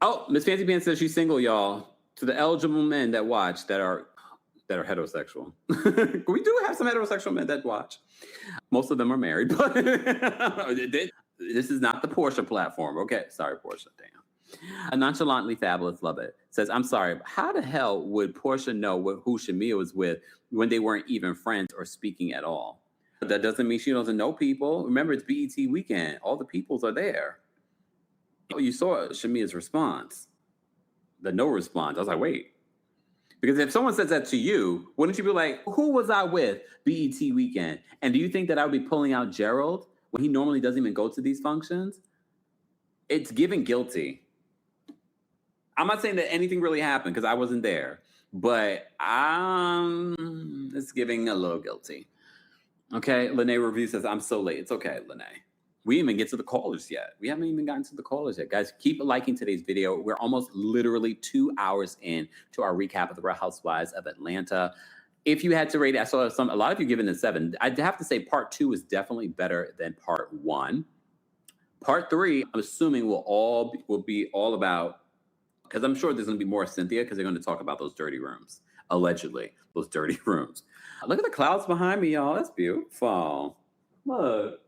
Oh, Miss Fancy Pants says she's single, y'all. To the eligible men that watch that are heterosexual. We do have some heterosexual men that watch. Most of them are married, but this is not the Portia platform. Okay, sorry, Portia. Damn. A nonchalantly fabulous, love it. Says, I'm sorry, how the hell would Portia know who Shamia was with when they weren't even friends or speaking at all? That doesn't mean she doesn't know people. Remember, it's BET weekend. All the peoples are there. You saw Shamia's response, the no response. I was like, wait. Because if someone says that to you, wouldn't you be like, who was I with BET weekend? And do you think that I would be pulling out Gerald when he normally doesn't even go to these functions? It's giving guilty. I'm not saying that anything really happened because I wasn't there, but it's giving a little guilty. Okay, Lene Review says, I'm so late. It's okay, Lene. We didn't even get to the callers yet. We haven't even gotten to the callers yet. Guys, keep liking today's video. We're almost literally 2 hours in to our recap of the Real Housewives of Atlanta. If you had to rate it, I saw a lot of you giving it a 7. I'd have to say part 2 is definitely better than part 1. Part 3, I'm assuming will be all about, because I'm sure there's going to be more Cynthia because they're going to talk about those dirty rooms, allegedly, those dirty rooms. Look at the clouds behind me, y'all. That's beautiful. Look.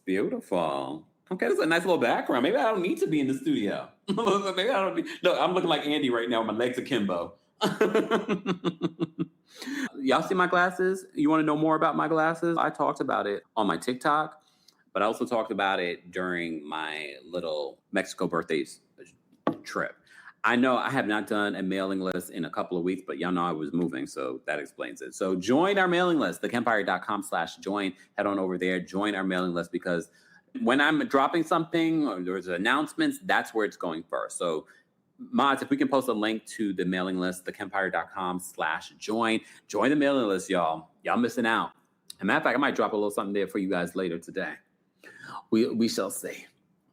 Beautiful. Okay, that's a nice little background. Maybe I don't need to be in the studio. Maybe I don't be. No, I'm looking like Andy right now with my legs akimbo. Y'all see my glasses? You want to know more about my glasses? I talked about it on my TikTok, but I also talked about it during my little Mexico birthdays trip. I know I have not done a mailing list in a couple of weeks, but y'all know I was moving, so that explains it. So join our mailing list, thekempire.com/join. Head on over there, join our mailing list, because when I'm dropping something or there's announcements, that's where it's going first. So mods, if we can post a link to the mailing list, thekempire.com/join. Join the mailing list, y'all. Y'all missing out. As a matter of fact, I might drop a little something there for you guys later today. We shall see.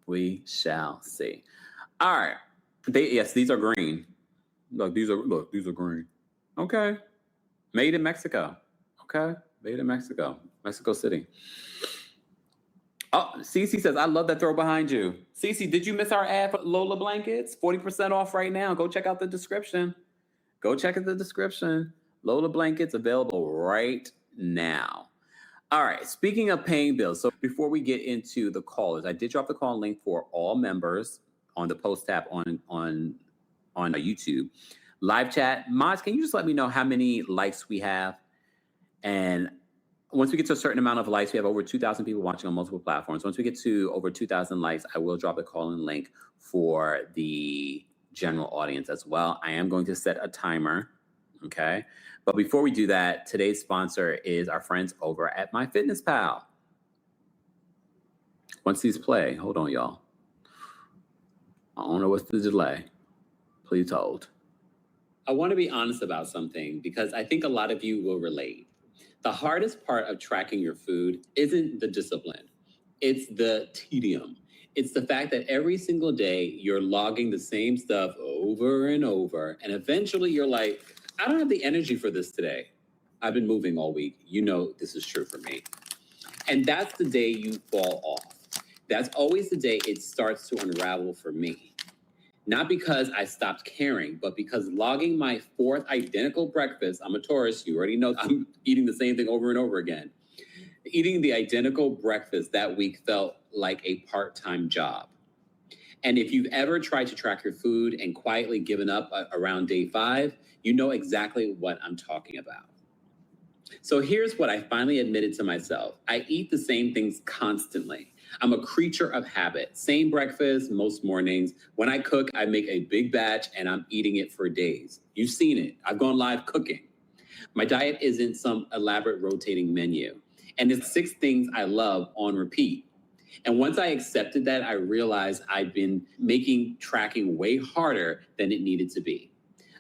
We shall see. All right. Yes, these are green. Look, these are green. Okay. Made in Mexico. Okay. Made in Mexico. Mexico City. Oh, Cece says, I love that throw behind you. Cece, did you miss our ad for Lola blankets? 40% off right now. Go check out the description. Lola blankets available right now. All right. Speaking of paying bills, so before we get into the callers, I did drop the call link for all members on the post tab on YouTube. Live chat. Mods, can you just let me know how many likes we have? And once we get to a certain amount of likes, we have over 2,000 people watching on multiple platforms. Once we get to over 2,000 likes, I will drop the call-in link for the general audience as well. I am going to set a timer, okay? But before we do that, today's sponsor is our friends over at MyFitnessPal. Once these play, hold on, y'all. I don't know what's the delay. Please hold. I want to be honest about something because I think a lot of you will relate. The hardest part of tracking your food isn't the discipline. It's the tedium. It's the fact that every single day you're logging the same stuff over and over. And eventually you're like, I don't have the energy for this today. I've been moving all week. You know this is true for me. And that's the day you fall off. That's always the day it starts to unravel for me. Not because I stopped caring, but because logging my 4th identical breakfast, I'm a Taurus, you already know I'm eating the same thing over and over again. Eating the identical breakfast that week felt like a part-time job. And if you've ever tried to track your food and quietly given up around day 5, you know exactly what I'm talking about. So here's what I finally admitted to myself. I eat the same things constantly. I'm a creature of habit. Same breakfast most mornings. When I cook, I make a big batch and I'm eating it for days. You've seen it. I've gone live cooking. My diet isn't some elaborate rotating menu. And it's 6 things I love on repeat. And once I accepted that, I realized I'd been making tracking way harder than it needed to be.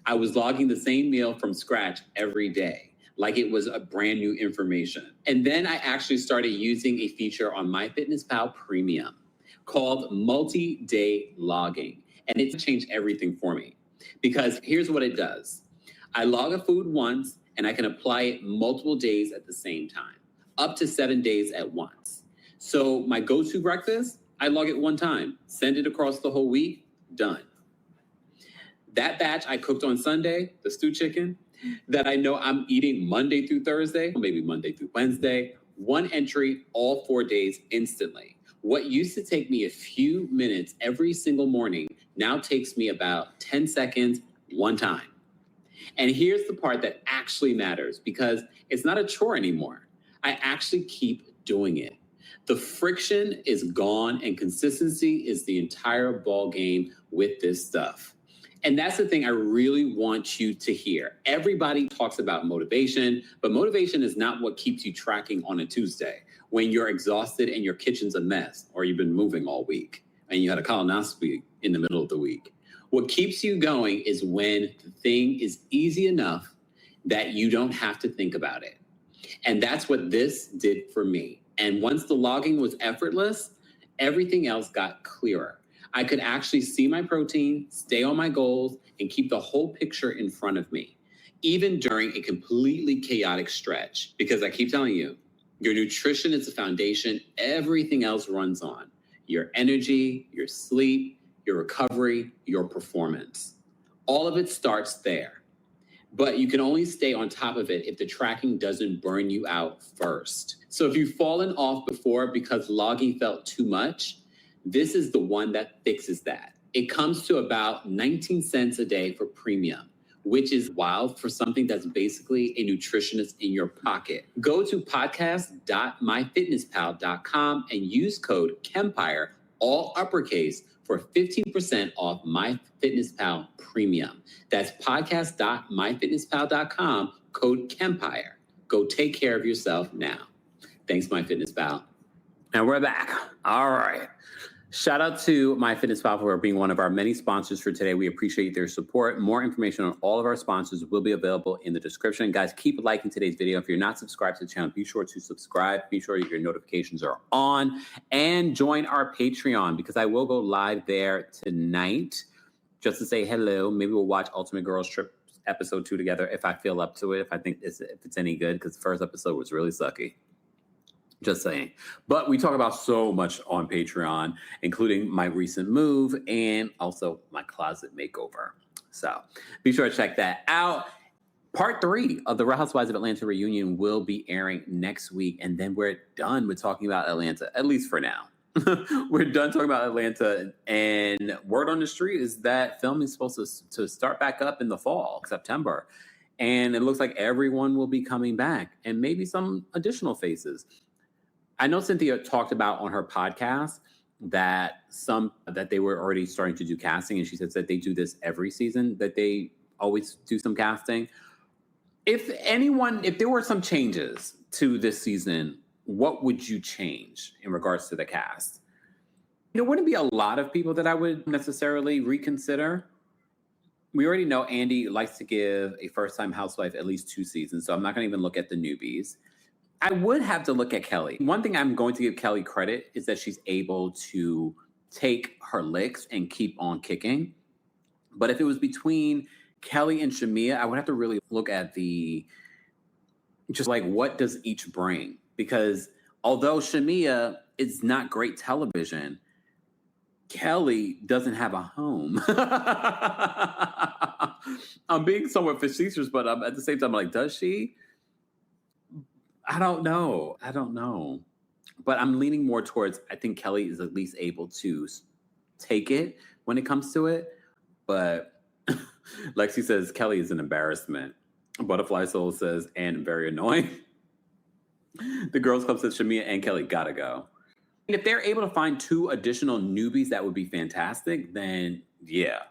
I was logging the same meal from scratch every day, like it was a brand new information. And then I actually started using a feature on MyFitnessPal Premium called multi-day logging. And it changed everything for me because here's what it does. I log a food once and I can apply it multiple days at the same time, up to 7 days at once. So my go-to breakfast, I log it one time, send it across the whole week, done. That batch I cooked on Sunday, the stew chicken, that I know I'm eating Monday through Thursday, maybe Monday through Wednesday, one entry all 4 days instantly. What used to take me a few minutes every single morning now takes me about 10 seconds one time. And here's the part that actually matters, because it's not a chore anymore. I actually keep doing it. The friction is gone, and consistency is the entire ball game with this stuff. And that's the thing I really want you to hear. Everybody talks about motivation, but motivation is not what keeps you tracking on a Tuesday when you're exhausted and your kitchen's a mess, or you've been moving all week and you had a colonoscopy in the middle of the week. What keeps you going is when the thing is easy enough that you don't have to think about it. And that's what this did for me. And once the logging was effortless, everything else got clearer. I could actually see my protein, stay on my goals, and keep the whole picture in front of me, even during a completely chaotic stretch. Because I keep telling you, your nutrition is the foundation everything else runs on. Your energy, your sleep, your recovery, your performance. All of it starts there. But you can only stay on top of it if the tracking doesn't burn you out first. So if you've fallen off before because logging felt too much, this is the one that fixes that. It comes to about 19 cents a day for premium, which is wild for something that's basically a nutritionist in your pocket. Go to podcast.myfitnesspal.com and use code KEMPIRE, all uppercase, for 15% off MyFitnessPal Premium. That's podcast.myfitnesspal.com, code KEMPIRE. Go take care of yourself now. Thanks, MyFitnessPal. And we're back. All right. Shout out to MyFitnessPal for being one of our many sponsors for today. We appreciate their support. More information on all of our sponsors will be available in the description. Guys, keep liking today's video. If you're not subscribed to the channel, be sure to subscribe. Be sure your notifications are on. And join our Patreon, because I will go live there tonight just to say hello. Maybe we'll watch Ultimate Girls Trip episode 2 together if I feel up to it, if I think if it's any good, because the first episode was really sucky. Just saying. But we talk about so much on Patreon, including my recent move and also my closet makeover. So be sure to check that out. Part 3 of the Real Housewives of Atlanta reunion will be airing next week. And then we're done with talking about Atlanta, at least for now. We're done talking about Atlanta. And word on the street is that filming is supposed to start back up in the fall, September. And it looks like everyone will be coming back, and maybe some additional faces. I know Cynthia talked about on her podcast that they were already starting to do casting, and she said that they do this every season, that they always do some casting. If there were some changes to this season, what would you change in regards to the cast? There wouldn't be a lot of people that I would necessarily reconsider. We already know Andy likes to give a first-time housewife at least 2 seasons, so I'm not going to even look at the newbies. I would have to look at Kelli. One thing I'm going to give Kelli credit is that she's able to take her licks and keep on kicking. But if it was between Kelli and Shamia, I would have to really look at what does each bring? Because although Shamia is not great television, Kelli doesn't have a home. I'm being somewhat facetious, but at the same time, I'm like, does she? I don't know. But I'm leaning more towards, I think Kelli is at least able to take it when it comes to it. But Lexi says, Kelli is an embarrassment. Butterfly Soul says, and very annoying. The Girls Club says, Shamia and Kelli gotta go. And if they're able to find 2 additional newbies, that would be fantastic. Then, yeah.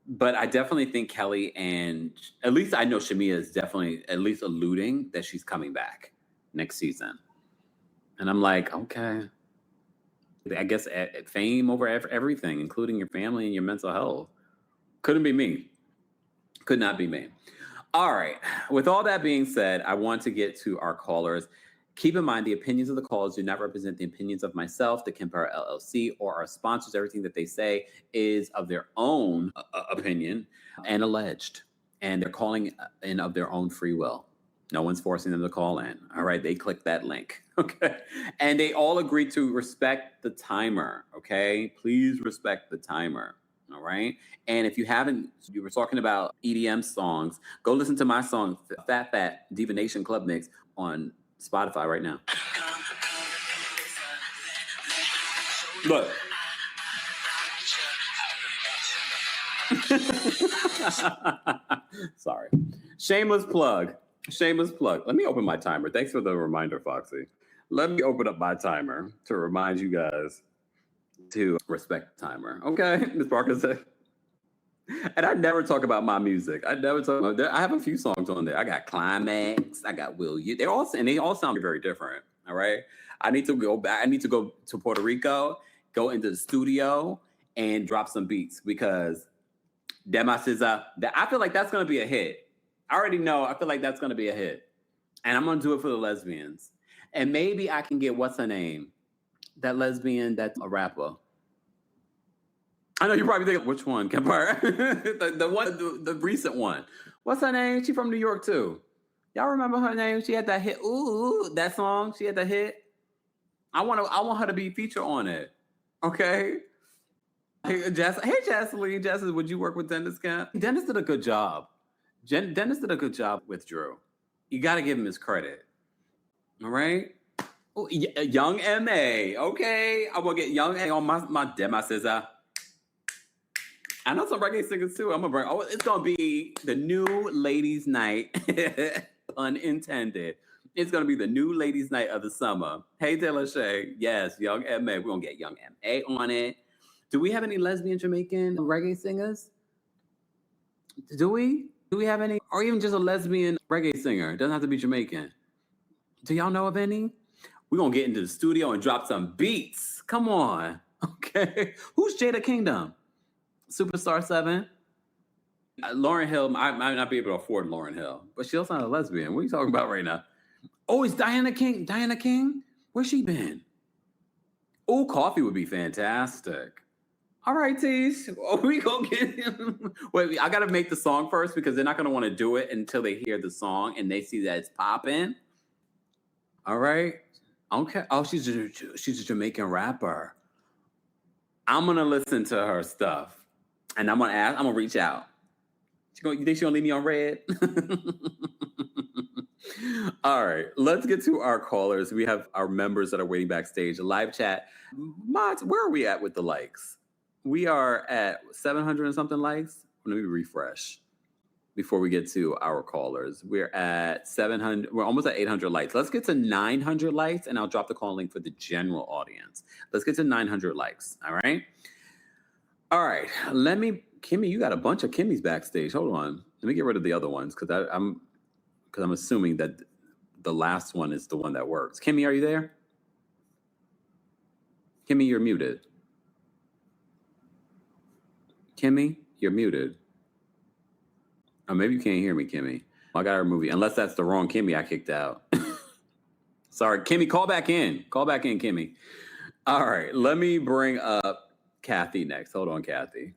But I definitely think Kelli, and at least I know Shamia is definitely at least alluding that she's coming back next season. And I'm like, okay. I guess fame over everything, including your family and your mental health. Couldn't be me. Could not be me. All right. With all that being said, I want to get to our callers. Keep in mind, the opinions of the callers do not represent the opinions of myself, the KEMPIRE LLC, or our sponsors. Everything that they say is of their own opinion and alleged. And they're calling in of their own free will. No one's forcing them to call in. All right, they click that link. Okay. And they all agree to respect the timer. Okay. Please respect the timer. All right. And if you were talking about EDM songs, go listen to my song, Fat Fat Divination Club Mix on Spotify right now. Look. Sorry. Shameless plug. Let me open my timer. Thanks for the reminder, Foxy. Let me open up my timer to remind you guys to respect the timer. Okay, Ms. Parker said. And I never talk about my music. I have a few songs on there. I got Climax. I got Will You. They all sound very different. All right. I need to go back. I need to go to Puerto Rico, go into the studio, and drop some beats because I feel like that's going to be a hit. I already know. I feel like that's going to be a hit. And I'm going to do it for the lesbians. And maybe I can get, what's her name? That lesbian that's a rapper. I know you're probably thinking, which one? Kempire? the recent one. What's her name? She's from New York too. Y'all remember her name? She had that hit. Ooh, that song. She had that hit. I want her to be featured on it. Okay. Hey, Jasmine. Jasmine, would you work with Dennis Camp? Dennis did a good job. Dennis did a good job with Drew. You got to give him his credit. All right. Ooh, Young M.A. Okay. I will get Young A on my Dema Scissor. I know some reggae singers too. It's gonna be the new ladies' night, unintended. It's gonna be the new ladies' night of the summer. Hey, Taylor Shay, yes, Young M.A. We're gonna get Young M.A. on it. Do we have any lesbian Jamaican reggae singers? Do we? Do we have any, or even just a lesbian reggae singer? It doesn't have to be Jamaican. Do y'all know of any? We're gonna get into the studio and drop some beats. Come on, okay? Who's Jada Kingdom? Superstar 7. Lauryn Hill, I might not be able to afford Lauryn Hill, but she's not a lesbian. What are you talking about right now? Oh, it's Diana King. Diana King? Where's she been? Oh, Coffee would be fantastic. All right, Tees. We gonna get him. Wait, I gotta make the song first because they're not gonna want to do it until they hear the song and they see that it's popping. All right. Okay. Oh, she's a Jamaican rapper. I'm gonna listen to her stuff. And I'm gonna reach out. You think she's gonna leave me on red? All right, let's get to our callers. We have our members that are waiting backstage. Live chat. Mods, where are we at with the likes? We are at 700 and something likes. Let me refresh before we get to our callers. We're at 700. We're almost at 800 likes. Let's get to 900 likes, and I'll drop the call link for the general audience. Let's get to 900 likes. All right. All right, Kimmy, you got a bunch of Kimmys backstage. Hold on. Let me get rid of the other ones because I'm assuming that the last one is the one that works. Kimmy, are you there? Kimmy, you're muted. Kimmy, you're muted. Oh, maybe you can't hear me, Kimmy. I got to remove you. Unless that's the wrong Kimmy I kicked out. Sorry, Kimmy, call back in. Call back in, Kimmy. All right, let me bring up Kathy next. Hold on, Kathy.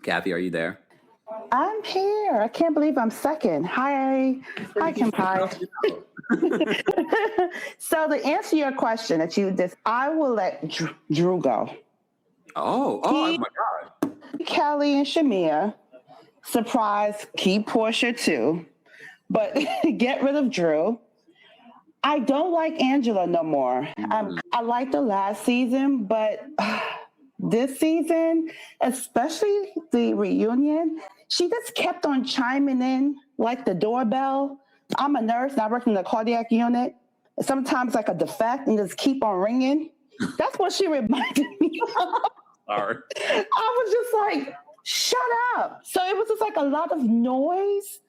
Kathy, are you there? I'm here. I can't believe I'm second. Hi, Kempire. So to answer your question that you just, I will let Drew go. Oh my God. Kelli and Shamia, surprise, keep Portia too, but get rid of Drew. I don't like Angela no more. I liked the last season, but this season, especially the reunion, she just kept on chiming in like the doorbell. I'm a nurse and I work in the cardiac unit. Sometimes like a defect and just keep on ringing. That's what she reminded me of. Sorry. I was just like, shut up. So it was just like a lot of noise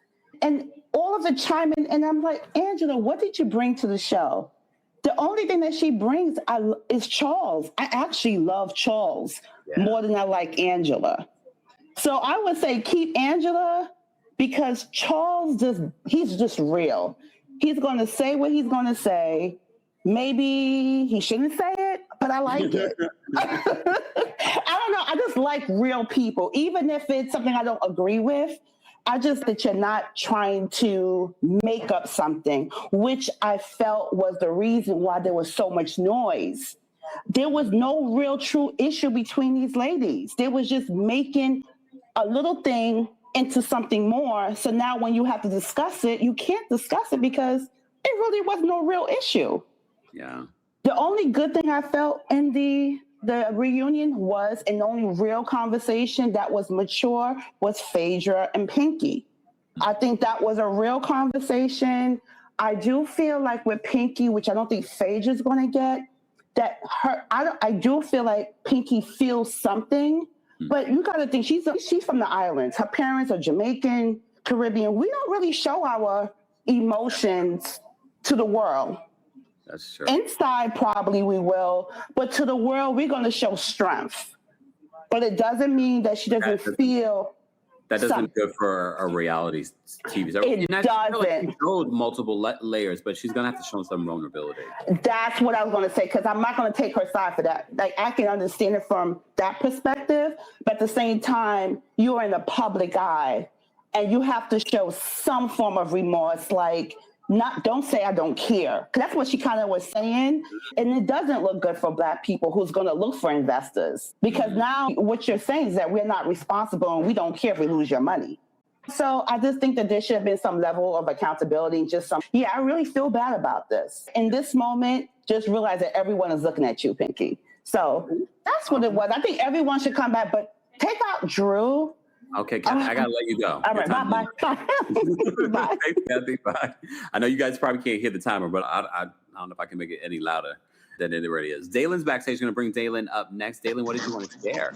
and all of the chiming. And I'm like, Angela, what did you bring to the show? The only thing that she brings is Charles. I actually love Charles more than I like Angela. So I would say keep Angela because Charles he's just real. He's going to say what he's going to say. Maybe he shouldn't say it, but I like it. I don't know. I just like real people, even if it's something I don't agree with. I just that you're not trying to make up something, which I felt was the reason why there was so much noise. there was no real true issue between these ladies. They was just making a little thing into something more. So now when you have to discuss it, you can't discuss it because it really was no real issue. Yeah. The only good thing I felt in the reunion was, and the only real conversation that was mature was Phaedra and Pinky. I think that was a real conversation. I do feel like with Pinky, which I don't think Phaedra's going to get, that I do feel like Pinky feels something, but you got to think she's from the islands. Her parents are Jamaican, Caribbean. We don't really show our emotions to the world. That's true. Inside, probably we will, but to the world, we're going to show strength. But it doesn't mean that she doesn't feel. That doesn't good for a reality TV show. It doesn't. She showed multiple layers, but she's gonna have to show some vulnerability. That's what I was going to say, because I'm not going to take her side for that. Like, I can understand it from that perspective, but at the same time, you're in the public eye, and you have to show some form of remorse. Like, don't say I don't care, because that's what she kind of was saying. And it doesn't look good for Black people who's going to look for investors, because now what you're saying is that we're not responsible and we don't care if we lose your money. So I just think that there should have been some level of accountability. I really feel bad about this. In this moment, just realize that everyone is looking at you, Pinky. So that's what it was. I think everyone should come back, but take out Drew. Okay, I gotta let you go. All right, bye. Bye. Bye. I know you guys probably can't hear the timer, but I don't know if I can make it any louder than it already is. Dalen's backstage. Going to bring Dalen up next. Dalen, what did you want to share?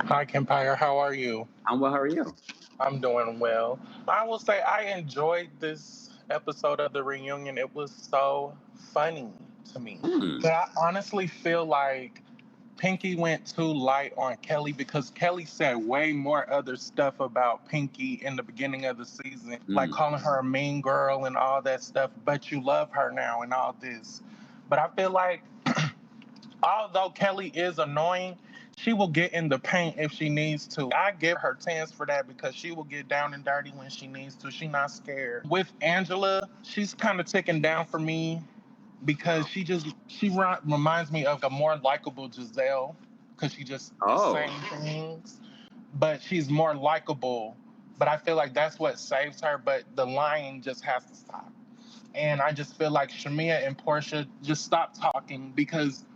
Hi, Kempire. How are you? I'm well. How are you? I'm doing well. I will say I enjoyed this episode of the reunion. It was so funny to me. But I honestly feel like Pinky went too light on Kelli, because Kelli said way more other stuff about Pinky in the beginning of the season, like calling her a mean girl and all that stuff, but you love her now and all this. But I feel like although Kelli is annoying, she will get in the paint if she needs to. I give her 10s for that, because she will get down and dirty when she needs to. She's not scared. With Angela, she's kind of ticking down for me, because she reminds me of a more likable Giselle, because she just saying things, but she's more likable. But I feel like that's what saves her, but the lying just has to stop. And I just feel like Shamia and Portia just stop talking, because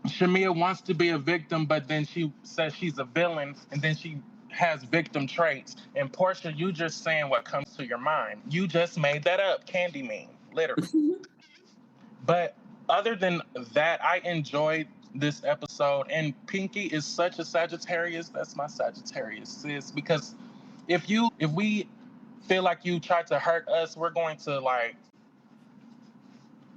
Shamia wants to be a victim, but then she says she's a villain, and then she has victim traits. And Portia, you just saying what comes to your mind. You just made that up, Candyman, literally. But other than that, I enjoyed this episode. And Pinky is such a Sagittarius. That's my Sagittarius, sis. Because if we feel like you tried to hurt us, we're going to like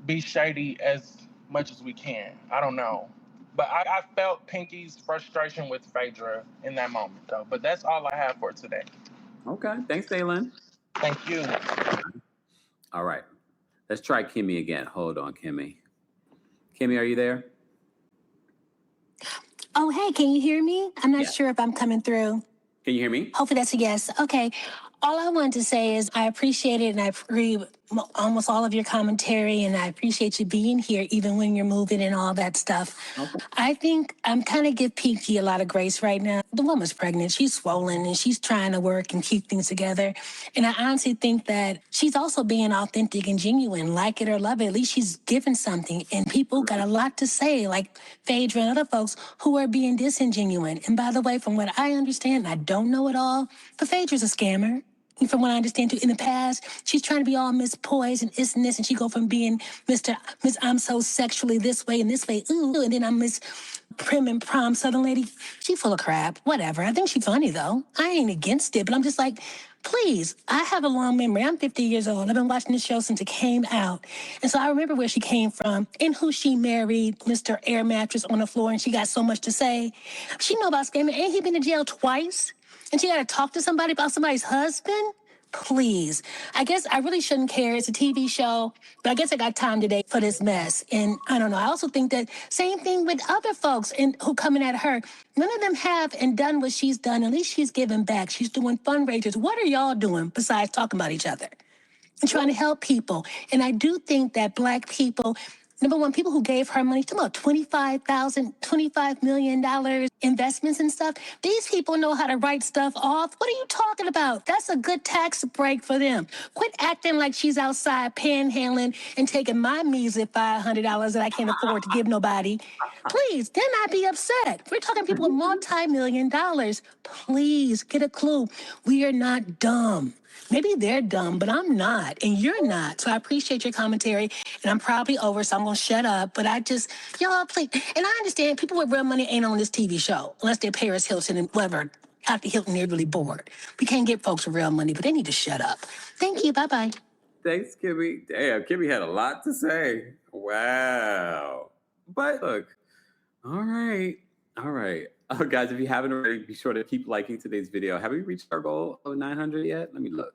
be shady as much as we can. I don't know. But I felt Pinky's frustration with Phaedra in that moment, though. But that's all I have for today. Okay. Thanks, Dalen. Thank you. All right. Let's try Kimmy again. Hold on, Kimmy. Kimmy, are you there? Oh, hey, can you hear me? I'm not sure if I'm coming through. Can you hear me? Hopefully that's a yes. Okay. All I wanted to say is I appreciate it, and I agree with almost all of your commentary, and I appreciate you being here even when you're moving and all that stuff. Okay. I think I'm kind of give Pinky a lot of grace right now. The woman's pregnant. She's swollen, and she's trying to work and keep things together. And I honestly think that she's also being authentic and genuine. Like it or love it, at least she's giving something. And people got a lot to say, like Phaedra and other folks who are being disingenuine. And by the way, from what I understand, I don't know it all, but Phaedra's a scammer. From what I understand, too, in the past, she's trying to be all Miss Poise and this and this, and she go from being Miss I'm so sexually this way, ooh, and then I'm Miss Prim and Prom Southern Lady. She full of crap, whatever. I think she's funny, though. I ain't against it, but I'm just like, please, I have a long memory. I'm 50 years old. I've been watching this show since it came out. And so I remember where she came from and who she married, Mr. Air Mattress on the floor, and she got so much to say. She know about scamming. Ain't he been to jail twice? And she got to talk to somebody about somebody's husband? Please. I guess I really shouldn't care. It's a TV show, but I guess I got time today for this mess. And I don't know. I also think that same thing with other folks who coming at her. None of them have and done what she's done. At least she's giving back. She's doing fundraisers. What are y'all doing besides talking about each other and trying to help people? And I do think that Black people, Number one, people who gave her money, talking about $25 million investments and stuff. These people know how to write stuff off. What are you talking about? That's a good tax break for them. Quit acting like she's outside panhandling and taking my measly $500 that I can't afford to give nobody. Please, then I'd be upset. We're talking people with multi-million dollars. Please get a clue. We are not dumb. Maybe they're dumb, but I'm not, and you're not. So I appreciate your commentary, and I'm probably over, so I'm going to shut up. But y'all, please. And I understand people with real money ain't on this TV show, unless they're Paris Hilton and whoever. After Hilton, they're really bored. We can't get folks with real money, but they need to shut up. Thank you. Bye-bye. Thanks, Kimmy. Damn, Kimmy had a lot to say. Wow. But look, all right. Oh, guys, if you haven't already, be sure to keep liking today's video. Have we reached our goal of 900 yet? Let me look.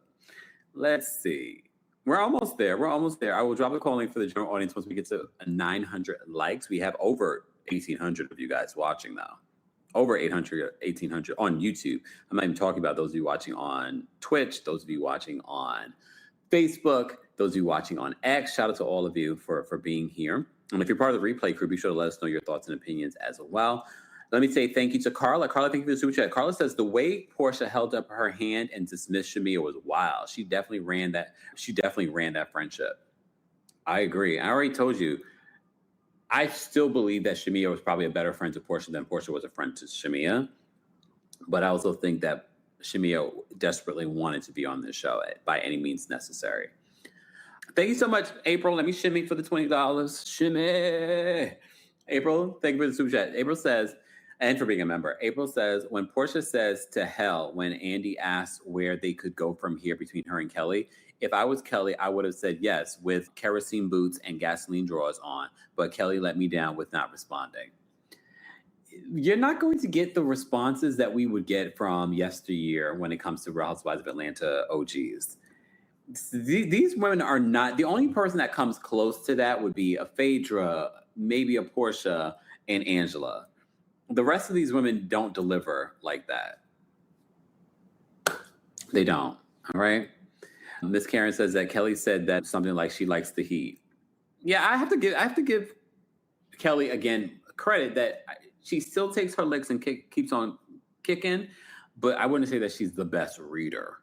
Let's see. We're almost there. I will drop the call link for the general audience once we get to 900 likes. We have over 1,800 of you guys watching now. Over 800, 1,800 on YouTube. I'm not even talking about those of you watching on Twitch, those of you watching on Facebook, those of you watching on X. Shout out to all of you for being here. And if you're part of the replay crew, be sure to let us know your thoughts and opinions as well. Let me say thank you to Carla. Carla, thank you for the super chat. Carla says the way Portia held up her hand and dismissed Shamia was wild. She definitely ran that friendship. I agree. I already told you. I still believe that Shamia was probably a better friend to Portia than Portia was a friend to Shamia. But I also think that Shamia desperately wanted to be on this show by any means necessary. Thank you so much, April. Let me shimmy for the $20. Shimmy. April, thank you for the super chat. April says, and for being a member, April says, when Portia says to hell, when Andy asks where they could go from here between her and Kelly, if I was Kelly, I would have said yes with kerosene boots and gasoline drawers on, but Kelly let me down with not responding. You're not going to get the responses that we would get from yesteryear when it comes to Real Housewives of Atlanta OGs. These women are not, the only person that comes close to that would be a Phaedra, maybe a Portia, and Angela. The rest of these women don't deliver like that. They don't, all right? Miss Karen says that Kelly said that something like she likes the heat. Yeah, I have to give Kelly, again, credit that she still takes her licks and keeps on kicking, but I wouldn't say that she's the best reader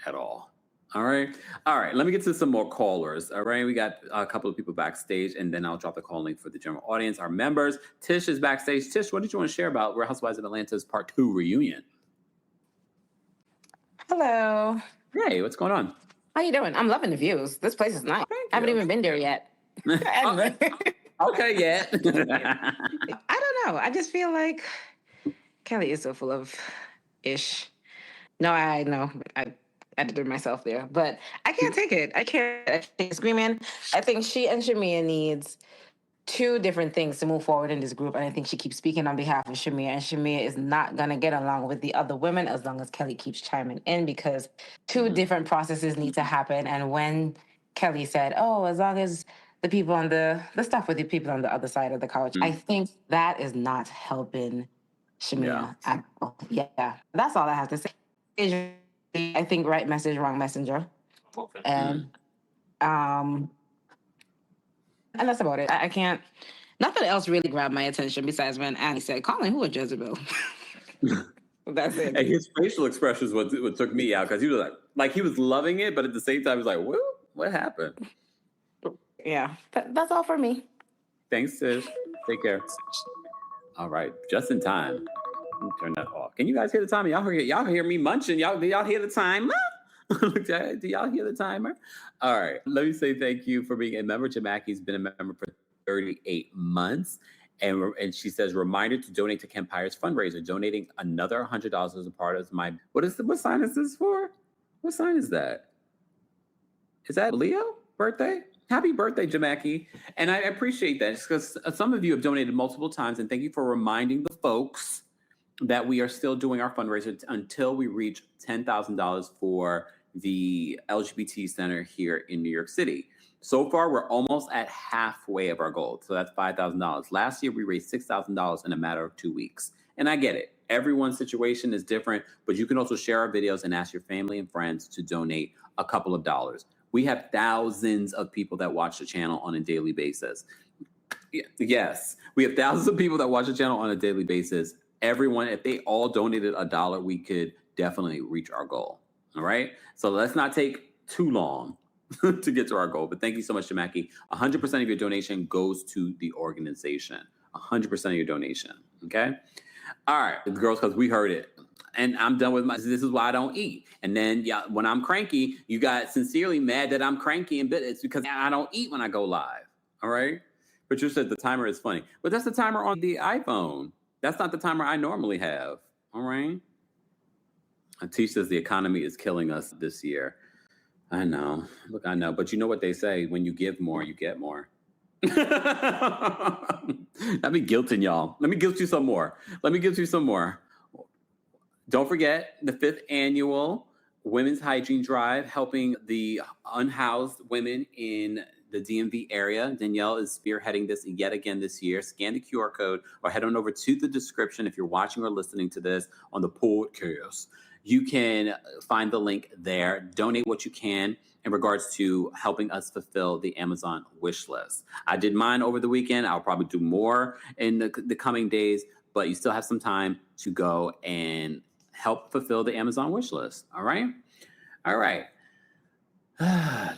at all. All right. Let me get to some more callers. All right. We got a couple of people backstage, and then I'll drop the call link for the general audience. Our members, Tish is backstage. Tish, what did you want to share about Real Housewives of Atlanta's Part 2 reunion? Hello. Hey, what's going on? How you doing? I'm loving the views. This place is nice. I haven't even been there yet. Okay, yet. I don't know. I just feel like Kelly is so full of ish. No, I know. I edited myself there, but I can't take it. I can't screaming. I think she and Shamia needs two different things to move forward in this group, and I think she keeps speaking on behalf of Shamia, and Shamia is not going to get along with the other women as long as Kelly keeps chiming in, because two different processes need to happen. And when Kelly said, oh, as long as the people on the stuff with the people on the other side of the couch, I think that is not helping Shamia at all. Yeah, that's all I have to say. I think right message, wrong messenger. And that's about it. I can't, nothing else really grabbed my attention besides when Annie said, calling who a Jezebel? That's it. And his facial expressions what took me out, because he was like he was loving it, but at the same time, he was like, what happened? Yeah, that's all for me. Thanks, Tish. Take care. All right, just in time. Turn that off. Can you guys hear the timer? Y'all hear me munching? Y'all hear the timer? Do y'all hear the timer? All right. Let me say thank you for being a member. Jamaki's been a member for 38 months. And she says, reminder to donate to Kempire's fundraiser. Donating another $100 as a part of my... What sign is this for? What sign is that? Is that Leo birthday? Happy birthday, Jamaki. And I appreciate that, because some of you have donated multiple times. And thank you for reminding the folks that we are still doing our fundraiser until we reach $10,000 for the LGBT Center here in New York City. So far, we're almost at halfway of our goal. So that's $5,000. Last year, we raised $6,000 in a matter of 2 weeks. And I get it. Everyone's situation is different, but you can also share our videos and ask your family and friends to donate a couple of dollars. We have thousands of people that watch the channel on a daily basis. Yes, we have thousands of people that watch the channel on a daily basis. Everyone, if they all donated $1, we could definitely reach our goal. All right. So let's not take too long to get to our goal. But thank you so much, Jamaki. 100% of your donation goes to the organization. 100% of your donation. Okay. All right, girls, because we heard it. And I'm done with this is why I don't eat. And then when I'm cranky, you got sincerely mad that I'm cranky and bitter. It's because I don't eat when I go live. All right. Patricia said the timer is funny. But that's the timer on the iPhone. That's not the timer I normally have. All right. Atish says the economy is killing us this year. I know. Look, I know. But you know what they say. When you give more, you get more. Let me guilting y'all. Let me guilt you some more. Don't forget the 5th annual Women's Hygiene Drive, helping the unhoused women in the DMV area. Danielle is spearheading this yet again this year. Scan the QR code or head on over to the description if you're watching or listening to this on the podcast. You can find the link there. Donate what you can in regards to helping us fulfill the Amazon wish list. I did mine over the weekend. I'll probably do more in the coming days, but you still have some time to go and help fulfill the Amazon wish list. All right? All right.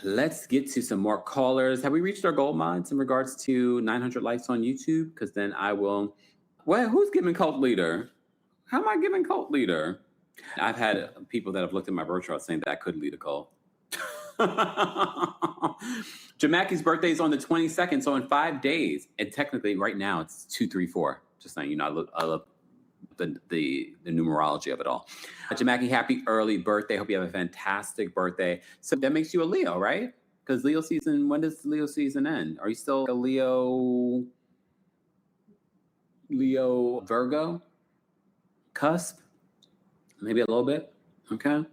Let's get to some more callers. Have we reached our goal, mods, in regards to 900 likes on YouTube? Because then I will... Well, who's giving cult leader? How am I giving cult leader? I've had people that have looked at my birth chart saying that I could lead a cult. Jamaki's birthday is on the 22nd, so in 5 days. And technically, right now, it's 234. Just saying, I love the numerology of it all. Jamaki, happy early birthday. Hope you have a fantastic birthday. So that makes you a Leo, right? Because Leo season, when does Leo season end? Are you still a Leo Virgo cusp? Maybe a little bit. Okay.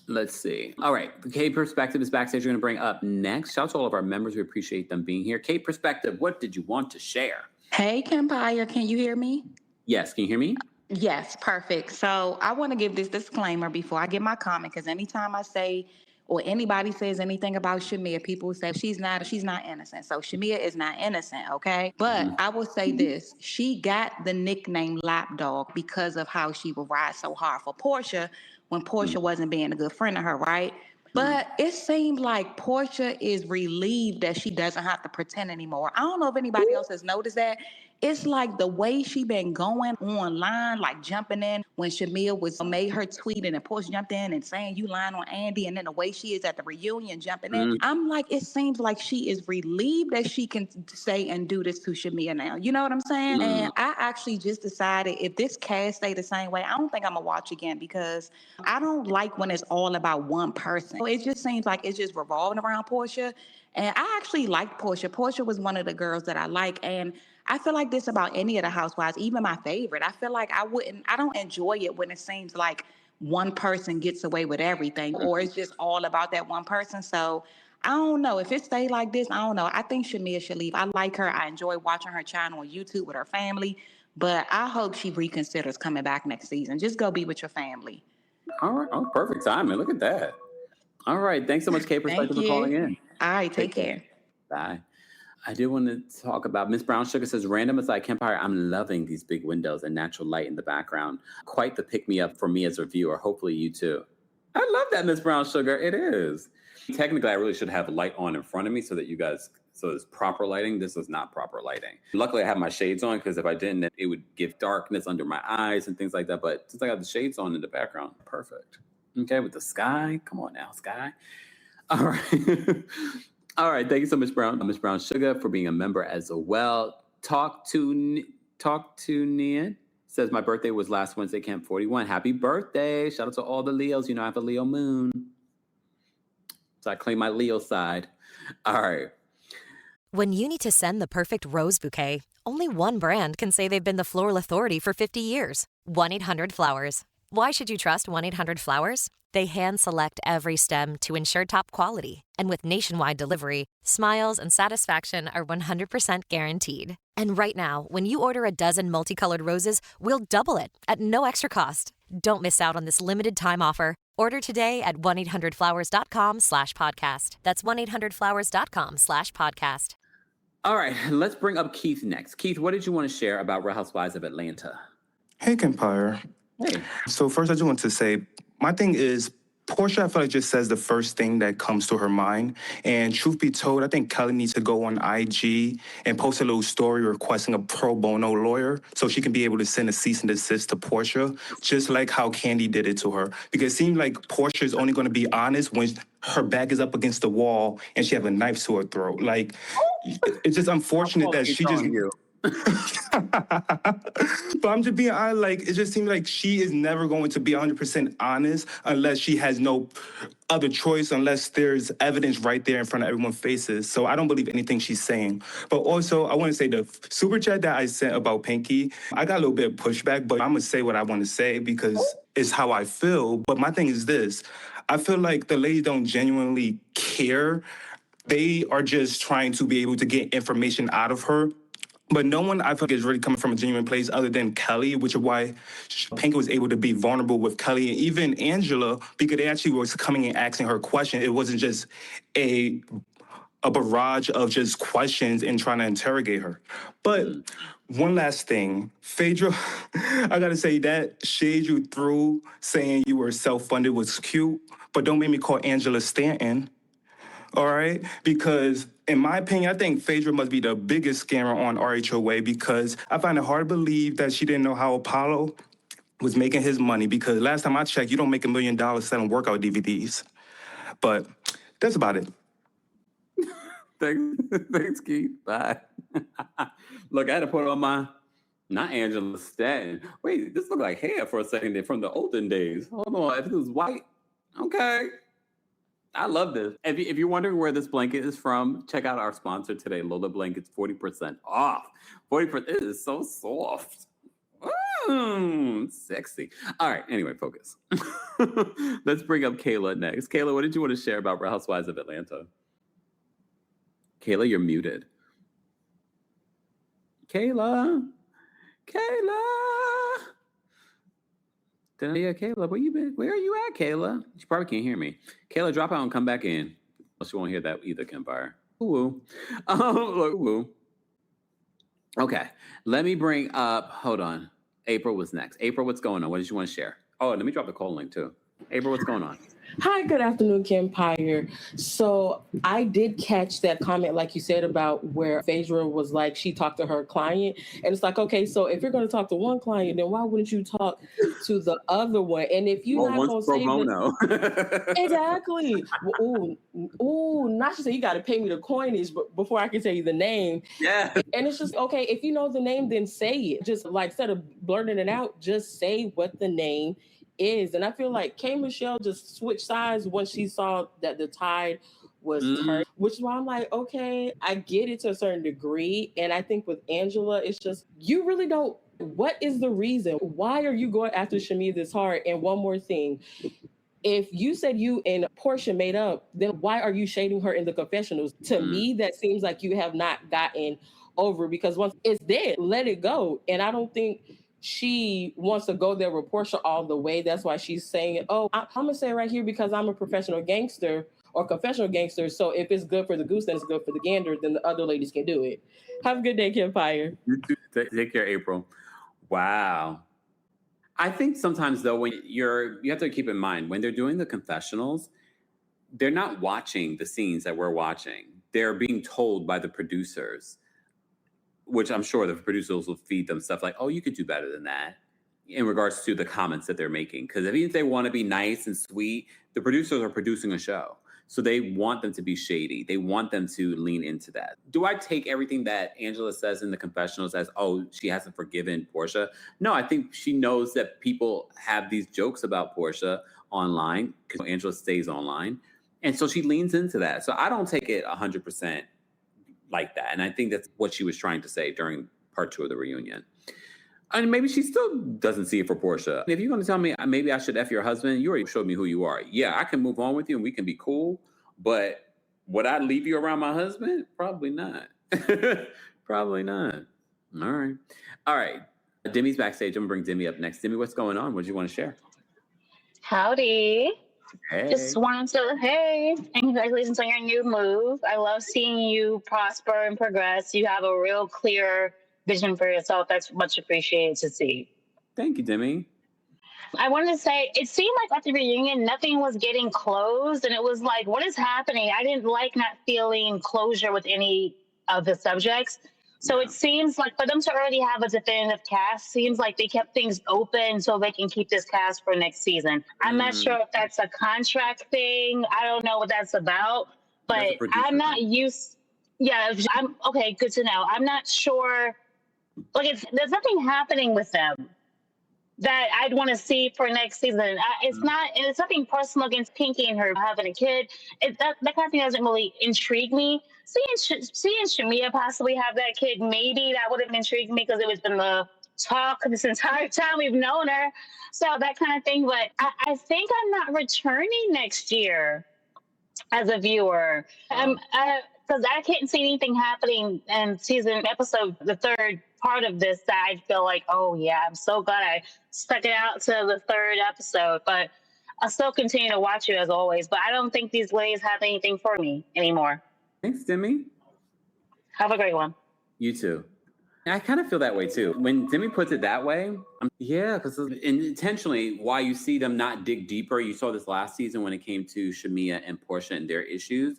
Let's see. All right. Kate Perspective is backstage. We're going to bring up next. Shout out to all of our members. We appreciate them being here. Kate Perspective, what did you want to share? Hey, Kempire, can you hear me? Yes. Can you hear me? Yes, perfect. So I want to give this disclaimer before I give my comment, because anytime I say or anybody says anything about Shamia, people say she's not innocent. So Shamia is not innocent, okay? But I will say this. She got the nickname Lapdog because of how she would ride so hard for Portia when Portia wasn't being a good friend to her, right? But it seemed like Portia is relieved that she doesn't have to pretend anymore. I don't know if anybody else has noticed that. It's like the way she been going online, like jumping in when Shamia made her tweet and then Portia jumped in and saying you lying on Andy, and then the way she is at the reunion jumping in. I'm like, it seems like she is relieved that she can say and do this to Shamia now. You know what I'm saying? And I actually just decided if this cast stay the same way, I don't think I'm gonna watch again, because I don't like when it's all about one person. So it just seems like it's just revolving around Portia. And I actually liked Portia. Portia was one of the girls that I like. And I feel like this about any of the housewives, even my favorite. I feel like I don't enjoy it when it seems like one person gets away with everything, or it's just all about that one person. So I don't know. If it stay like this, I don't know. I think Shamia should leave. I like her. I enjoy watching her channel on YouTube with her family. But I hope she reconsiders coming back next season. Just go be with your family. All right. Oh, perfect timing. Look at that. All right. Thanks so much, Kate, for calling in. All right. Take care. Bye. I do want to talk about Miss Brown Sugar says, random aside, Kempire, I'm loving these big windows and natural light in the background. Quite the pick-me-up for me as a viewer. Hopefully you too. I love that, Miss Brown Sugar. It is. Technically, I really should have a light on in front of me so that you guys, so it's proper lighting. This is not proper lighting. Luckily, I have my shades on, because if I didn't, it would give darkness under my eyes and things like that. But since I got the shades on in the background, perfect. Okay, with the sky. Come on now, sky. All right. All right. Thank you so much, Miss Brown Sugar, for being a member as well. Talk to Nian says my birthday was last Wednesday, Camp 41. Happy birthday. Shout out to all the Leos. You know, I have a Leo moon, so I claim my Leo side. All right. When you need to send the perfect rose bouquet, only one brand can say they've been the floral authority for 50 years. 1-800-Flowers. Why should you trust 1-800-Flowers? They hand-select every stem to ensure top quality. And with nationwide delivery, smiles and satisfaction are 100% guaranteed. And right now, when you order a dozen multicolored roses, we'll double it at no extra cost. Don't miss out on this limited time offer. Order today at 1-800-Flowers.com/podcast. That's 1-800-Flowers.com/podcast. All right, let's bring up Keith next. Keith, what did you want to share about Real Housewives of Atlanta? Hey, Kempire. Hey. So first, I just want to say, my thing is, Portia, I feel like just says the first thing that comes to her mind. And truth be told, I think Kelli needs to go on IG and post a little story requesting a pro bono lawyer so she can be able to send a cease and desist to Portia, just like how Kandi did it to her. Because it seems like Portia is only going to be honest when her back is up against the wall and she have a knife to her throat. Like, it's just unfortunate that she just... But I'm just being honest, like, it just seems like she is never going to be 100% honest unless she has no other choice, unless there's evidence right there in front of everyone's faces. So I don't believe anything she's saying. But also, I want to say the super chat that I sent about Pinky, I got a little bit of pushback, but I'm going to say what I want to say because it's how I feel. But my thing is this. I feel like the ladies don't genuinely care. They are just trying to be able to get information out of her. But no one, I feel like, is really coming from a genuine place other than Kelli, which is why Pinky was able to be vulnerable with Kelli and even Angela, because they actually was coming and asking her questions. It wasn't just a barrage of just questions and trying to interrogate her. But one last thing, Phaedra, I gotta say that shade you threw saying you were self-funded was cute, but don't make me call Angela Stanton. All right? Because in my opinion, I think Phaedra must be the biggest scammer on RHOA because I find it hard to believe that she didn't know how Apollo was making his money because last time I checked, you don't make $1 million selling workout DVDs. But that's about it. Thanks, Keith. Bye. Look, I had to put on my, not Angela Stanton. Wait, this looked like hair for a second from the olden days. Hold on, if it was white, okay. I love this. If you're wondering where this blanket is from, check out our sponsor today, Lola Blankets, 40% off. 40%, it is so soft. Sexy. All right, anyway, focus. Let's bring up Kayla next. Kayla, what did you want to share about Real Housewives of Atlanta? Kayla, you're muted. Kayla. Yeah, Kayla, where you been? Where are you at, Kayla? She probably can't hear me. Kayla, drop out and come back in. Well, she won't hear that either, Kempire. Ooh. Look, ooh. Okay, let me bring up, hold on. April was next. April, what's going on? What did you want to share? Oh, let me drop the call link too. April, what's going on? Hi, good afternoon, Kempire. So I did catch that comment, like you said, about where Phaedra was like, she talked to her client. And it's like, okay, so if you're going to talk to one client, then why wouldn't you talk to the other one? And if you're not going to say that, exactly. Ooh, not to say you got to pay me the coinage, but before I can tell you the name. Yeah. And it's just, okay, if you know the name, then say it. Just like, instead of blurting it out, just say what the name is. And I feel like K. Michelle just switched sides once she saw that the tide was turned, which is why I'm like, okay, I get it to a certain degree. And I think with Angela, it's just, you really don't, what is the reason? Why are you going after Shamia this hard? And one more thing, if you said you and Portia made up, then why are you shading her in the confessionals? To me, that seems like you have not gotten over, because once it's dead, let it go. And I don't think she wants to go there with Portia all the way. That's why she's saying, oh, I'm going to say it right here because I'm a professional gangster or confessional gangster. So if it's good for the goose, then it's good for the gander, then the other ladies can do it. Have a good day, Kempire. You too. Take care, April. Wow. I think sometimes, though, when you have to keep in mind, when they're doing the confessionals, they're not watching the scenes that we're watching. They're being told by the producers, which I'm sure the producers will feed them stuff like, oh, you could do better than that, in regards to the comments that they're making. Because even if they want to be nice and sweet, the producers are producing a show. So they want them to be shady. They want them to lean into that. Do I take everything that Angela says in the confessionals as, oh, she hasn't forgiven Portia? No, I think she knows that people have these jokes about Portia online because Angela stays online. And so she leans into that. So I don't take it 100% like that. And I think that's what she was trying to say during part 2 of the reunion. And maybe she still doesn't see it for Portia. If you're going to tell me maybe I should F your husband, you already showed me who you are. Yeah, I can move on with you and we can be cool. But would I leave you around my husband? Probably not. Probably not. All right. Demi's backstage. I'm going to bring Demi up next. Demi, what's going on? What do you want to share? Howdy. Hey. Just wanted to, hey, and congratulations on your new move. I love seeing you prosper and progress. You have a real clear vision for yourself. That's much appreciated to see. Thank you, Demi. I wanted to say, it seemed like at the reunion, nothing was getting closed. And it was like, what is happening? I didn't like not feeling closure with any of the subjects. So it seems like for them to already have a definitive cast, seems like they kept things open so they can keep this cast for next season. I'm not sure if that's a contract thing. I don't know what that's about, but I'm not used. Yeah, I'm okay. Good to know. I'm not sure. Like, there's nothing happening with them that I'd want to see for next season. It's nothing personal against Pinky and her having a kid. That kind of thing doesn't really intrigue me. Seeing Shamia possibly have that kid, maybe that would have intrigued me because it was been the talk this entire time we've known her. So that kind of thing. But I think I'm not returning next year as a viewer. Because I can't see anything happening in the third part of this that I feel like, oh yeah, I'm so glad I stuck it out to the third episode. But I'll still continue to watch you as always. But I don't think these ladies have anything for me anymore. Thanks, Demi. Have a great one. You too. I kind of feel that way too. When Demi puts it that way, because intentionally, why you see them not dig deeper. You saw this last season when it came to Shamia and Portia and their issues.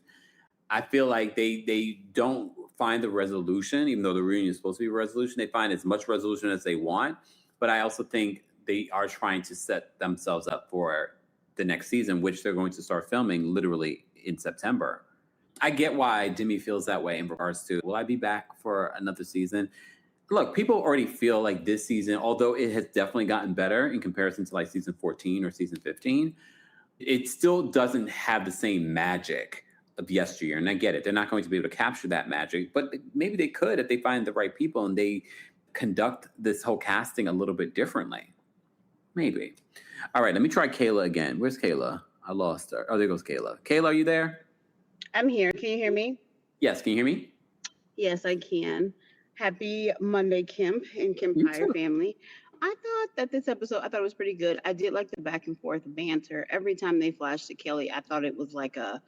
I feel like they don't find the resolution, even though the reunion is supposed to be a resolution. They find as much resolution as they want. But I also think they are trying to set themselves up for the next season, which they're going to start filming literally in September. I get why Demi feels that way in regards to, will I be back for another season? Look, people already feel like this season, although it has definitely gotten better in comparison to like season 14 or season 15, it still doesn't have the same magic of yesteryear. And I get it. They're not going to be able to capture that magic, but maybe they could if they find the right people and they conduct this whole casting a little bit differently. Maybe. All right, let me try Kayla again. Where's Kayla? I lost her. Oh, there goes Kayla. Kayla, are you there? I'm here. Can you hear me? Yes, can you hear me? Yes, I can. Happy Monday, Kemp and Kempire family. I thought that this episode, I thought it was pretty good. I did like the back and forth banter. Every time they flashed to Kelli, I thought it was like a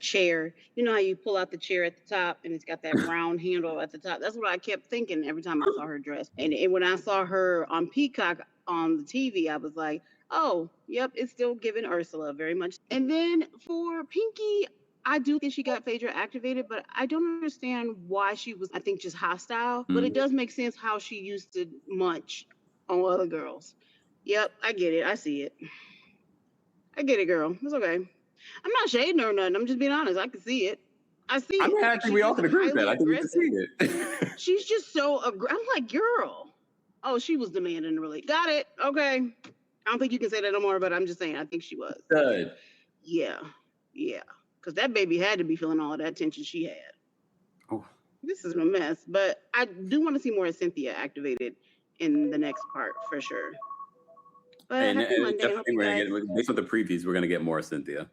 chair. You know how you pull out the chair at the top and it's got that round handle at the top? That's what I kept thinking every time I saw her dress. And when I saw her on Peacock on the TV, I was like, oh, yep, it's still giving Ursula very much. And then for Pinky, I do think she got Phaedra activated, but I don't understand why she was, I think, just hostile. But it does make sense how she used to munch on other girls. Yep, I get it. I see it. I get it, girl. It's okay. I'm not shading her or nothing. I'm just being honest. I can see it. I see it. I think we all can agree with that. I think we can see it. She's just so aggressive. I'm like, girl. Oh, she was demanding really. Got it. Okay. I don't think you can say that no more, but I'm just saying, I think she was. Good. Yeah. Because that baby had to be feeling all of that tension she had. Oh. This is a mess. But I do want to see more of Cynthia activated in the next part for sure. But And happy Monday. definitely based on the previews, we're going to get more Cynthia.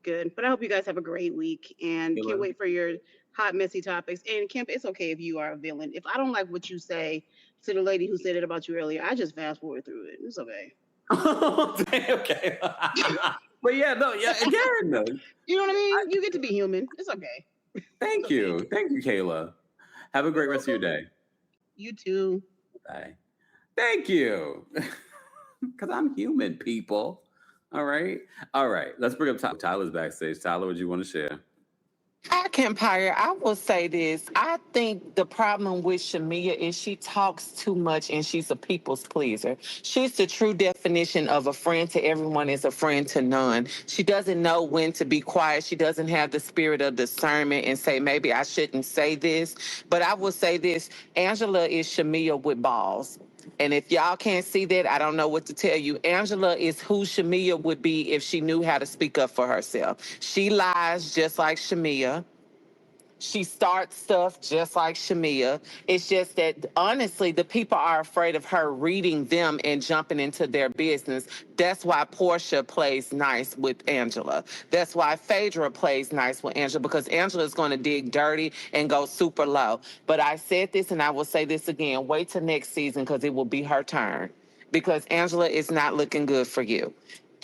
Good. But I hope you guys have a great week and can't wait for your hot, messy topics. And Kemp, it's okay if you are a villain. If I don't like what you say to the lady who said it about you earlier, I just fast forward through it. It's okay. Okay. But again, no. You know what I mean? You get to be human. It's okay. Thank you, Kayla. Have a great rest of your day. You too. Bye. Thank you. Because I'm human, people. All right. Let's bring up Tyler's backstage. Tyler, what do you want to share? Hi, Kempire. I will say this. I think the problem with Shamia is she talks too much and she's a people's pleaser. She's the true definition of a friend to everyone is a friend to none. She doesn't know when to be quiet. She doesn't have the spirit of discernment and say, maybe I shouldn't say this. But I will say this. Angela is Shamia with balls. And if y'all can't see that, I don't know what to tell you. Angela is who Shamia would be if she knew how to speak up for herself. She lies just like Shamia. She starts stuff just like Shamia. It's just that, honestly, the people are afraid of her reading them and jumping into their business. That's why Portia plays nice with Angela. That's why Phaedra plays nice with Angela, because Angela is going to dig dirty and go super low. But I said this, and I will say this again. Wait till next season, because it will be her turn. Because Angela is not looking good for you.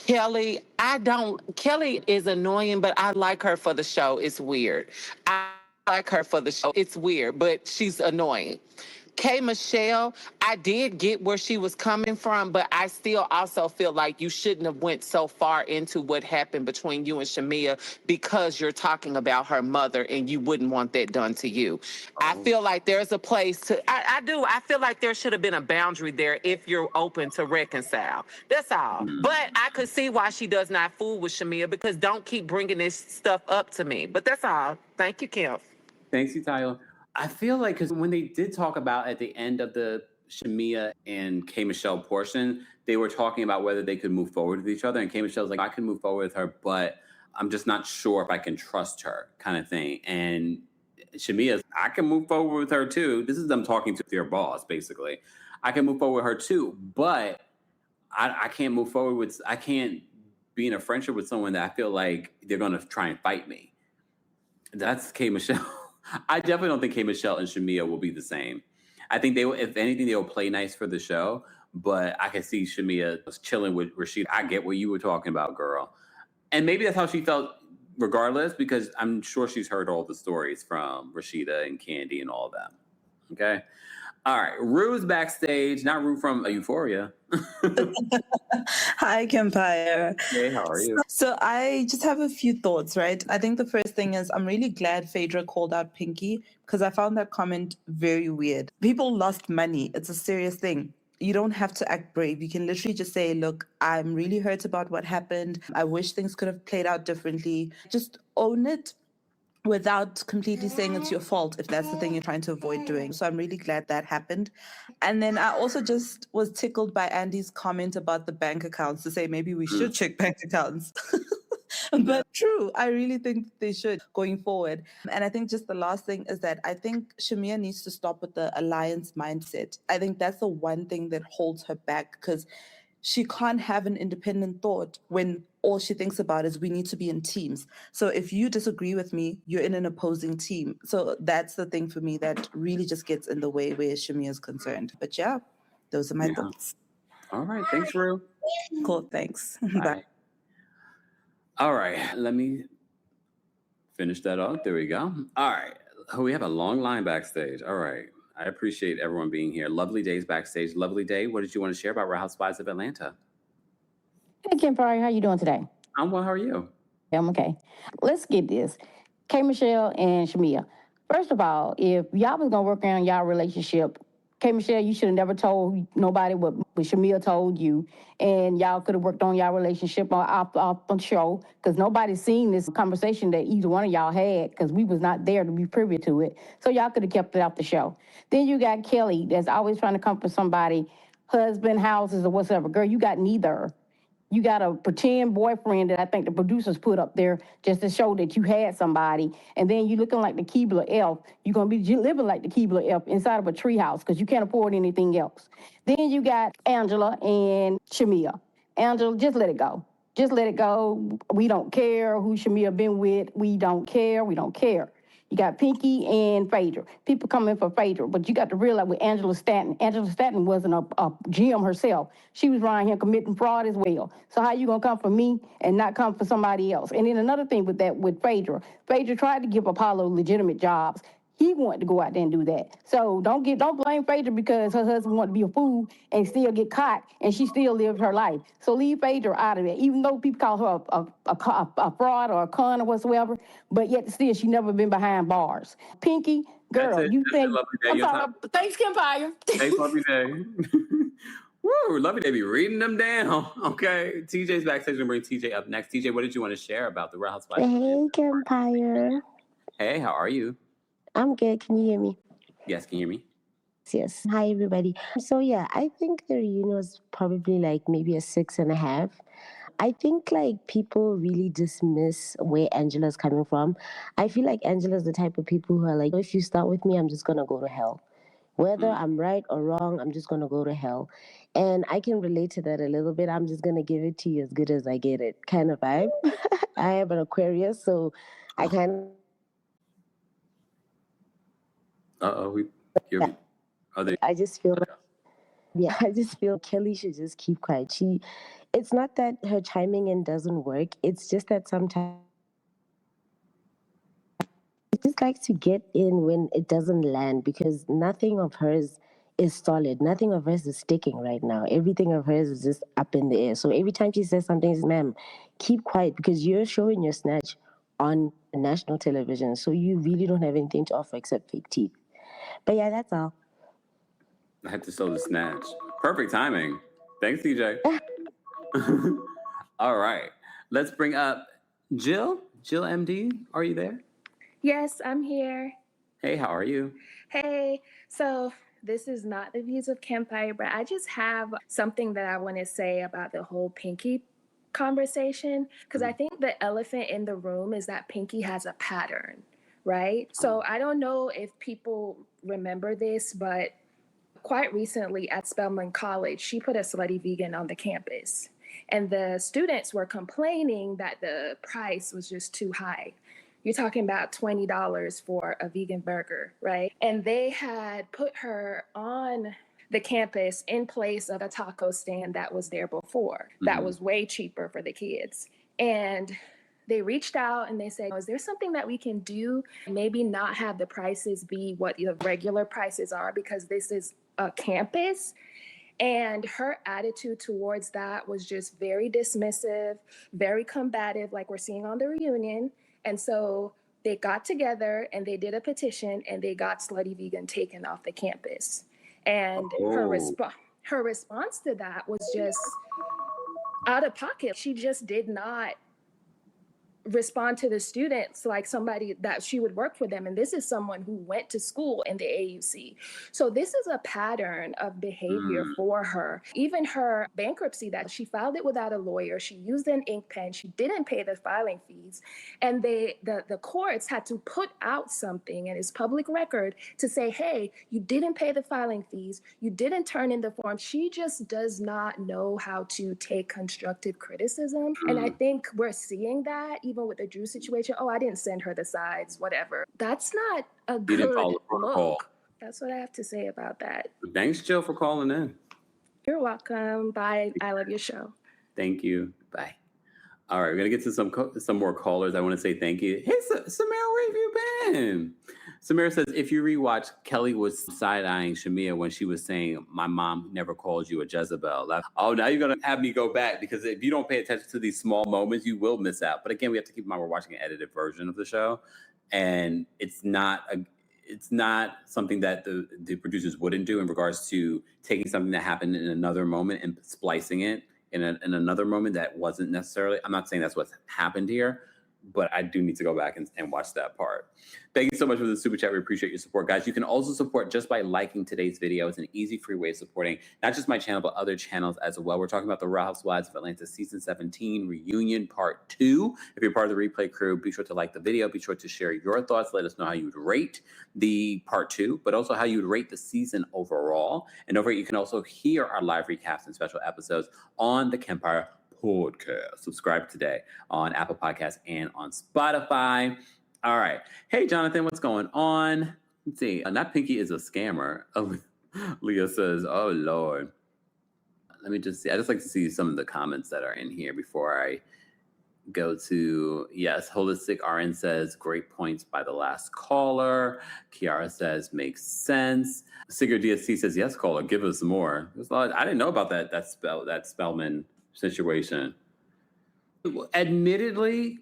Kelli, Kelli is annoying, but I like her for the show. It's weird. I like her for the show. It's weird, but she's annoying. K. Michelle, I did get where she was coming from, but I still also feel like you shouldn't have went so far into what happened between you and Shamia because you're talking about her mother and you wouldn't want that done to you. I feel like there's a place to, I do. I feel like there should have been a boundary there if you're open to reconcile. That's all. But I could see why she does not fool with Shamia because don't keep bringing this stuff up to me. But that's all. Thank you, Kim. Thanks, you, Tyler. I feel like because when they did talk about at the end of the Shamia and K. Michelle portion, they were talking about whether they could move forward with each other. And K. Michelle's like, I can move forward with her, but I'm just not sure if I can trust her, kind of thing. And Shamia's, I can move forward with her too. This is them talking to their boss, basically. I can move forward with her too, but I can't move forward with, I can't be in a friendship with someone that I feel like they're going to try and fight me. That's K. Michelle. I definitely don't think K. Michelle and Shamia will be the same. I think they will, if anything, they will play nice for the show, but I can see Shamia chilling with Rashida. I get what you were talking about, girl. And maybe that's how she felt regardless, because I'm sure she's heard all the stories from Rashida and Candy and all of them. Okay. All right. Rue's backstage, not Rue from Euphoria. Hi, Kempire. Hey, how are you? So I just have a few thoughts, right? I think the first thing is I'm really glad Phaedra called out Pinky because I found that comment very weird. People lost money. It's a serious thing. You don't have to act brave. You can literally just say, look, I'm really hurt about what happened. I wish things could have played out differently. Just own it without completely saying it's your fault if that's the thing you're trying to avoid doing. So I'm really glad that happened. And then I also just was tickled by Andy's comment about the bank accounts to say maybe we should check bank accounts. But true, I really think they should going forward. And I think just the last thing is that I think Shamia needs to stop with the alliance mindset. I think that's the one thing that holds her back because she can't have an independent thought when all she thinks about is we need to be in teams. So if you disagree with me, you're in an opposing team. So that's the thing for me that really just gets in the way where Shamia is concerned. But yeah, those are my thoughts. All right. Thanks, Rue. Cool. Thanks. Bye. All right. Let me finish that off. There we go. All right. We have a long line backstage. All right. I appreciate everyone being here. Lovely Day's backstage. Lovely Day, what did you want to share about Real Housewives of Atlanta? Hey, Kempire, how you doing today? I'm well. How are you? Yeah, I'm okay. Let's get this. K. Michelle and Shamia. First of all, if y'all was going to work around y'all relationship, K. Michelle, you should have never told nobody what Shamia told you. And y'all could have worked on y'all relationship off the show because nobody's seen this conversation that either one of y'all had because we was not there to be privy to it. So y'all could have kept it off the show. Then you got Kelly that's always trying to comfort somebody, husband, houses, or whatever. Girl, you got neither. You got a pretend boyfriend that I think the producers put up there just to show that you had somebody. And then you looking like the Keebler elf. You're going to be living like the Keebler elf inside of a treehouse because you can't afford anything else. Then you got Angela and Shamia. Angela, just let it go. Just let it go. We don't care who Shamia been with. We don't care. We don't care. You got Pinky and Phaedra. People come in for Phaedra, but you got to realize with Angela Stanton wasn't a GM herself. She was around here committing fraud as well. So how you gonna come for me and not come for somebody else? And then another thing with Phaedra tried to give Apollo legitimate jobs. He wanted to go out there and do that. So don't blame Phaedra because her husband wanted to be a fool and still get caught, and she still lived her life. So leave Phaedra out of it, even though people call her a fraud or a con or whatsoever, but yet still she never been behind bars. Pinky, girl, you think... I'm sorry, thanks, Kempire. Thanks, Lovely Day. Woo, Lovely Day be reading them down. Okay, TJ's backstage. We're going to bring TJ up next. TJ, what did you want to share about the Real Housewives? Hey, Kempire. Hey, how are you? I'm good. Can you hear me? Yes, can you hear me? Yes. Hi, everybody. So, yeah, I think the reunion was probably like maybe a 6.5. I think like people really dismiss where Angela's coming from. I feel like Angela's the type of people who are like, if you start with me, I'm just going to go to hell. Whether I'm right or wrong, I'm just going to go to hell. And I can relate to that a little bit. I'm just going to give it to you as good as I get it kind of vibe. I am an Aquarius, so I kind of... I just feel like, I just feel Kelli should just keep quiet. it's not that her chiming in doesn't work. It's just that sometimes she just likes to get in when it doesn't land because nothing of hers is solid. Nothing of hers is sticking right now. Everything of hers is just up in the air. So every time she says something, it's, ma'am, keep quiet because you're showing your snatch on national television. So you really don't have anything to offer except fake teeth. But yeah, that's all. I had to show the snatch. Perfect timing. Thanks, DJ. All right. Let's bring up Jill. Jill MD, are you there? Yes, I'm here. Hey, how are you? Hey, so this is not the views of Kempire, but I just have something that I want to say about the whole Pinky conversation, because I think the elephant in the room is that Pinky has a pattern, right? So I don't know if people remember this, but quite recently at Spelman College, she put a slutty vegan on the campus. And the students were complaining that the price was just too high. You're talking about $20 for a vegan burger, right? And they had put her on the campus in place of a taco stand that was there before. That was way cheaper for the kids. And they reached out and they said, is there something that we can do? Maybe not have the prices be what the regular prices are because this is a campus. And her attitude towards that was just very dismissive, very combative, like we're seeing on the reunion. And so they got together and they did a petition and they got Slutty Vegan taken off the campus. And her response to that was just out of pocket. She just did not respond to the students like somebody that she would work for them. And this is someone who went to school in the AUC. So this is a pattern of behavior for her. Even her bankruptcy that she filed it without a lawyer. She used an ink pen. She didn't pay the filing fees. And the courts had to put out something, and it's public record, to say, hey, you didn't pay the filing fees. You didn't turn in the form. She just does not know how to take constructive criticism. And I think we're seeing that even with the Drew situation. Oh, I didn't send her the sides, whatever. That's not a good look. That's what I have to say about that. Thanks, Jill, for calling in. You're welcome. Bye. I love your show. Thank you. Bye. All right, we're going to get to some more callers. I want to say thank you. Hey, Samara, where have you been? Samara says, if you rewatch, Kelli was side-eyeing Shamia when she was saying, my mom never called you a Jezebel. Oh, now you're going to have me go back because if you don't pay attention to these small moments, you will miss out. But again, we have to keep in mind we're watching an edited version of the show. And it's not something that the producers wouldn't do in regards to taking something that happened in another moment and splicing it in another moment that wasn't necessarily. I'm not saying that's what's happened here, but I do need to go back and watch that part. Thank you so much for the super chat. We appreciate your support, guys. You can also support just by liking today's video. It's an easy, free way of supporting not just my channel, but other channels as well. We're talking about the Real Housewives of Atlanta Season 17 Reunion Part 2. If you're part of the replay crew, be sure to like the video. Be sure to share your thoughts. Let us know how you would rate the Part 2, but also how you would rate the season overall. And don't forget, you can also hear our live recaps and special episodes on the Kempire podcast. Subscribe today on Apple Podcasts and on Spotify. All right. Hey, Jonathan, what's going on? Let's see. Not Pinky is a scammer. Leah says, oh, Lord. Let me just see. I just like to see some of the comments that are in here before I go to, yes, Holistic RN says, great points by the last caller. Kiara says, makes sense. Sigurd DSC says, yes, caller, give us more. I didn't know about that Spellman situation. Admittedly,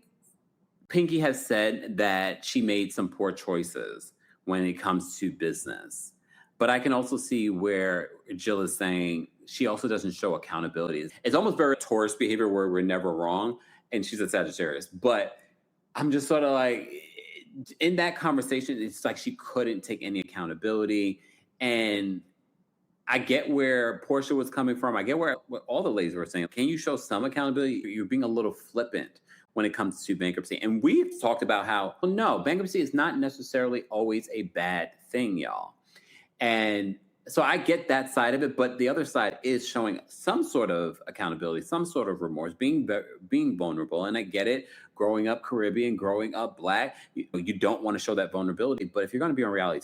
Pinky has said that she made some poor choices when it comes to business. But I can also see where Jill is saying she also doesn't show accountability. It's almost very Taurus behavior where we're never wrong. And she's a Sagittarius. But I'm just sort of like, in that conversation, it's like she couldn't take any accountability. And I get where Portia was coming from. I get what all the ladies were saying. Can you show some accountability? You're being a little flippant when it comes to bankruptcy. And we've talked about how, well, no, bankruptcy is not necessarily always a bad thing, y'all. And so I get that side of it, but the other side is showing some sort of accountability, some sort of remorse, being vulnerable. And I get it, growing up Caribbean, growing up Black, you don't want to show that vulnerability. But if you're going to be on reality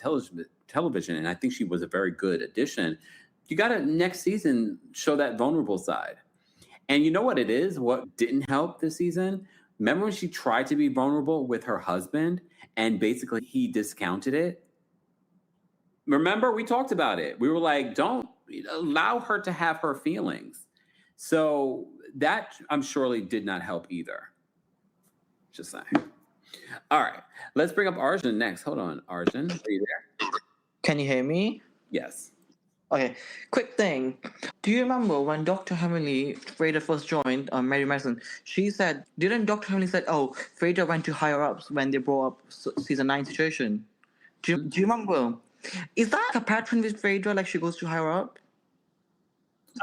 television, and I think she was a very good addition, you got to next season show that vulnerable side. And you know what it is? What didn't help this season? Remember when she tried to be vulnerable with her husband and basically he discounted it? Remember, we talked about it. We were like, don't allow her to have her feelings. So that I'm surely did not help either. Just saying. All right, let's bring up Arjun next. Hold on, Arjun, are you there? Can you hear me? Yes. Okay, quick thing. Do you remember when Dr. Emily Fraser first joined Mary Madison? She said, didn't Dr. Emily said, oh, Fraser went to higher ups when they brought up season 9 situation? Do you remember? Is that a pattern with Fraser, like she goes to higher up?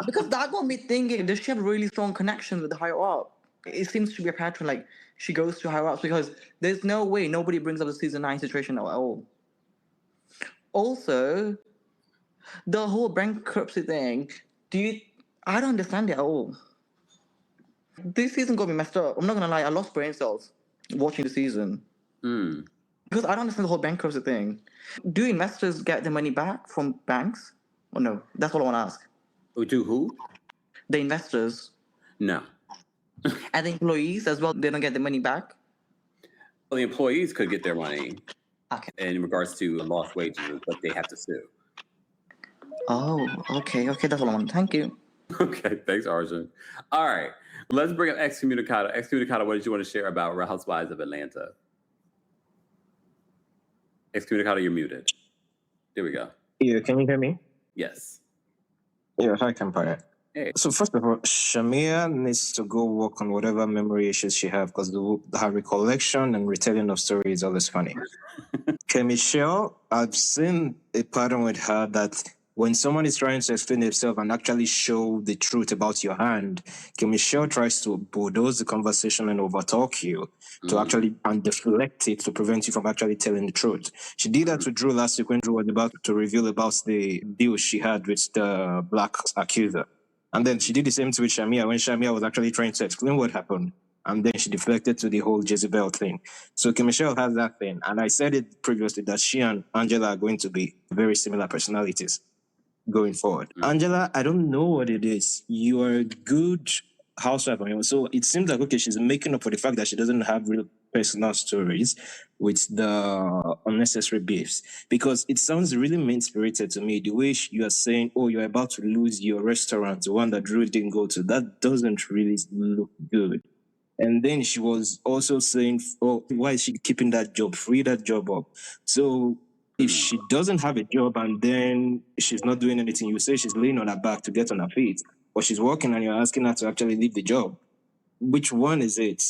Because that got me thinking, does she have really strong connections with the higher up? It seems to be a pattern, like she goes to higher ups because there's no way nobody brings up the season 9 situation at all. Also, the whole bankruptcy thing, I don't understand it at all. This season got me messed up. I'm not gonna lie, I lost brain cells watching the season. Because I don't understand the whole bankruptcy thing. Do investors get the money back from banks? Or no? That's what I want to ask. Do who? The investors. No. And the employees as well, they don't get the money back? Well, the employees could get their money in regards to lost wages, but they have to sue. Oh, okay, that's all I want. Thank you. Okay, thanks, Arjun. All right, let's bring up Excommunicado. Excommunicado, what did you want to share about Real Housewives of Atlanta? Excommunicado, you're muted. There we go. Yeah, can you hear me? Yes. Yeah, hi, Kempire. Hey. So first of all, Shamia needs to go work on whatever memory issues she has because her recollection and retelling of story is always funny. Michelle, I've seen a pattern with her that when someone is trying to explain themselves and actually show the truth about your hand, Michelle tries to bulldoze the conversation and overtalk you to actually and deflect it to prevent you from actually telling the truth. She did that to Drew last week when Drew was about to reveal about the deal she had with the black accuser. And then she did the same to with Shamia when Shamia was actually trying to explain what happened. And then she deflected to the whole Jezebel thing. So Michelle has that thing. And I said it previously that she and Angela are going to be very similar personalities going forward. Angela, I don't know what it is. You are a good housewife. So it seems like, okay, she's making up for the fact that she doesn't have real personal stories with the unnecessary beefs. Because it sounds really mean-spirited to me. The way you are saying, oh, you're about to lose your restaurant, the one that Drew didn't go to, that doesn't really look good. And then she was also saying, oh, why is she keeping that job? Free that job up. So if she doesn't have a job and then she's not doing anything, you say she's laying on her back to get on her feet, or she's working and you're asking her to actually leave the job. Which one is it?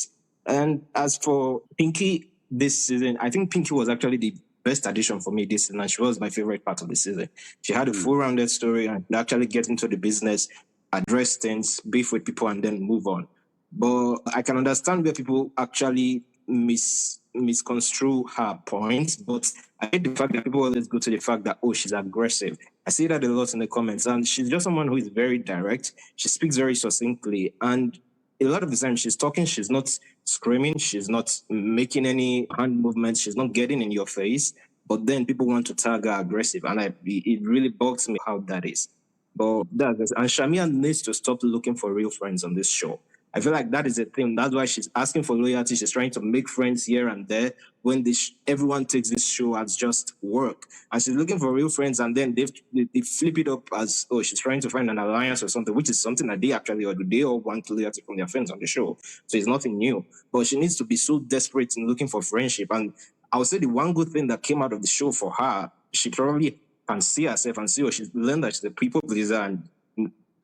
And as for Pinky this season, I think Pinky was actually the best addition for me this season, and she was my favorite part of the season. She had a full-rounded story and actually get into the business, address things, beef with people, and then move on. But I can understand where people actually misconstrue her points, but I hate the fact that people always go to the fact that, oh, she's aggressive. I see that a lot in the comments, and she's just someone who is very direct. She speaks very succinctly, and a lot of the time she's talking, she's not screaming, she's not making any hand movements, she's not getting in your face, but then people want to tag her aggressive, and it really bugs me how that is. But and Shamia needs to stop looking for real friends on this show. I feel like that is a thing. That's why she's asking for loyalty. She's trying to make friends here and there when everyone takes this show as just work. And she's looking for real friends, and then they flip it up as, oh, she's trying to find an alliance or something, which is something that they actually or do. They all want loyalty from their friends on the show. So it's nothing new. But she needs to be so desperate in looking for friendship. And I would say the one good thing that came out of the show for her, she probably can see herself and see, oh, she's learned that she's a people pleaser and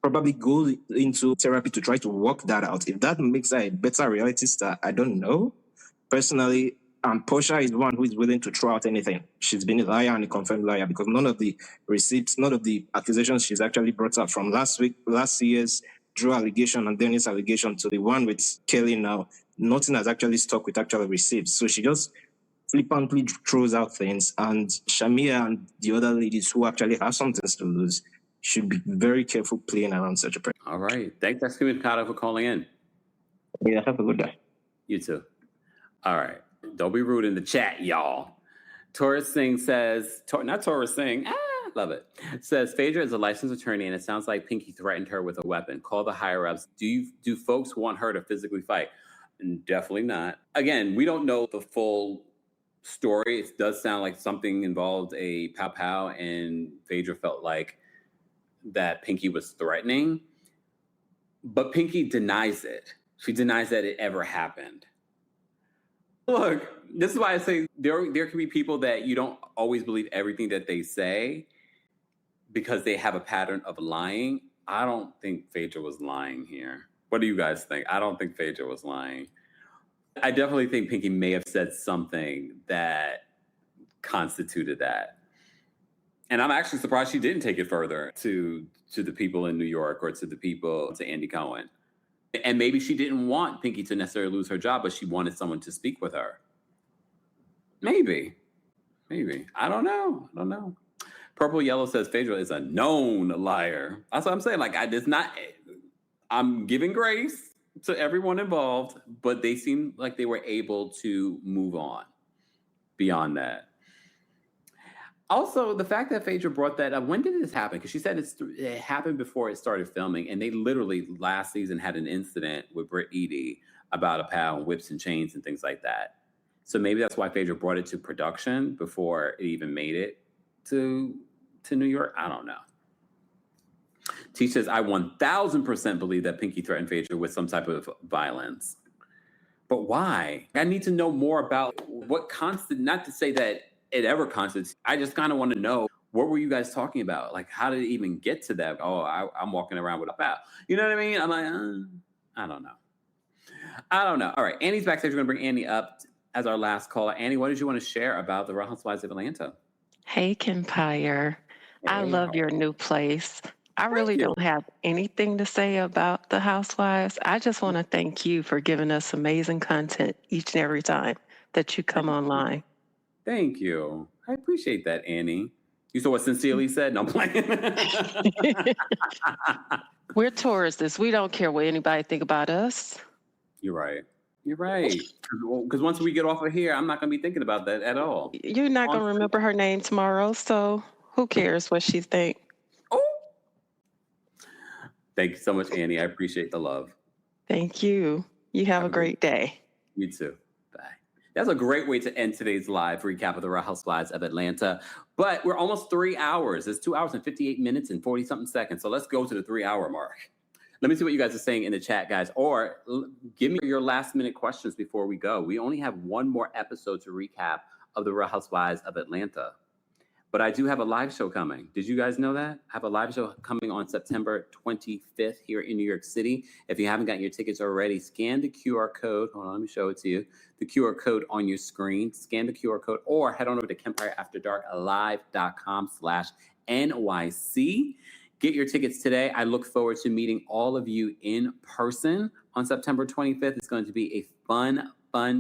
probably go into therapy to try to work that out. If that makes her a better reality star, I don't know. Personally, Portia is one who is willing to throw out anything. She's been a liar and a confirmed liar because none of the receipts, none of the accusations she's actually brought up from last year's Drew allegation and Dennis allegation to the one with Kelli now, nothing has actually stuck with actual receipts. So she just flippantly throws out things, and Shamia and the other ladies who actually have something to lose should be very careful playing around such a person. All right. Thanks, Excommunicado, for calling in. Yeah, have a good day. You too. All right. Don't be rude in the chat, y'all. Taurus Singh says, not Taurus Singh, Love it. Says Phaedra is a licensed attorney, and it sounds like Pinky threatened her with a weapon. Call the higher ups. Do folks want her to physically fight? Definitely not. Again, we don't know the full story. It does sound like something involved a pow pow, and Phaedra felt like that Pinky was threatening. But Pinky denies it. She denies that it ever happened. Look, this is why I say there can be people that you don't always believe everything that they say because they have a pattern of lying. I don't think Phaedra was lying here. What do you guys think? I don't think Phaedra was lying. I definitely think Pinky may have said something that constituted that. And I'm actually surprised she didn't take it further to the people in New York or to Andy Cohen. And maybe she didn't want Pinky to necessarily lose her job, but she wanted someone to speak with her. Maybe. I don't know. Purple Yellow says Phaedra is a known liar. That's what I'm saying. Like, I'm giving grace to everyone involved, but they seem like they were able to move on beyond that. Also, the fact that Phaedra brought that up, when did this happen? Because she said it happened before it started filming, and they literally last season had an incident with Britt Eady about a pal and whips and chains and things like that. So maybe that's why Phaedra brought it to production before it even made it to New York. I don't know. T says, I 1000% believe that Pinky threatened Phaedra with some type of violence. But why? I need to know more about what not to say that it ever constitutes. I just kind of want to know, what were you guys talking about? Like, how did it even get to that? Oh, I'm walking around with a bow. You know what I mean? I'm like, I don't know. All right, Annie's backstage. We're going to bring Annie up as our last caller. Annie, what did you want to share about the Real Housewives of Atlanta? Hey, Kempire. I love your new place. I really don't have anything to say about the Housewives. I just want to thank you for giving us amazing content each and every time that you come online. Thank you. I appreciate that, Annie. You saw what Sincerely said? No, I'm playing. We're tourists. We don't care what anybody think about us. You're right. Because once we get off of here, I'm not going to be thinking about that at all. You're not going to remember her name tomorrow, so who cares what she think? Thank you so much, Annie. I appreciate the love. Thank you. You have a great day. You too. Bye. That's a great way to end today's live recap of the Real Housewives of Atlanta. But we're almost 3 hours. It's 2 hours and 58 minutes and 40-something seconds. So let's go to the 3-hour mark. Let me see what you guys are saying in the chat, guys. Or give me your last-minute questions before we go. We only have one more episode to recap of the Real Housewives of Atlanta. But I do have a live show coming. Did you guys know that? I have a live show coming on September 25th here in New York City. If you haven't gotten your tickets already, scan the QR code. Hold on, let me show it to you. The QR code on your screen. Scan the QR code or head on over to KempireAfterDarkLive.com/NYC. Get your tickets today. I look forward to meeting all of you in person on September 25th. It's going to be a fun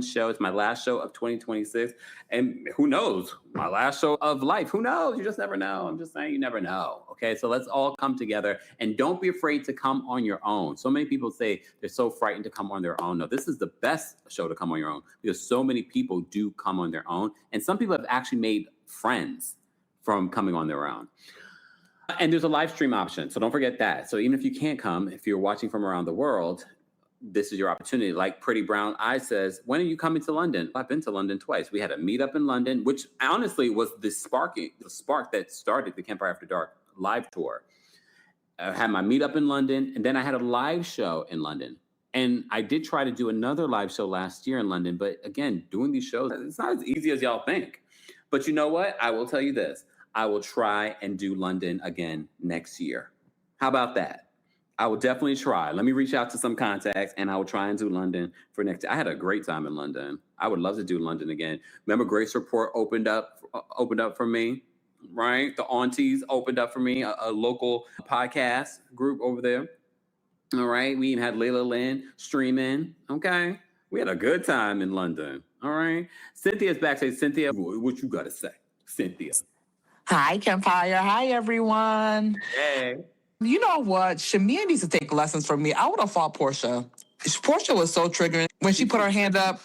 show. It's my last show of 2026. And who knows? My last show of life. Who knows? You just never know. I'm just saying, you never know. Okay, so let's all come together and don't be afraid to come on your own. So many people say they're so frightened to come on their own. No, this is the best show to come on your own because so many people do come on their own. And some people have actually made friends from coming on their own. And there's a live stream option. So don't forget that. So even if you can't come, if you're watching from around the world, this is your opportunity. Like Pretty Brown Eye says, when are you coming to London? I've been to London twice. We had a meetup in London, which honestly was the spark that started the Kempire After Dark live tour. I had my meetup in London, and then I had a live show in London. And I did try to do another live show last year in London, but again, doing these shows, it's not as easy as y'all think. But you know what? I will tell you this. I will try and do London again next year. How about that? I will definitely try. Let me reach out to some contacts and I will try and do London for next year. I had a great time in London. I would love to do London again. Remember Grace Report opened up for me, right? The aunties opened up for me, a local podcast group over there. All right. We even had Layla Lynn streaming. Okay. We had a good time in London. All right. Cynthia's backstage. Cynthia, what you got to say? Cynthia. Hi, Kempire. Hi, everyone. Hey. You know what? Shamia needs to take lessons from me. I would have fought Portia. Portia was so triggering when she put her hand up.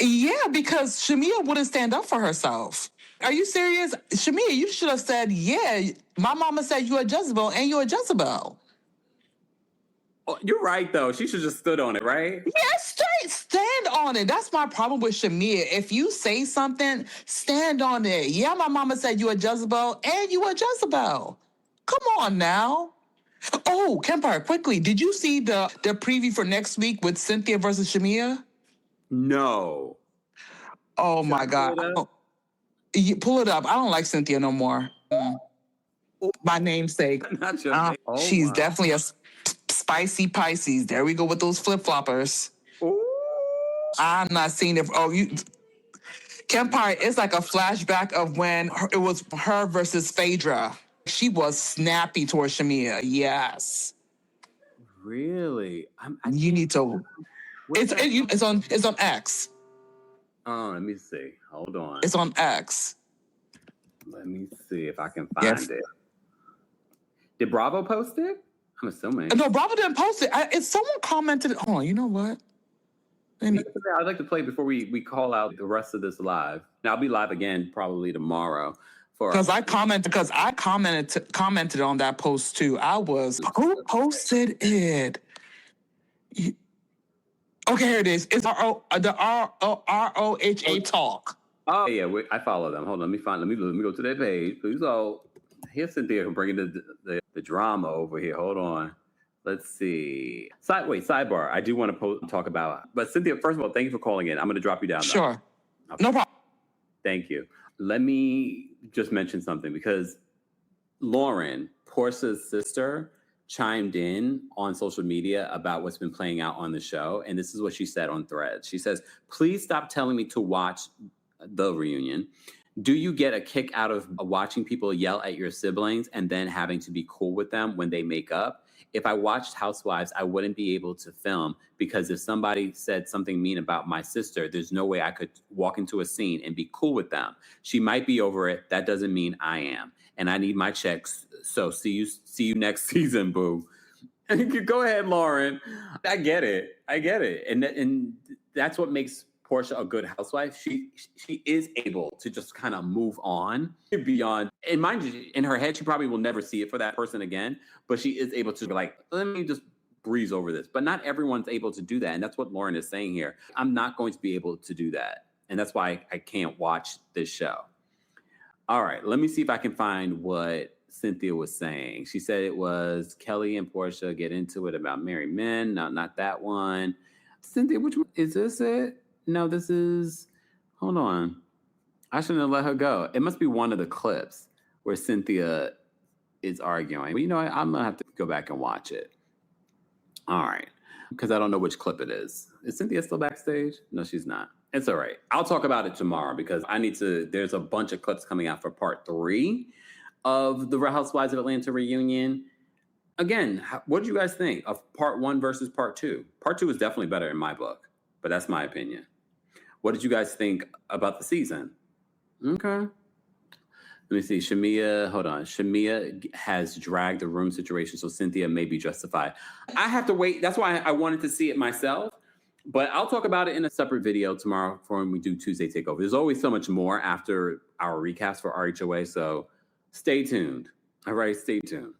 Yeah, because Shamia wouldn't stand up for herself. Are you serious? Shamia, you should have said, yeah, my mama said you're a Jezebel and you're a Jezebel. Oh, you're right, though. She should just stood on it, right? Yeah, straight stand on it. That's my problem with Shamia. If you say something, stand on it. Yeah, my mama said you a Jezebel and you a Jezebel. Come on now. Oh, Kempire, quickly, did you see the preview for next week with Cynthia versus Shamia? No. Oh my God. You pull it up. I don't like Cynthia no more. My namesake. Not your name. Oh, she's my. definitely a spicy Pisces. There we go with those flip-floppers. I'm not seeing it. Oh, you... Kempire, it's like a flashback of when it was her versus Phaedra. She was snappy towards Shamia. Yes. Really? You need to... It's on X. Oh, let me see. Hold on. It's on X. Let me see if I can find it. Did Bravo post it? I'm assuming. No, Bravo didn't post it. If someone commented, oh, you know what? I'd like to play before we call out the rest of this live. Now, I'll be live again probably tomorrow. Because I commented on that post too. Who posted it? Okay, here it is. It's the ROHA talk. Oh yeah, I follow them. Hold on, let me go to their page, please. So here's Cynthia bringing the drama over here. Hold on, let's see. Sidebar. I do want to talk about, but Cynthia, first of all, thank you for calling in. I'm going to drop you down. Sure, no problem. Thank you. Let me just mention something because Lauren, Portia's sister, chimed in on social media about what's been playing out on the show, and this is what she said on Threads. She says, "Please stop telling me to watch the reunion. Do you get a kick out of watching people yell at your siblings and then having to be cool with them when they make up? If I watched Housewives, I wouldn't be able to film because if somebody said something mean about my sister, there's no way I could walk into a scene and be cool with them. She might be over it. That doesn't mean I am. And I need my checks. So see you next season, boo." Go ahead, Lauren. I get it. And that's what makes Portia a good housewife. She is able to just kind of move on beyond. And mind you, in her head, she probably will never see it for that person again. But she is able to be like, let me just breeze over this. But not everyone's able to do that. And that's what Lauren is saying here. I'm not going to be able to do that. And that's why I can't watch this show. All right, let me see if I can find what Cynthia was saying. She said it was Kelli and Portia get into it about married men. No, not that one. Cynthia, which one? Is this it? No, this is, hold on. I shouldn't have let her go. It must be one of the clips where Cynthia is arguing. But you know what? I'm going to have to go back and watch it. All right. Because I don't know which clip it is. Is Cynthia still backstage? No, she's not. It's all right. I'll talk about it tomorrow because there's a bunch of clips coming out for part 3 of the Real Housewives of Atlanta reunion. Again, what do you guys think of part 1 versus part 2? Part 2 is definitely better in my book, but that's my opinion. What did you guys think about the season? Okay. Let me see. Hold on. Shamia has dragged the room situation, so Cynthia may be justified. I have to wait. That's why I wanted to see it myself, but I'll talk about it in a separate video tomorrow for when we do Tuesday Takeover. There's always so much more after our recaps for RHOA, so stay tuned. All right, stay tuned.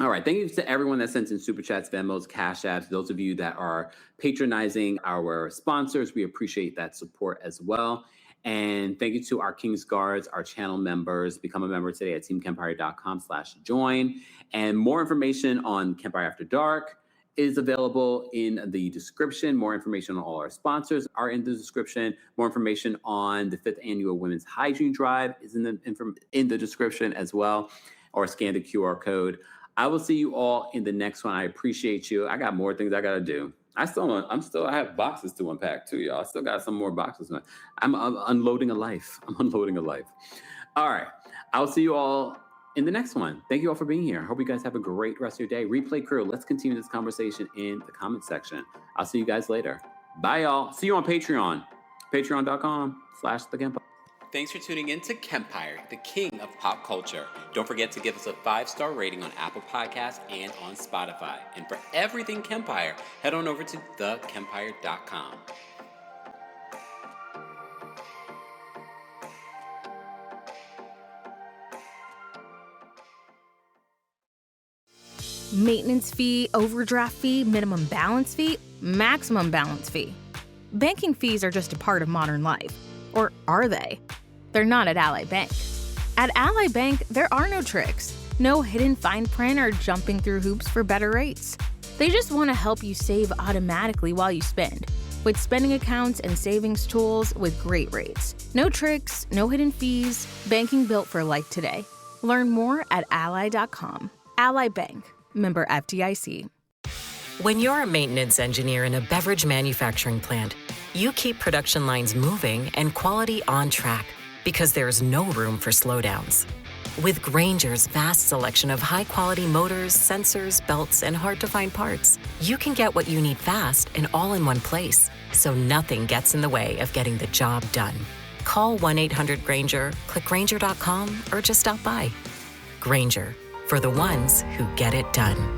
All right, thank you to everyone that sent in Super Chats, Venmos, Cash Apps, those of you that are patronizing our sponsors. We appreciate that support as well. And thank you to our King's Guards, our channel members. Become a member today at teamkempire.com/join. And more information on Kempire After Dark is available in the description. More information on all our sponsors are in the description. More information on the 5th Annual Women's Hygiene Drive is in the description as well, or scan the QR code. I will see you all in the next one. I appreciate you. I got more things I got to do. I have boxes to unpack too, y'all. I still got some more boxes. I'm unloading a life. All right. I'll see you all in the next one. Thank you all for being here. I hope you guys have a great rest of your day. Replay crew, let's continue this conversation in the comment section. I'll see you guys later. Bye, y'all. See you on Patreon. Patreon.com/thekempire. Thanks for tuning in to Kempire, the king of pop culture. Don't forget to give us a 5-star rating on Apple Podcasts and on Spotify. And for everything Kempire, head on over to thekempire.com. Maintenance fee, overdraft fee, minimum balance fee, maximum balance fee. Banking fees are just a part of modern life. Or are they? They're not at Ally Bank. At Ally Bank, there are no tricks, no hidden fine print or jumping through hoops for better rates. They just want to help you save automatically while you spend, with spending accounts and savings tools with great rates. No tricks, no hidden fees, banking built for life today. Learn more at ally.com. Ally Bank, member FDIC. When you're a maintenance engineer in a beverage manufacturing plant, you keep production lines moving and quality on track because there's no room for slowdowns. With Grainger's vast selection of high-quality motors, sensors, belts, and hard-to-find parts, you can get what you need fast and all in one place, so nothing gets in the way of getting the job done. Call 1-800-GRAINGER, click Grainger.com, or just stop by. Grainger, for the ones who get it done.